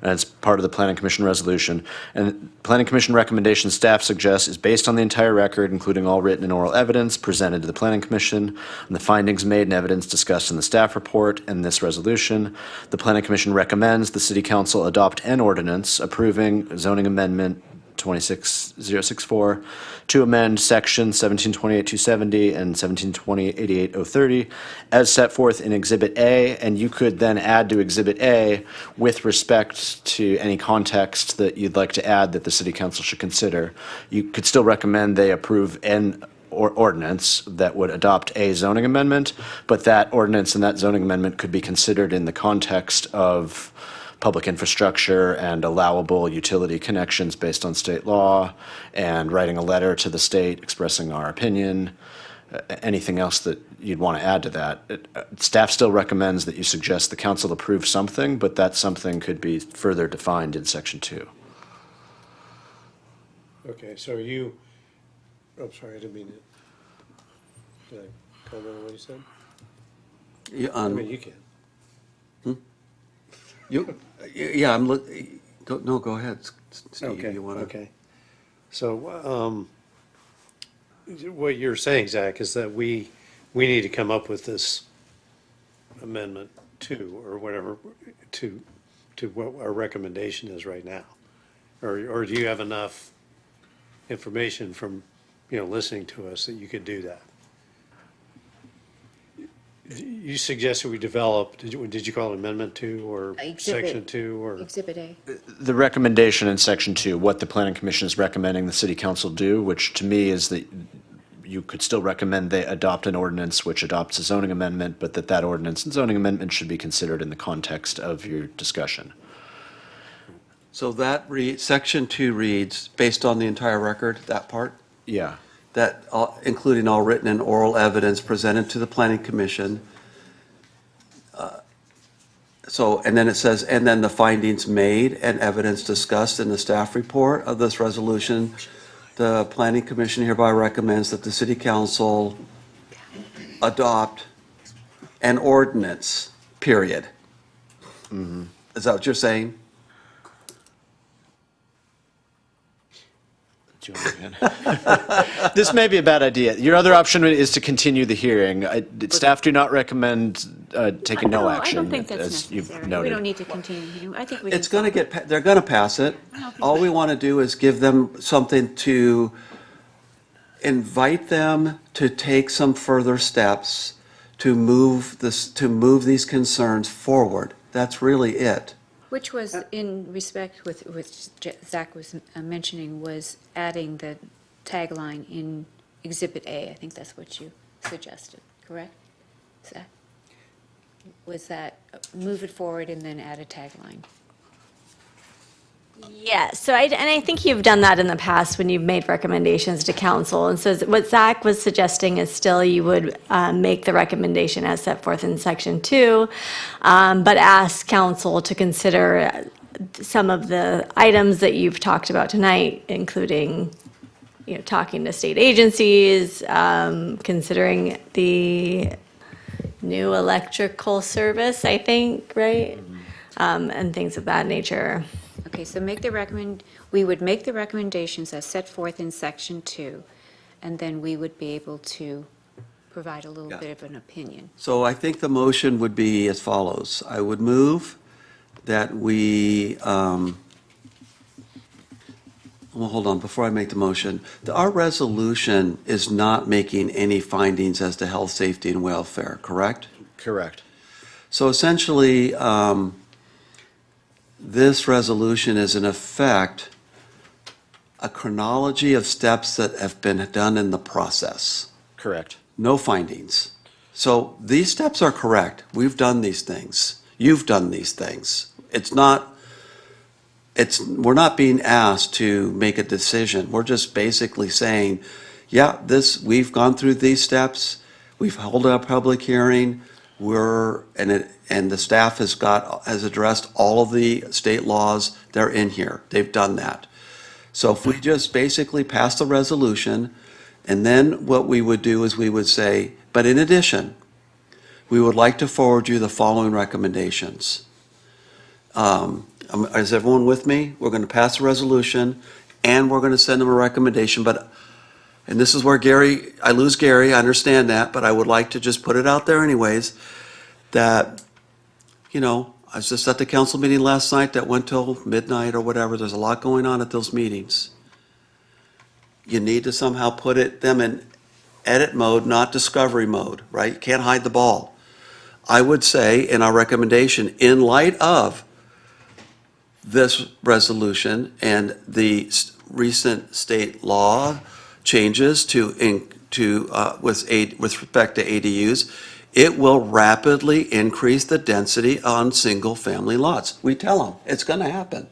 and it's part of the Planning Commission resolution. And Planning Commission recommendation staff suggests is based on the entire record, including all written and oral evidence presented to the Planning Commission, and the findings made and evidence discussed in the staff report and this resolution. The Planning Commission recommends the City Council adopt an ordinance approving zoning amendment 26064 to amend section 1728-270 and 1728-88-030 as set forth in Exhibit A, and you could then add to Exhibit A with respect to any context that you'd like to add that the City Council should consider. You could still recommend they approve an ordinance that would adopt a zoning amendment, but that ordinance and that zoning amendment could be considered in the context of public infrastructure and allowable utility connections based on state law, and writing a letter to the state expressing our opinion, anything else that you'd want to add to that. Staff still recommends that you suggest the council approve something, but that something could be further defined in section 2. Okay, so I'm sorry, I didn't mean it. Did I comment on what you said? I mean, you can. Yeah, go ahead, Steve. Okay, You wanna- okay. So, what you're saying, Zach, is that we need to come up with this amendment or whatever, to what our recommendation is right now? Or do you have enough information from, listening to us that you could do that? You suggested we develop, did you call it Amendment 2 or Exhibit. Section 2 or? Exhibit A. The recommendation in Section 2, what the Planning Commission is recommending the city council do, which to me is that you could still recommend they adopt an ordinance which adopts a zoning amendment, but that ordinance and zoning amendment should be considered in the context of your discussion. So that section 2 reads, based on the entire record, that part? Yeah. That, including all written and oral evidence presented to the planning commission. And then it says, and then the findings made and evidence discussed in the staff report of this resolution, the planning commission hereby recommends that the city council adopt an ordinance, period. Is that what you're saying? This may be a bad idea. Your other option is to continue the hearing. Staff do not recommend taking no action. I don't think that's as you've necessary. We noted. don't need to continue. I think we It's can. going to they're going to pass it. All we want to do is give them something to invite them to take some further steps to move these concerns forward. That's really it. Which was in respect with, which Zach was mentioning, was adding the tagline in Exhibit A. I think that's what you suggested, correct? Zach? Was that move it forward and then add a tagline? Yeah, so I think you've done that in the past when you've made recommendations to council. And so what Zach was suggesting is still you would make the recommendation as set forth in Section 2, but ask council to consider some of the items that you've talked about tonight, including, talking to state agencies, considering the new electrical service, I think, right? And things of that nature. Okay, so we would make the recommendations as set forth in Section 2, and then we would be able to provide a little bit of an opinion. So I think the motion would be as follows. I would move that we, well, hold on, before I make the motion. Our resolution is not making any findings as to health, safety, and welfare, correct? Correct. So essentially, this resolution is in effect a chronology of steps that have been done in the process. Correct. No findings. So these steps are correct. We've done these things. You've done these things. We're not being asked to make a decision. We're just basically saying, yeah, we've gone through these steps. We've held a public hearing. And the staff has addressed all of the state laws. They're in here. They've done that. So if we just basically pass the resolution, and then what we would do is we would say, but in addition, we would like to forward you the following recommendations. Is everyone with me? We're going to pass a resolution, and we're going to send them a recommendation, and this is where I lose Gary, I understand that, but I would like to just put it out there anyways, that, I was just at the council meeting last night that went till midnight or whatever. There's a lot going on at those meetings. You need to somehow put them in edit mode, not discovery mode, right? You can't hide the ball. I would say in our recommendation, in light of this resolution and the recent state law changes with respect to ADUs, it will rapidly increase the density on single-family lots. We tell them it's going to happen.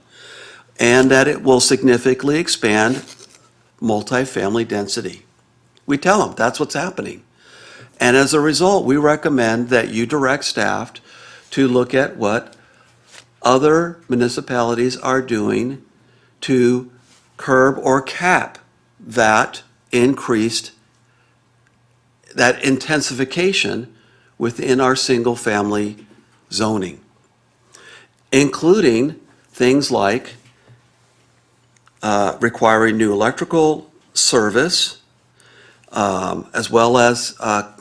And that it will significantly expand multifamily density. We tell them that's what's happening. And as a result, we recommend that you direct staff to look at what other municipalities are doing to curb or cap that intensification within our single-family zoning, including things like requiring new electrical service, as well as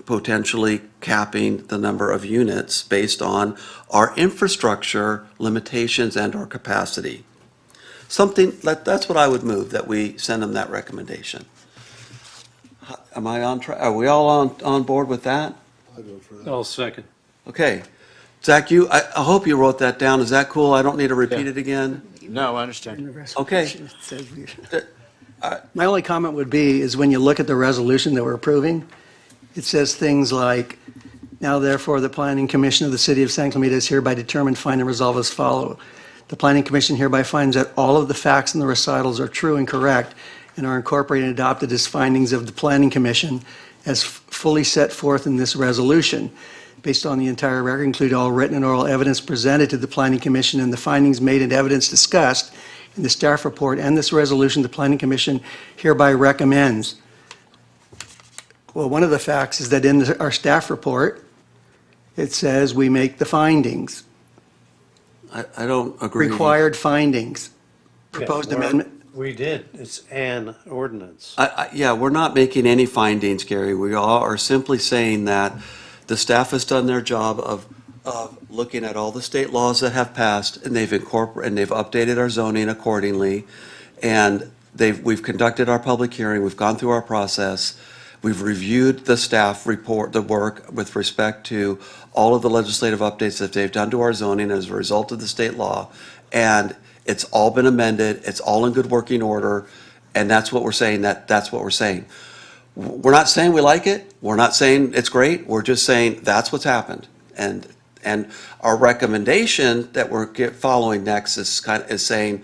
potentially capping the number of units based on our infrastructure limitations and our capacity. That's what I would move, that we send them that recommendation. Am I on track? Are we all on board with that? I'll second. Okay. Zach, I hope you wrote that down. Is that cool? I don't need to repeat it again? No, I understand. In the Okay. resolution, it says we- My only comment would be, is when you look at the resolution that we're approving, it says things like, now therefore, the Planning Commission of the City of San Clemente is hereby determined, find, and resolve as follow. The Planning Commission hereby finds that all of the facts in the recitals are true and correct and are incorporated and adopted as findings of the Planning Commission as fully set forth in this resolution. Based on the entire record, include all written and oral evidence presented to the Planning Commission and the findings made and evidence discussed in the staff report and this resolution, the Planning Commission hereby recommends. Well, one of the facts is that in our staff report, it says we make the findings, I don't agree. required findings, proposed Yeah, amendment. We did. It's an ordinance. Yeah, we're not making any findings, Gary. We all are simply saying that the staff has done their job of looking at all the state laws that have passed, and they've updated our zoning accordingly. And we've conducted our public hearing, we've gone through our process, we've reviewed the staff report, the work with respect to all of the legislative updates that they've done to our zoning as a result of the state law. And it's all been amended, it's all in good working order, and that's what we're saying, that's what we're saying. We're not saying we like it, we're not saying it's great, we're just saying that's what's happened. And our recommendation that we're following next is saying,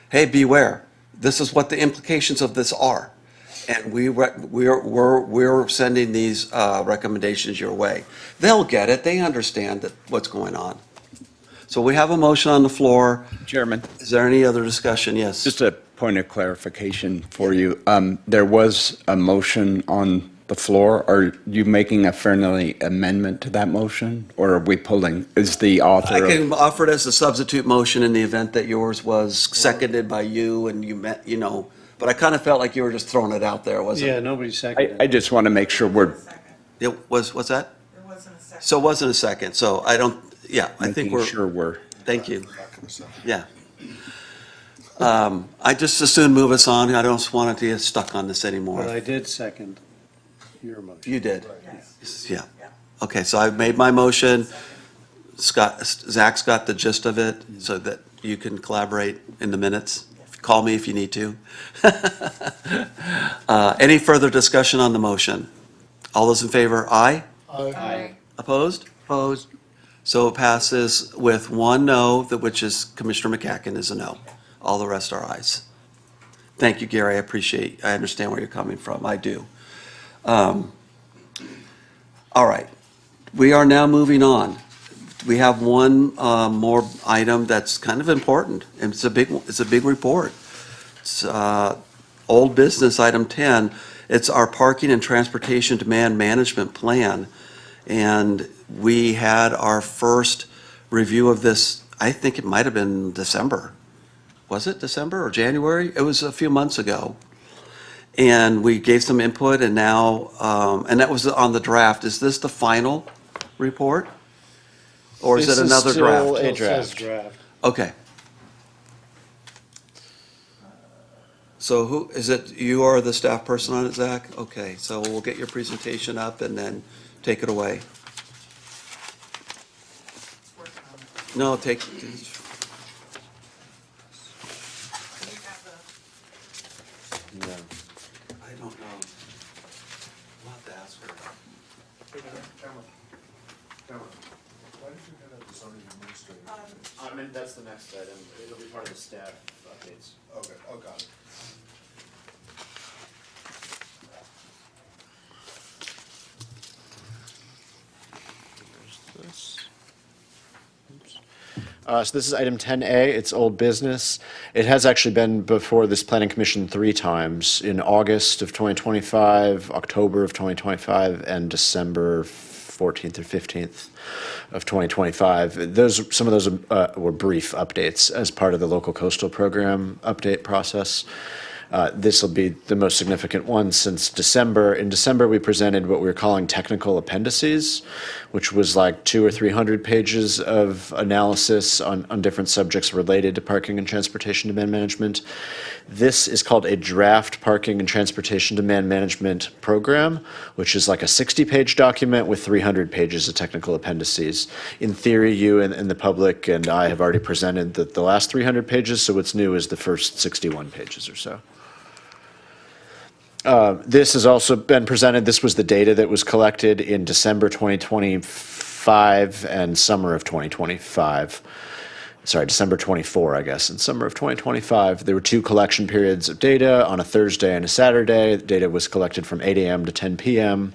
hey, beware, this is what the implications of this are. And we're sending these recommendations your way. They'll get it, they understand what's going on. So we have a motion on the floor. Chairman, Is there any other discussion? Yes. just a point of clarification for you. There was a motion on the floor. Are you making a friendly amendment to that motion, or are we pulling? Is the I author of? can offer it as a substitute motion in the event that yours was seconded by you and but I kind of felt like you were just throwing it out there, wasn't Yeah, it? nobody seconded. I just want to make sure we're What's that? So it wasn't a second, so I don't, I think making we're, sure we're. thank you. Yeah. I just as soon move us on. I don't want to get stuck on this But anymore. I did second your motion. You did? Yeah. Okay, so I've made my motion. Zach's got the gist of it so that you can collaborate in the minutes. Call me if you need to. Any further discussion on the motion? All those in favor, aye? Aye. Opposed? Opposed? So it passes with one no, which is Commissioner McCacken is a no. All the rest are ayes. Thank you, Gary. I understand where you're coming from. I do. All right. We are now moving on. We have one more item that's kind of important. And it's a big report. It's old business, item 10. It's our parking and transportation demand management plan. And we had our first review of this, I think it might have been December. Was it December or January? It was a few months ago. And we gave some input and now, and that was on the draft. Is this the final report? Or is This it is another still draft? a It says draft. draft. Okay. So who, is it, you are the staff person on it, Zach? Okay, so we'll get your presentation up and then take it away. No, take, No. I don't know. We'll have to ask her. That's the next item. It'll be part of the staff updates. Okay, oh, got it. So this is item 10A. It's old business. It has actually been before this planning commission 3 times, in August of 2025, October of 2025, and December 14th or 15th of 2025. Some of those were brief updates as part of the local coastal program update process. This will be the most significant one since December. In December, we presented what we were calling technical appendices, which was like 200 or 300 pages of analysis on different subjects related to parking and transportation demand management. This is called a draft parking and transportation demand management program, which is like a 60-page document with 300 pages of technical appendices. In theory, you and the public and I have already presented the last 300 pages, so what's new is the first 61 pages or so. This has also been presented. This was the data that was collected in December 2025 and summer of 2025. Sorry, December 24, I guess, in summer of 2025. There were 2 collection periods of data on a Thursday and a Saturday. The data was collected from 8 a.m. to 10 p.m.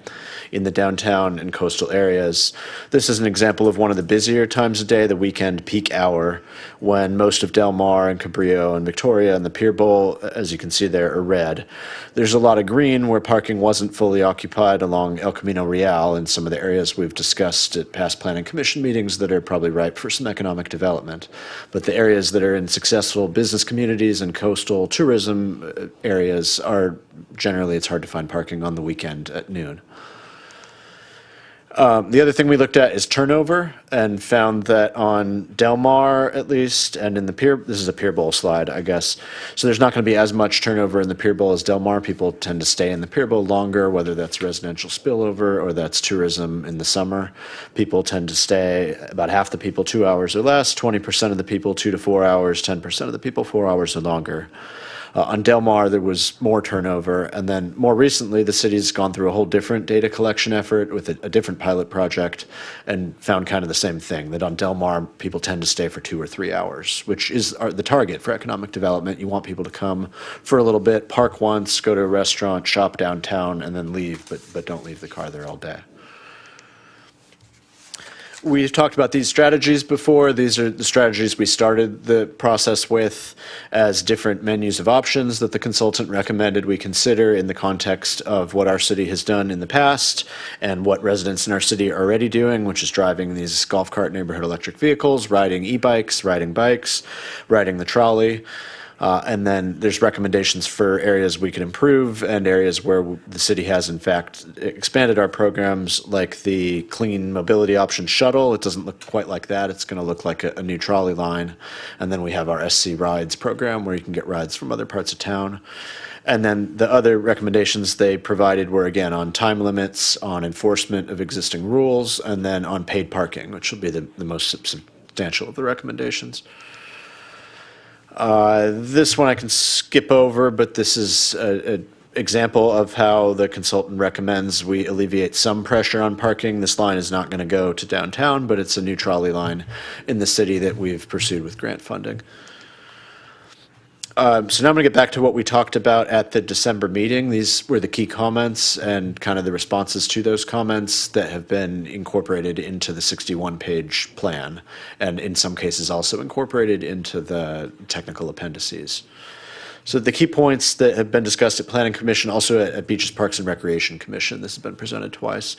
in the downtown and coastal areas. This is an example of one of the busier times of day, the weekend peak hour, when most of Del Mar and Cabrillo and Victoria and the Pier Bowl, as you can see there, are red. There's a lot of green where parking wasn't fully occupied along El Camino Real and some of the areas we've discussed at past planning commission meetings that are probably ripe for some economic development. But the areas that are in successful business communities and coastal tourism areas are generally, it's hard to find parking on the weekend at noon. The other thing we looked at is turnover and found that on Del Mar, at least, and in the Pier, this is a Pier Bowl slide, I guess. So there's not going to be as much turnover in the Pier Bowl as Del Mar. People tend to stay in the Pier Bowl longer, whether that's residential spillover or that's tourism in the summer. People tend to stay, about half the people 2 hours or less, 20% of the people 2 to 4 hours, 10% of the people 4 hours or longer. On Del Mar, there was more turnover, and then more recently, the city's gone through a whole different data collection effort with a different pilot project and found kind of the same thing, that on Del Mar, people tend to stay for 2 or 3 hours, which is the target for economic development. You want people to come for a little bit, park once, go to a restaurant, shop downtown, and then leave, but don't leave the car there all day. We've talked about these strategies before. These are the strategies we started the process with as different menus of options that the consultant recommended we consider in the context of what our city has done in the past and what residents in our city are already doing, which is driving these golf cart neighborhood electric vehicles, riding e-bikes, riding bikes, riding the trolley. And then there's recommendations for areas we could improve and areas where the city has, in fact, expanded our programs, like the Clean Mobility Option Shuttle. It doesn't look quite like that. It's going to look like a new trolley line. And then we have our SC Rides program, where you can get rides from other parts of town. And then the other recommendations they provided were, again, on time limits, on enforcement of existing rules, and then on paid parking, which will be the most substantial of the recommendations. This one I can skip over, but this is an example of how the consultant recommends we alleviate some pressure on parking. This line is not going to go to downtown, but it's a new trolley line in the city that we've pursued with grant funding. So now I'm going to get back to what we talked about at the December meeting. These were the key comments and kind of the responses to those comments that have been incorporated into the 61-page plan, and in some cases also incorporated into the technical appendices. So the key points that have been discussed at Planning Commission, also at Beaches, Parks, and Recreation Commission, this has been presented twice,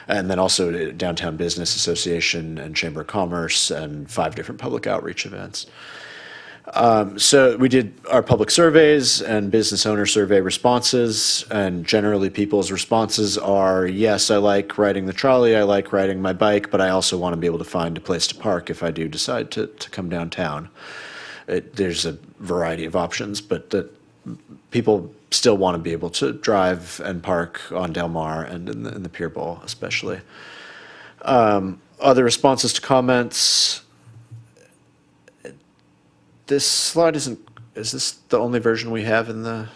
and then also at Downtown Business Association and Chamber of Commerce and 5 different public outreach events. So we did our public surveys and business owner survey responses, and generally people's responses are, yes, I like riding the trolley, I like riding my bike, but I also want to be able to find a place to park if I do decide to come downtown. There's a variety of options, but people still want to be able to drive and park on Del Mar and in the Pier Bowl especially. Other responses to comments. This slide is this the only version we have in the?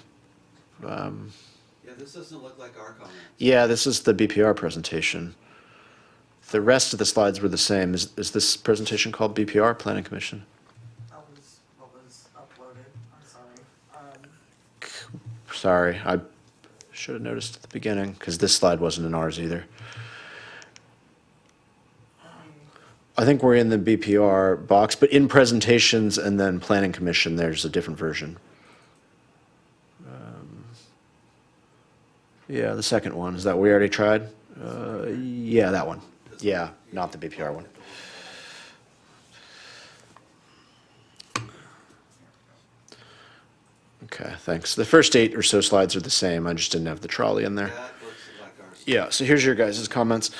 Yeah, this doesn't look like our comment. Yeah, this is the BPR presentation. The rest of the slides were the same. Is this presentation called BPR, Planning Commission? That was what was uploaded, I'm sorry. Sorry, I should have noticed at the beginning, because this slide wasn't in ours either. I think we're in the BPR box, but in presentations and then Planning Commission, there's a different version. Yeah, the second one. Is that what we already tried? Yeah, that one. Yeah, not the BPR one. Okay, thanks. The first 8 or so slides are the same. I just didn't have the trolley in there. Yeah, so here's your guys' comments.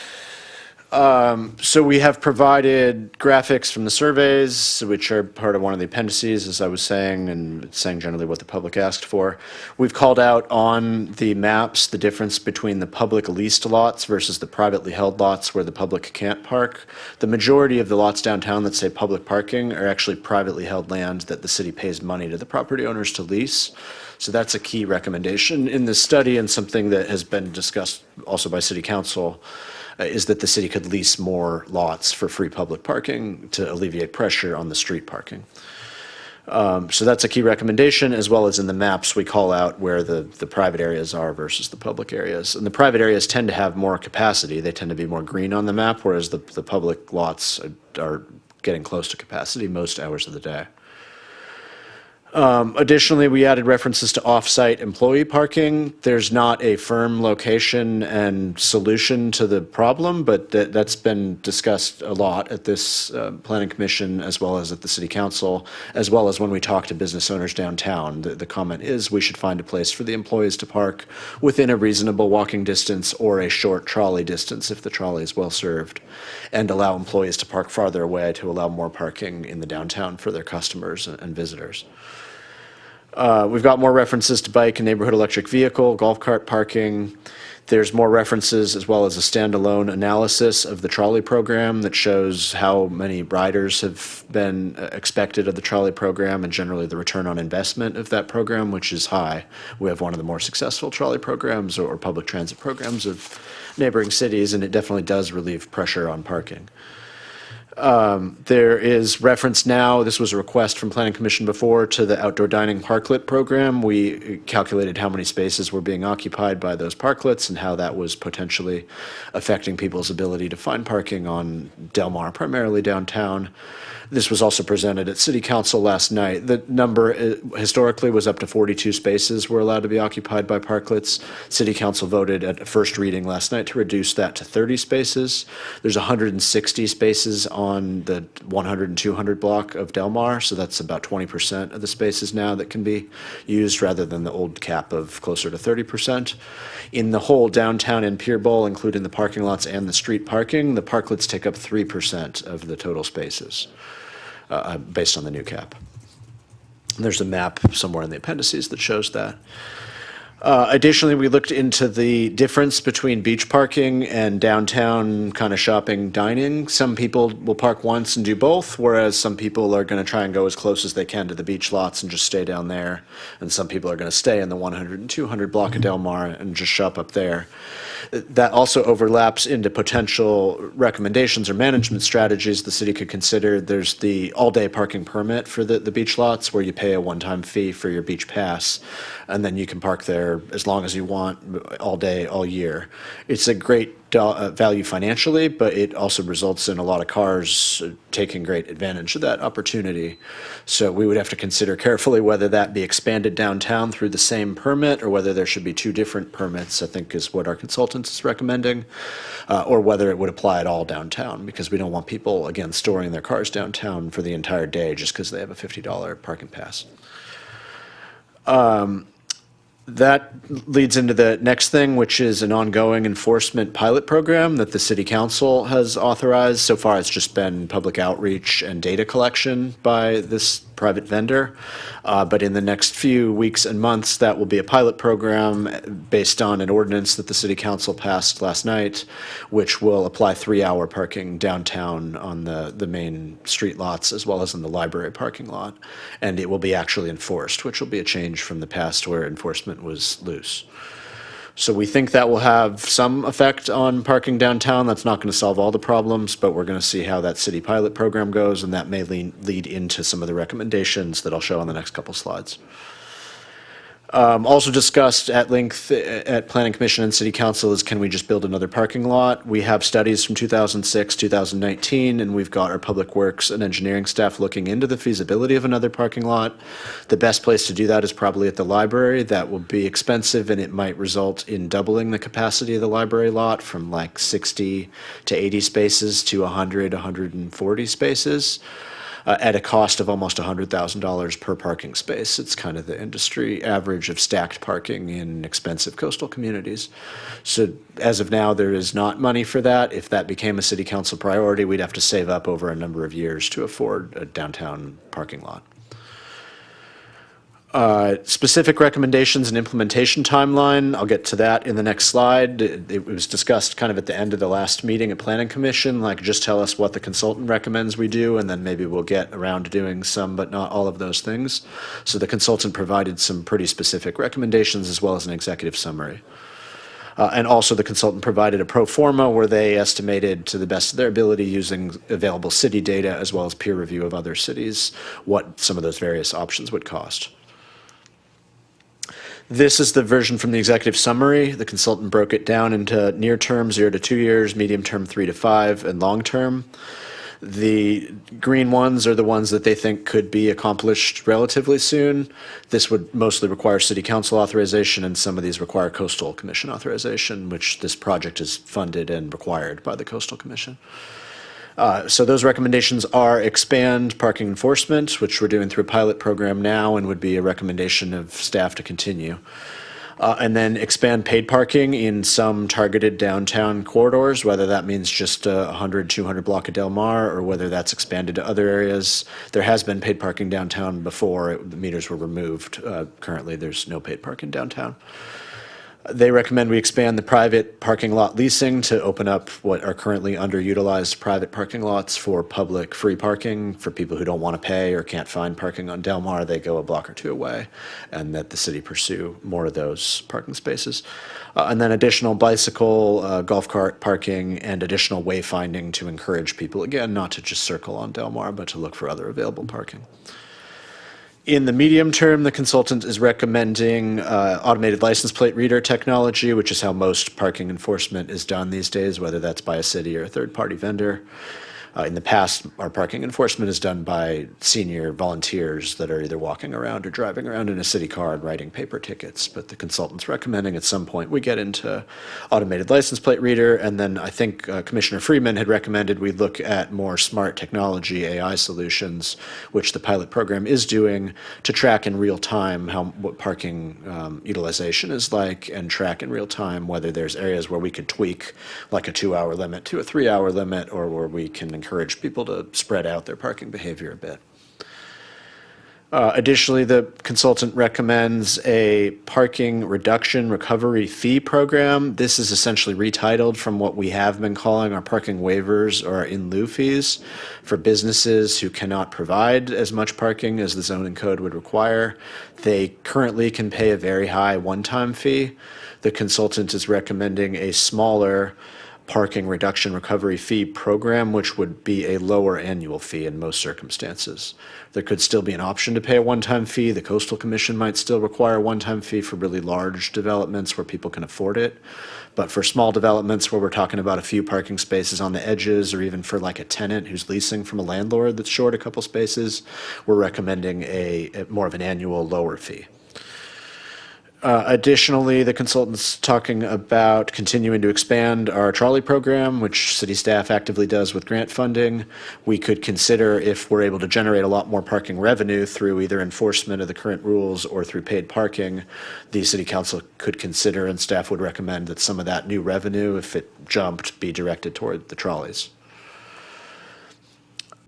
So we have provided graphics from the surveys, which are part of one of the appendices, as I was saying, and saying generally what the public asked for. We've called out on the maps the difference between the public leased lots versus the privately held lots where the public can't park. The majority of the lots downtown that say public parking are actually privately held land that the city pays money to the property owners to lease. So that's a key recommendation in this study, and something that has been discussed also by City Council, is that the city could lease more lots for free public parking to alleviate pressure on the street parking. So that's a key recommendation, as well as in the maps, we call out where the private areas are versus the public areas. And the private areas tend to have more capacity. They tend to be more green on the map, whereas the public lots are getting close to capacity most hours of the day. Additionally, we added references to off-site employee parking. There's not a firm location and solution to the problem, but that's been discussed a lot at this planning commission, as well as at the city council, as well as when we talk to business owners downtown. The comment is we should find a place for the employees to park within a reasonable walking distance or a short trolley distance if the trolley is well-served, and allow employees to park farther away to allow more parking in the downtown for their customers and visitors. We've got more references to bike and neighborhood electric vehicle, golf cart parking. There's more references, as well as a standalone analysis of the trolley program that shows how many riders have been expected of the trolley program, and generally the return on investment of that program, which is high. We have one of the more successful trolley programs or public transit programs of neighboring cities, and it definitely does relieve pressure on parking. There is reference now, this was a request from Planning Commission before, to the outdoor dining parklet program. We calculated how many spaces were being occupied by those parklets and how that was potentially affecting people's ability to find parking on Del Mar, primarily downtown. This was also presented at City Council last night. The number historically was up to 42 spaces were allowed to be occupied by parklets. City Council voted at a first reading last night to reduce that to 30 spaces. There's 160 spaces on the 100 and 200 block of Del Mar, so that's about 20% of the spaces now that can be used, rather than the old cap of closer to 30%. In the whole downtown and Pier Bowl, including the parking lots and the street parking, the parklets take up 3% of the total spaces. Based on the new cap. There's a map somewhere in the appendices that shows that. Additionally, we looked into the difference between beach parking and downtown kind of shopping, dining. Some people will park once and do both, whereas some people are going to try and go as close as they can to the beach lots and just stay down there. And some people are going to stay in the 100 and 200 block of Del Mar and just shop up there. That also overlaps into potential recommendations or management strategies the city could consider. There's the all-day parking permit for the beach lots, where you pay a one-time fee for your beach pass, and then you can park there as long as you want, all day, all year. It's a great value financially, but it also results in a lot of cars taking great advantage of that opportunity. So we would have to consider carefully whether that be expanded downtown through the same permit, or whether there should be 2 different permits, I think is what our consultant is recommending, or whether it would apply at all downtown, because we don't want people, again, storing their cars downtown for the entire day just because they have a $50 parking pass. That leads into the next thing, which is an ongoing enforcement pilot program that the City Council has authorized. So far, it's just been public outreach and data collection by this private vendor. But in the next few weeks and months, that will be a pilot program based on an ordinance that the City Council passed last night, which will apply 3-hour parking downtown on the main street lots, as well as in the library parking lot. And it will be actually enforced, which will be a change from the past where enforcement was loose. So we think that will have some effect on parking downtown. That's not going to solve all the problems, but we're going to see how that city pilot program goes, and that may lead into some of the recommendations that I'll show on the next couple slides. Also discussed at length at Planning Commission and City Council is, can we just build another parking lot? We have studies from 2006, 2019, and we've got our Public Works and Engineering staff looking into the feasibility of another parking lot. The best place to do that is probably at the library. That will be expensive, and it might result in doubling the capacity of the library lot from like 60 to 80 spaces to 100, 140 spaces. at a cost of almost $100,000 per parking space. It's kind of the industry average of stacked parking in expensive coastal communities. So as of now, there is not money for that. If that became a city council priority, we'd have to save up over a number of years to afford a downtown parking lot. Specific recommendations and implementation timeline, I'll get to that in the next slide. It was discussed kind of at the end of the last meeting at Planning Commission, like just tell us what the consultant recommends we do, and then maybe we'll get around to doing some, but not all of those things. So the consultant provided some pretty specific recommendations as well as an executive summary. And also the consultant provided a pro forma where they estimated to the best of their ability using available city data as well as peer review of other cities, what some of those various options would cost. This is the version from the executive summary. The consultant broke it down into near term, 0 to 2 years, medium term, 3 to 5, and long term. The green ones are the ones that they think could be accomplished relatively soon. This would mostly require city council authorization, and some of these require coastal commission authorization, which this project is funded and required by the coastal commission. So those recommendations are expand parking enforcement, which we're doing through a pilot program now and would be a recommendation of staff to continue. And then expand paid parking in some targeted downtown corridors, whether that means just 100, 200 block of Del Mar, or whether that's expanded to other areas. There has been paid parking downtown before. The meters were removed. Currently, there's no paid parking downtown. They recommend we expand the private parking lot leasing to open up what are currently underutilized private parking lots for public free parking for people who don't want to pay or can't find parking on Del Mar. They go a block or two away, and that the city pursue more of those parking spaces. And then additional bicycle, golf cart parking, and additional wayfinding to encourage people, again, not to just circle on Del Mar, but to look for other available parking. In the medium term, the consultant is recommending automated license plate reader technology, which is how most parking enforcement is done these days, whether that's by a city or a third-party vendor. In the past, our parking enforcement is done by senior volunteers that are either walking around or driving around in a city car and writing paper tickets. But the consultant's recommending at some point we get into automated license plate reader. And then I think Commissioner Freeman had recommended we look at more smart technology AI solutions, which the pilot program is doing, to track in real time what parking utilization is like, and track in real time whether there's areas where we could tweak like a 2-hour limit to a 3-hour limit, or where we can encourage people to spread out their parking behavior a bit. Additionally, the consultant recommends a parking reduction recovery fee program. This is essentially retitled from what we have been calling our parking waivers or our in lieu fees for businesses who cannot provide as much parking as the zoning code would require. They currently can pay a very high one-time fee. The consultant is recommending a smaller parking reduction recovery fee program, which would be a lower annual fee in most circumstances. There could still be an option to pay a one-time fee. The Coastal Commission might still require a one-time fee for really large developments where people can afford it. But for small developments where we're talking about a few parking spaces on the edges, or even for like a tenant who's leasing from a landlord that's short a couple spaces, we're recommending a more of an annual lower fee. Additionally, the consultant's talking about continuing to expand our trolley program, which city staff actively does with grant funding. We could consider, if we're able to generate a lot more parking revenue through either enforcement of the current rules or through paid parking, the city council could consider, and staff would recommend, that some of that new revenue, if it jumped, be directed toward the trolleys.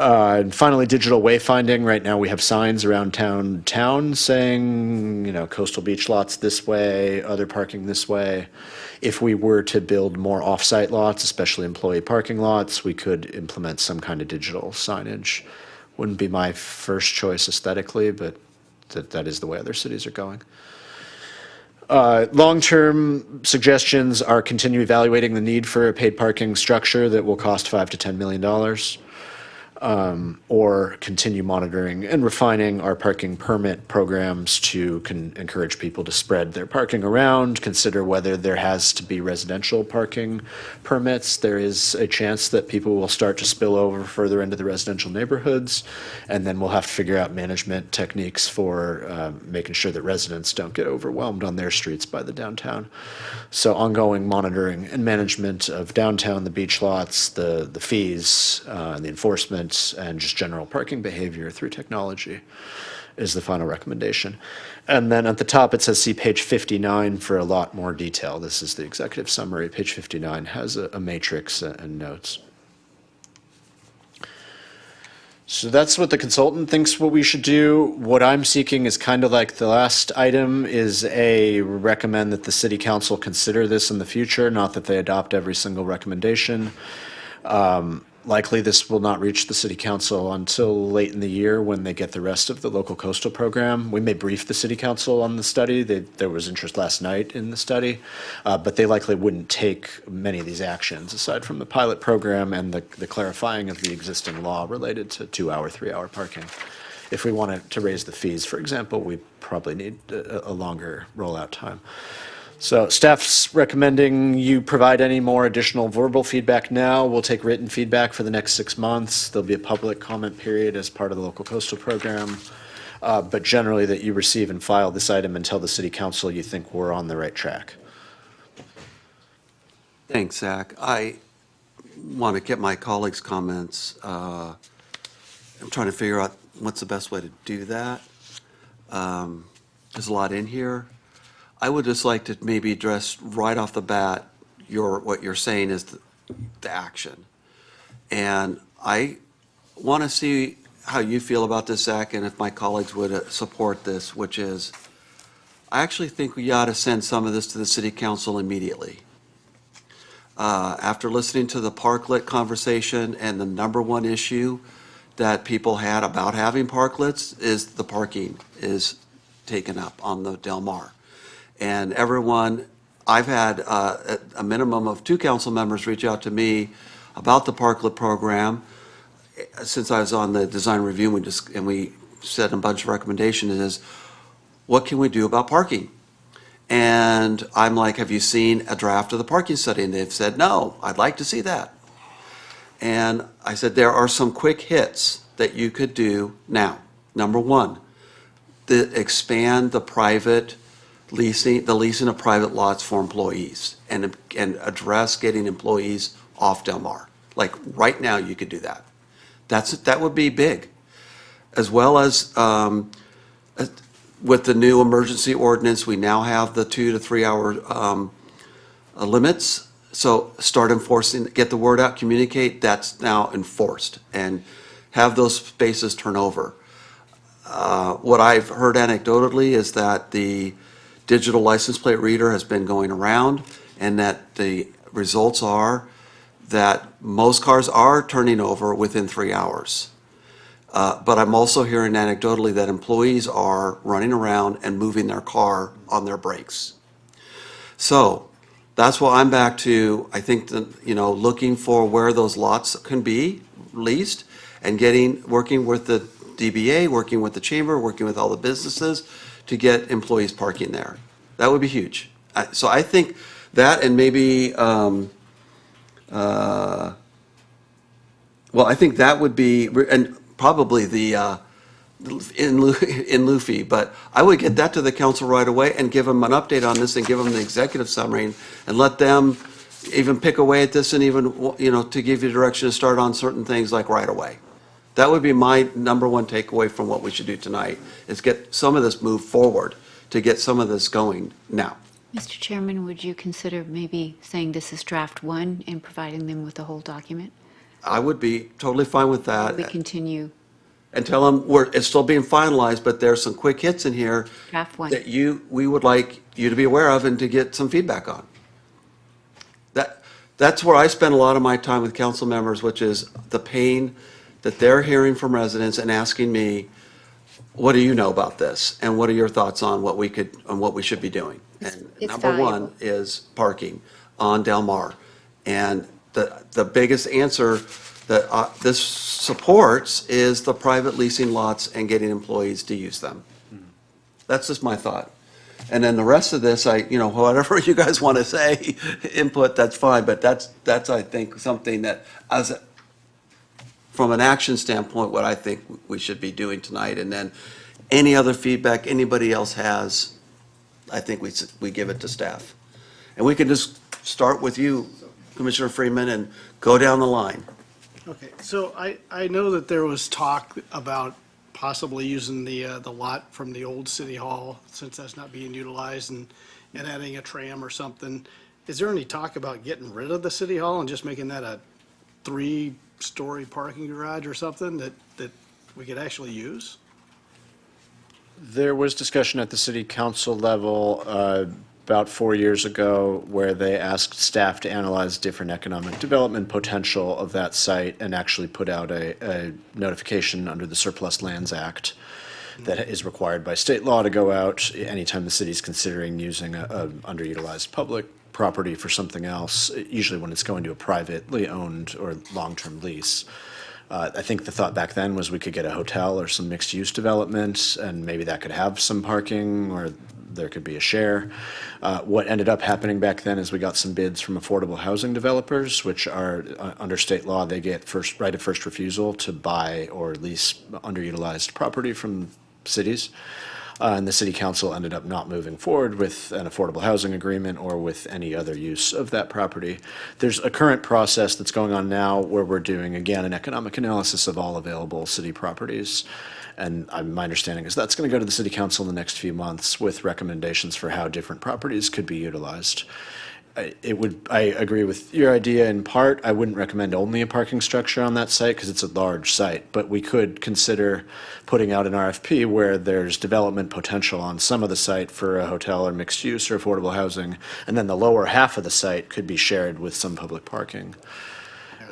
And finally, digital wayfinding. Right now, we have signs around town saying, coastal beach lots this way, other parking this way. If we were to build more off-site lots, especially employee parking lots, we could implement some kind of digital signage. Wouldn't be my first choice aesthetically, but that is the way other cities are going. Long-term suggestions are continue evaluating the need for a paid parking structure that will cost $5 to $10 million. Or continue monitoring and refining our parking permit programs to encourage people to spread their parking around, consider whether there has to be residential parking permits. There is a chance that people will start to spill over further into the residential neighborhoods, and then we'll have to figure out management techniques for making sure that residents don't get overwhelmed on their streets by the downtown. So ongoing monitoring and management of downtown, the beach lots, the fees, and the enforcement, improvements and just general parking behavior through technology is the final recommendation. And then at the top, it says see page 59 for a lot more detail. This is the executive summary. Page 59 has a matrix and notes. So that's what the consultant thinks what we should do. What I'm seeking is kind of like the last item is recommend that the city council consider this in the future, not that they adopt every single recommendation. Likely this will not reach the city council until late in the year when they get the rest of the local coastal program. We may brief the city council on the study. There was interest last night in the study, but they likely wouldn't take many of these actions aside from the pilot program and the clarifying of the existing law related to 2-hour, 3-hour parking. If we wanted to raise the fees, for example, we probably need a longer rollout time. So staff's recommending you provide any more additional verbal feedback now. We'll take written feedback for the next 6 months. There'll be a public comment period as part of the local coastal program. But generally that you receive and file this item and tell the city council you think we're on the right track. Thanks, Zach. I want to get my colleagues' comments. I'm trying to figure out what's the best way to do that. There's a lot in here. I would just like to maybe address right off the bat what you're saying is the action. And I want to see how you feel about this, Zach, and if my colleagues would support this, which is, I actually think we ought to send some of this to the city council immediately. After listening to the parklet conversation, and the number one issue that people had about having parklets is the parking is taken up on the Del Mar. And everyone, I've had a minimum of 2 council members reach out to me about the parklet program. Since I was on the design review, we said a bunch of recommendations is, what can we do about parking? And I'm like, have you seen a draft of the parking study? And they've said, no, I'd like to see that. And I said, there are some quick hits that you could do now. Number one, expand the private leasing of private lots for employees and address getting employees off Del Mar. Like right now, you could do that. That would be big. As well as with the new emergency ordinance, we now have the 2- to 3-hour limits. So start enforcing, get the word out, communicate, that's now enforced, and have those spaces turn over. What I've heard anecdotally is that the digital license plate reader has been going around, and that the results are that most cars are turning over within 3 hours. But I'm also hearing anecdotally that employees are running around and moving their car on their brakes. So that's why I'm back to, I think, looking for where those lots can be leased and working with the DBA, working with the chamber, working with all the businesses to get employees parking there. That would be huge. So I think that, and maybe, I think that would be, and probably in lieu fee, but I would get that to the council right away and give them an update on this and give them the executive summary and let them even pick away at this and even, to give you direction to start on certain things like right away. That would be my number one takeaway from what we should do tonight, is get some of this moved forward to get some of this going now. Mr. Chairman, would you consider maybe saying this is draft 1 and providing them with the whole document? I would be totally fine with that. We continue And tell them it's still being finalized, but there's some quick hits in here draft 1. that we would like you to be aware of and to get some feedback on. That's where I spend a lot of my time with council members, which is the pain that they're hearing from residents and asking me, what do you know about this? And what are your thoughts on what we should be doing? And it's number valuable. 1 is parking on Del Mar. And the biggest answer that this supports is the private leasing lots and getting employees to use them. That's just my thought. And then the rest of this, whatever you guys want to say, input, that's fine, but that's I think, something that, from an action standpoint, what I think we should be doing tonight. And then any other feedback anybody else has, I think we give it to staff. And we can just start with you, Commissioner Freeman, and go down the line. Okay, so I know that there was talk about possibly using the lot from the old city hall, since that's not being utilized, and adding a tram or something. Is there any talk about getting rid of the city hall and just making that a 3-story parking garage or something that we could actually use? There was discussion at the city council level about 4 years ago where they asked staff to analyze different economic development potential of that site and actually put out a notification under the Surplus Lands Act that is required by state law to go out anytime the city's considering using a underutilized public property for something else, usually when it's going to a privately owned or long-term lease. I think the thought back then was we could get a hotel or some mixed-use development, and maybe that could have some parking, or there could be a share. What ended up happening back then is we got some bids from affordable housing developers, which are, under state law, they get right of first refusal to buy or lease underutilized property from cities. And the city council ended up not moving forward with an affordable housing agreement or with any other use of that property. There's a current process that's going on now where we're doing, again, an economic analysis of all available city properties. And my understanding is that's going to go to the city council in the next few months with recommendations for how different properties could be utilized. I agree with your idea in part. I wouldn't recommend only a parking structure on that site because it's a large site, but we could consider putting out an RFP where there's development potential on some of the site for a hotel or mixed use or affordable housing, and then the lower half of the site could be shared with some public parking.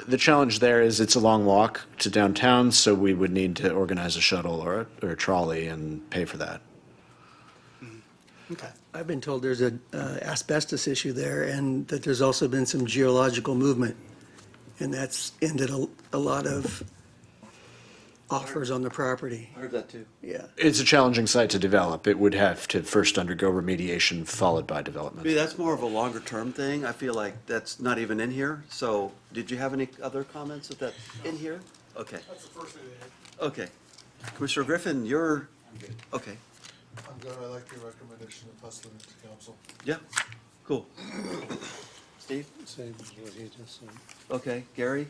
The challenge there is it's a long walk to downtown, so we would need to organize a shuttle or a trolley and pay for that. Okay. I've been told there's a asbestos issue there, and that there's also been some geological movement, and that's ended a lot of offers on the property. I heard that too. Yeah. It's a challenging site to develop. It would have to first undergo remediation followed by development. Maybe that's more of a longer term thing. I feel like that's not even in here. So did you have any other comments of that in here? Okay. That's the first thing they had. Okay. Commissioner Griffin, you're, okay. I'm good. I like your recommendation of passing it to council. Yeah, cool. Steve? Same as what he just said. Okay. Gary?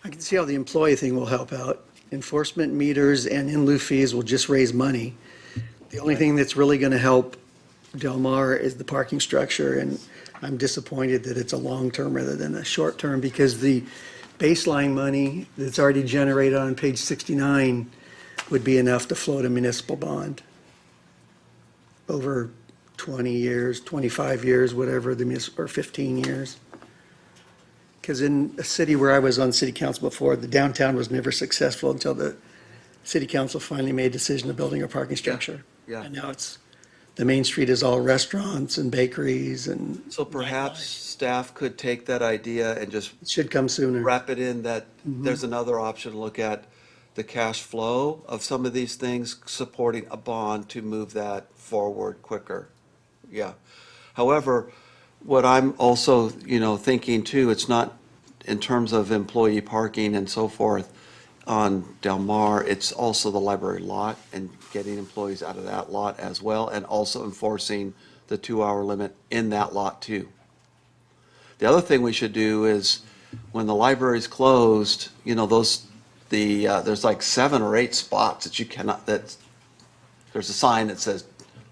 I can see how the employee thing will help out. Enforcement meters and in lieu fees will just raise money. The only thing that's really going to help Del Mar is the parking structure, and I'm disappointed that it's a long-term rather than a short-term, because the baseline money that's already generated on page 69 would be enough to float a municipal bond over 20 years, 25 years, whatever or 15 years. Because in a city where I was on city council before, the downtown was never successful until the city council finally made a decision of building a parking structure. Yeah. And now the main street is all restaurants and bakeries, and So perhaps staff could take that idea and just it should come sooner. wrap it in that there's another option to look at the cash flow of some of these things, supporting a bond to move that forward quicker. Yeah. However, what I'm also, thinking too, it's not in terms of employee parking and so forth on Del Mar, it's also the library lot and getting employees out of that lot as well, and also enforcing the 2-hour limit in that lot too. The other thing we should do is, when the library's closed, there's like 7 or 8 spots that you cannot, there's a sign that says,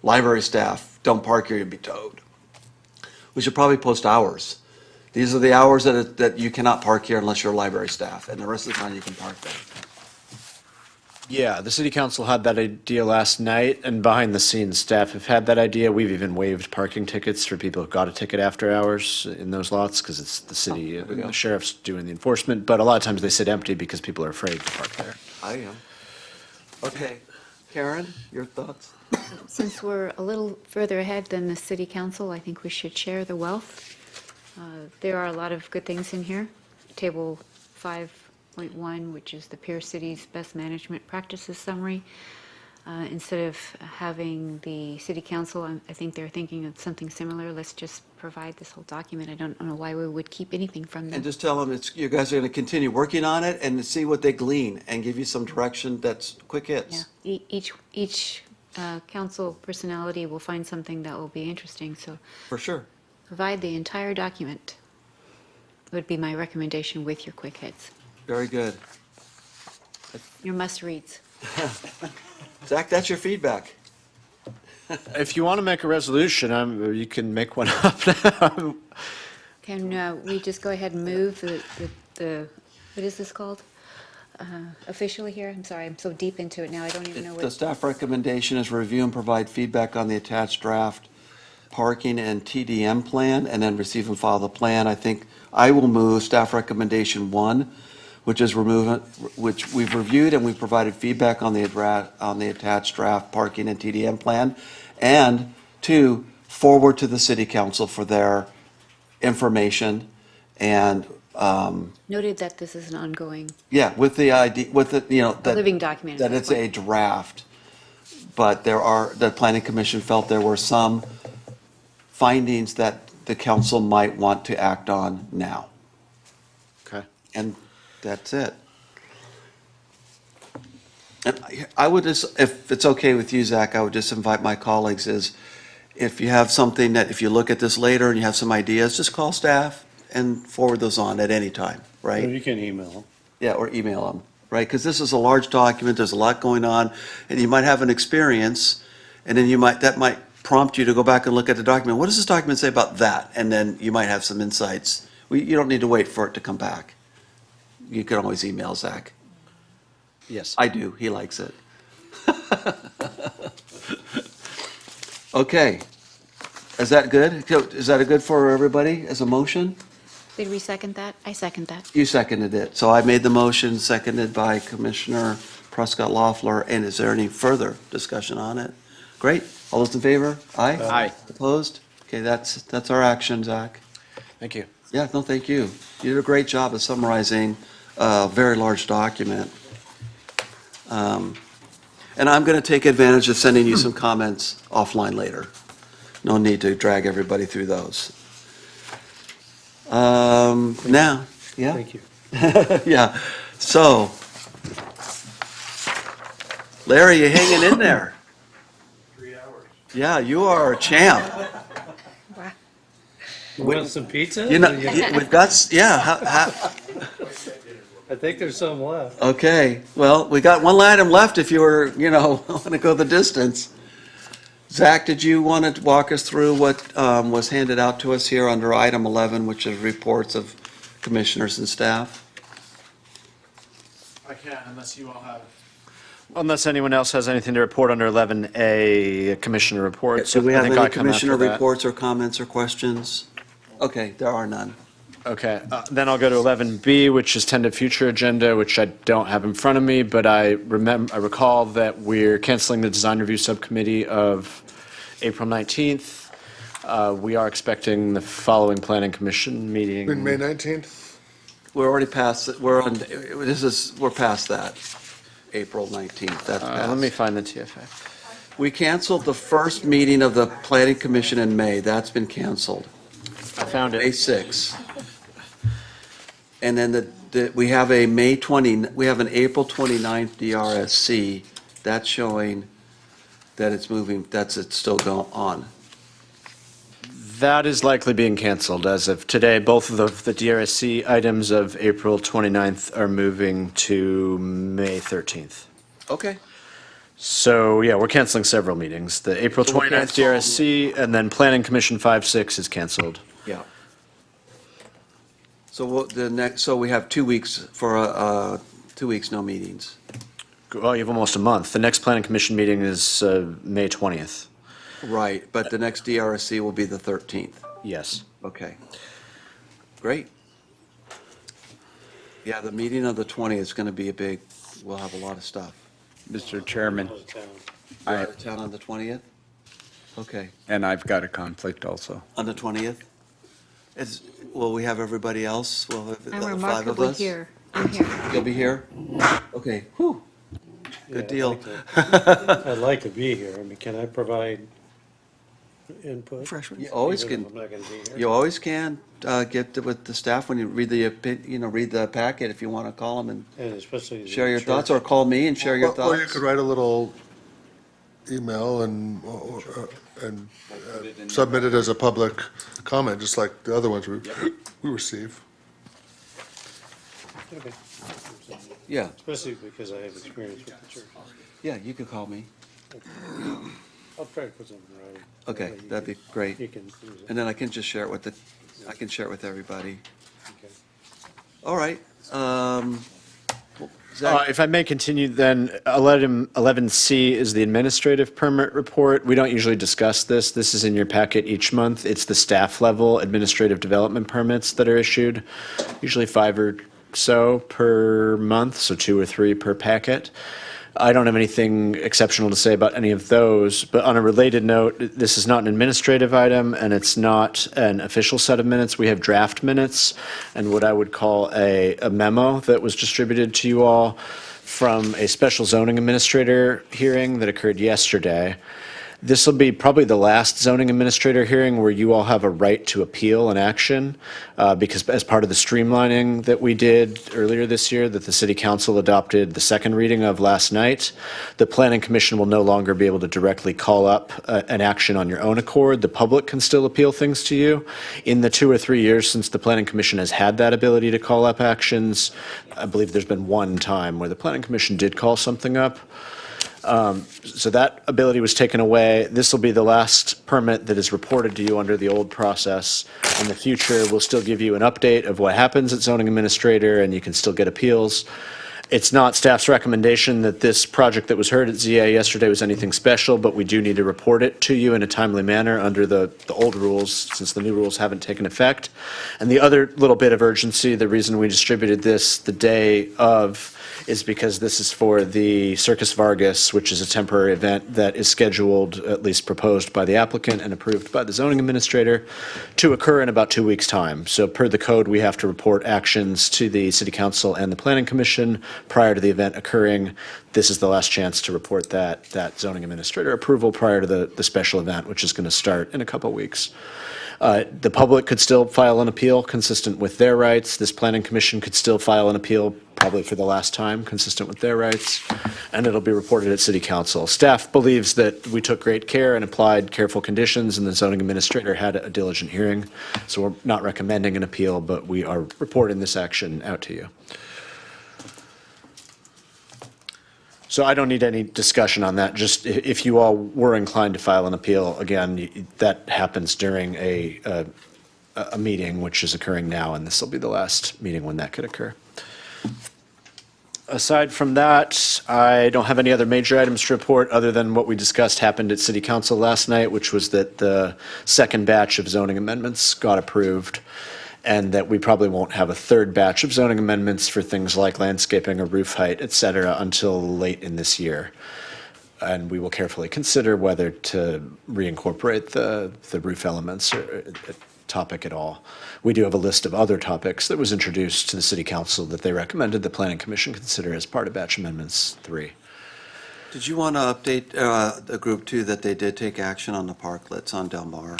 library staff, don't park here, you'll be towed. We should probably post hours. These are the hours that you cannot park here unless you're a library staff, and the rest of the time you can park there. Yeah, the city council had that idea last night, and behind the scenes, staff have had that idea. We've even waived parking tickets for people who got a ticket after hours in those lots, because it's the city, there we go. the sheriff's doing the enforcement, but a lot of times they sit empty because people are afraid to park there. I am. Okay. Karen, your thoughts? Since we're a little further ahead than the city council, I think we should share the wealth. There are a lot of good things in here. Table 5.1, which is the Peer Cities Best Management Practices Summary. Instead of having the city council, I think they're thinking of something similar. Let's just provide this whole document. I don't know why we would keep anything from them. And just tell them you guys are going to continue working on it and see what they glean and give you some direction that's quick hits. Yeah, each council personality will find something that will be interesting, so For sure. provide the entire document would be my recommendation with your quick hits. Very good. Your must-reads. Zach, that's your feedback. If you want to make a resolution, you can make one up now. Can we just go ahead and move the what is this called? Officially here? I'm sorry, I'm so deep into it now, I don't even know The what. staff recommendation is review and provide feedback on the attached draft parking and TDM plan, and then receive and file the plan. I think I will move staff recommendation 1, which is which we've reviewed and we've provided feedback on the attached draft parking and TDM plan. And 2, forward to the city council for their information and, Noted that this is an ongoing, yeah, with the idea, with the, a that. living document. That it's a draft, but the planning commission felt there were some findings that the council might want to act on now. Okay. And that's it. And I would just, if it's okay with you, Zach, I would just invite my colleagues is, if you have something that, if you look at this later and you have some ideas, just call staff and forward those on at any time, right? You can email them. Yeah, or email them, right? Because this is a large document, there's a lot going on, and you might have an experience, and then that might prompt you to go back and look at the document. What does this document say about that? And then you might have some insights. You don't need to wait for it to come back. You can always email Zach. Yes. I do, he likes it. Okay. Is that good? Is that a good for everybody as a motion? Did we second that? I second that. You seconded it. So I made the motion, seconded by Commissioner Prescott Loeffler. And is there any further discussion on it? Great. All those in favor? Aye? Aye. Opposed? Okay, that's our action, Zach. Thank you. Yeah, no, thank you. You did a great job of summarizing a very large document. And I'm going to take advantage of sending you some comments offline later. No need to drag everybody through those. Now, yeah? Thank you. Yeah, so. Larry, you hanging in there? 3 hours. Yeah, you are a champ. You want some pizza? You know, we've got, I think there's some left. okay, well, we got one item left if you were, want to go the distance. Zach, did you want to walk us through what was handed out to us here under item 11, which is reports of commissioners and staff? I can, unless you all have. Unless anyone else has anything to report under 11A, commissioner reports. Do we I have think any I come after commissioner that. reports or comments or questions? Okay, there are none. Okay, then I'll go to 11B, which is tentative future agenda, which I don't have in front of me, but I recall that we're canceling the design review subcommittee of April 19th. We are expecting the following planning commission meeting. In May 19th? We're already past, we're past that, April 19th, that's Let me passed. find the TFA. We canceled the first meeting of the planning commission in May, that's been canceled, I found May it. 6th. And then we have a we have an April 29th DRSC, that's showing that it's moving, it's still going on. That is likely being canceled as of today. Both of the DRSC items of April 29th are moving to May 13th. Okay. So, yeah, we're canceling several meetings. The April So we'll 29th cancel- DRSC, and then Planning Commission 5-6 is canceled. Yeah. So we have 2 weeks for 2 weeks, no meetings. Well, you have almost a month. The next Planning Commission meeting is May 20th. Right, but the next DRSC will be the 13th. Yes. Okay. Great. Yeah, the meeting of the 20th is going to be we'll have a lot of stuff. Mr. Chairman, Out of town. You're out of town on the 20th? Okay, and I've got a conflict also. on the 20th? Will we have everybody else? We'll have I'm 5 of remarkably us? here. I'm here. You'll be here? Okay, whew. Yeah, Good I'd deal. like to- I'd like to be here. I mean, can I provide input? Fresh ones? You always Even can. if I'm not gonna be here? You always can get with the staff when you read the packet, if you want to call them and And especially. the share your church. thoughts, or call me and share your Or you thoughts. could write a little email and submit it as a public comment, just like the other ones we receive. Okay. Yeah, Especially because I have experience with the church. yeah, you could call me. I'll try to put something right. Okay, that'd be great. You can use it. And then I can just share it with I can share it with everybody. Okay. All right. Zach? If I may continue, then 11C is the administrative permit report. We don't usually discuss this. This is in your packet each month. It's the staff level administrative development permits that are issued, usually 5 or so per month, so 2 or 3 per packet. I don't have anything exceptional to say about any of those, but on a related note, this is not an administrative item and it's not an official set of minutes. We have draft minutes and what I would call a memo that was distributed to you all from a special zoning administrator hearing that occurred yesterday. This will be probably the last zoning administrator hearing where you all have a right to appeal an action, because as part of the streamlining that we did earlier this year, that the city council adopted the second reading of last night, the planning commission will no longer be able to directly call up an action on your own accord. The public can still appeal things to you. In the 2 or 3 years since the planning commission has had that ability to call up actions, I believe there's been one time where the planning commission did call something up. So that ability was taken away. This will be the last permit that is reported to you under the old process. In the future, we'll still give you an update of what happens at zoning administrator, and you can still get appeals. It's not staff's recommendation that this project that was heard at ZA yesterday was anything special, but we do need to report it to you in a timely manner under the old rules, since the new rules haven't taken effect. And the other little bit of urgency, the reason we distributed this the day of, is because this is for the Circus Vargas, which is a temporary event that is scheduled, at least proposed by the applicant and approved by the zoning administrator, to occur in about 2 weeks' time. So per the code, we have to report actions to the city council and the planning commission prior to the event occurring. This is the last chance to report that zoning administrator approval prior to the special event, which is going to start in a couple weeks. The public could still file an appeal consistent with their rights. This planning commission could still file an appeal, probably for the last time, consistent with their rights, and it'll be reported at city council. Staff believes that we took great care and applied careful conditions, and the zoning administrator had a diligent hearing. So we're not recommending an appeal, but we are reporting this action out to you. So I don't need any discussion on that. Just if you all were inclined to file an appeal, again, that happens during a meeting, which is occurring now, and this will be the last meeting when that could occur. Aside from that, I don't have any other major items to report other than what we discussed happened at City Council last night, which was that the second batch of zoning amendments got approved, and that we probably won't have a third batch of zoning amendments for things like landscaping or roof height, et cetera, until late in this year. And we will carefully consider whether to reincorporate the roof elements or topic at all. We do have a list of other topics that was introduced to the City Council that they recommended the Planning Commission consider as part of Batch Amendments 3. Did you want to update the group too, that they did take action on the parklets on Del Mar?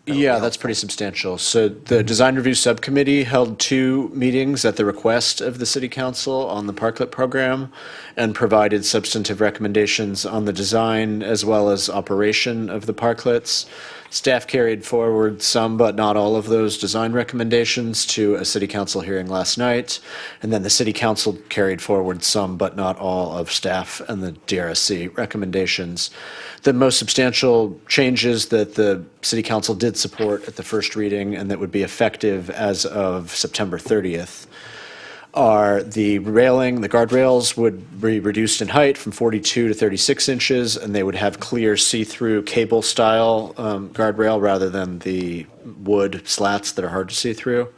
Yeah, that's pretty substantial. So the Design Review Subcommittee held 2 meetings at the request of the City Council on the parklet program and provided substantive recommendations on the design as well as operation of the parklets. Staff carried forward some, but not all of those design recommendations to a City Council hearing last night. And then the City Council carried forward some, but not all of staff and the DRSC recommendations. The most substantial changes that the City Council did support at the first reading and that would be effective as of September 30th are the railing, the guardrails would be reduced in height from 42 to 36 inches, and they would have clear see-through cable-style guardrail rather than the wood slats that are hard to see through.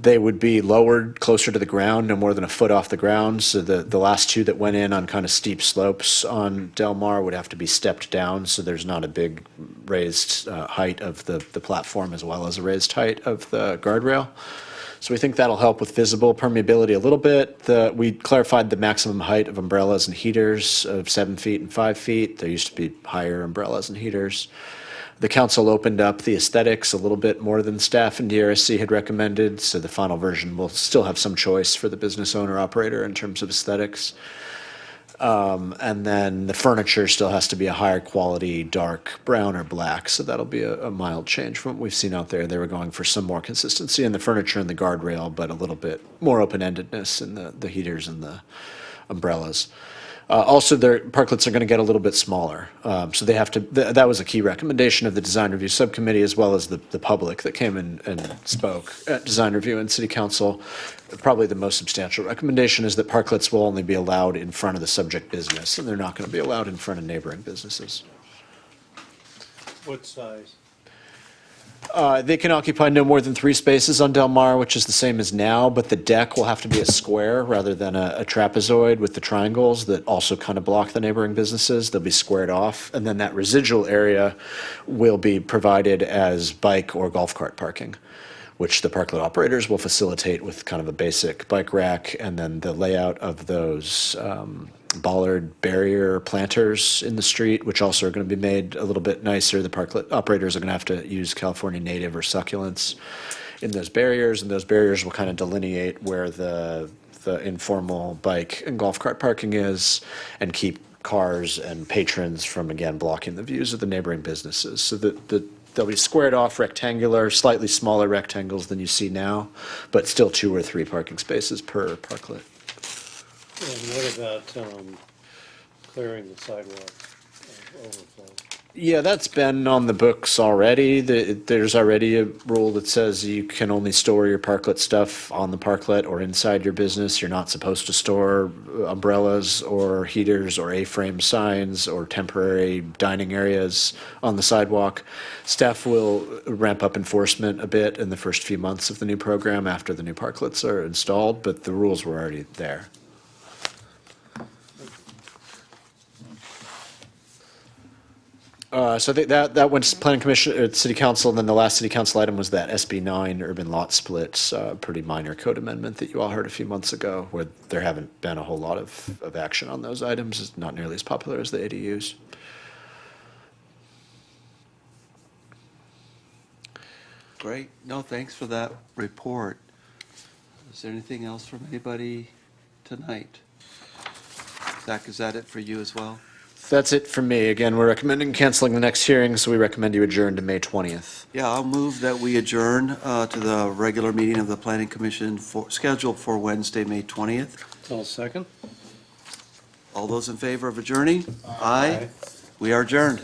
They would be lowered closer to the ground, no more than a foot off the ground. So the last 2 that went in on kind of steep slopes on Del Mar would have to be stepped down, so there's not a big raised height of the platform as well as a raised height of the guardrail. So we think that'll help with visible permeability a little bit. We clarified the maximum height of umbrellas and heaters of 7 feet and 5 feet. There used to be higher umbrellas and heaters. The council opened up the aesthetics a little bit more than staff and DRSC had recommended, so the final version will still have some choice for the business owner operator in terms of aesthetics. And then the furniture still has to be a higher quality, dark brown or black, so that'll be a mild change from what we've seen out there. They were going for some more consistency in the furniture and the guardrail, but a little bit more open-endedness in the heaters and the umbrellas. Also, their parklets are going to get a little bit smaller. So they have to, that was a key recommendation of the design review subcommittee as well as the public that came in and spoke at design review and city council. Probably the most substantial recommendation is that parklets will only be allowed in front of the subject business, and they're not going to be allowed in front of neighboring businesses. What size? They can occupy no more than 3 spaces on Del Mar, which is the same as now, but the deck will have to be a square rather than a trapezoid with the triangles that also kind of block the neighboring businesses. They'll be squared off, and then that residual area will be provided as bike or golf cart parking, which the parklet operators will facilitate with kind of a basic bike rack, and then the layout of those bollard barrier planters in the street, which also are going to be made a little bit nicer. The parklet operators are going to have to use California native or succulents in those barriers, and those barriers will kind of delineate where the informal bike and golf cart parking is and keep cars and patrons from, again, blocking the views of the neighboring businesses. So they'll be squared off rectangular, slightly smaller rectangles than you see now, but still 2 or 3 parking spaces per parklet. And what about clearing the sidewalk overflow? Yeah, that's been on the books already. There's already a rule that says you can only store your parklet stuff on the parklet or inside your business. You're not supposed to store umbrellas or heaters or A-frame signs or temporary dining areas on the sidewalk. Staff will ramp up enforcement a bit in the first few months of the new program after the new parklets are installed, but the rules were already there. So I think that went to planning commission, city council, and then the last city council item was that SB 9 urban lot splits, pretty minor code amendment that you all heard a few months ago, where there haven't been a whole lot of action on those items. It's not nearly as popular as the ADUs. Great. No, thanks for that report. Is there anything else from anybody tonight? Zach, is that it for you as well? That's it from me. Again, we're recommending canceling the next hearing, so we recommend you adjourn to May 20th. Yeah, I'll move that we adjourn to the regular meeting of the Planning Commission scheduled for Wednesday, May 20th. I'll second. All those in favor of adjourning? Aye. We are adjourned.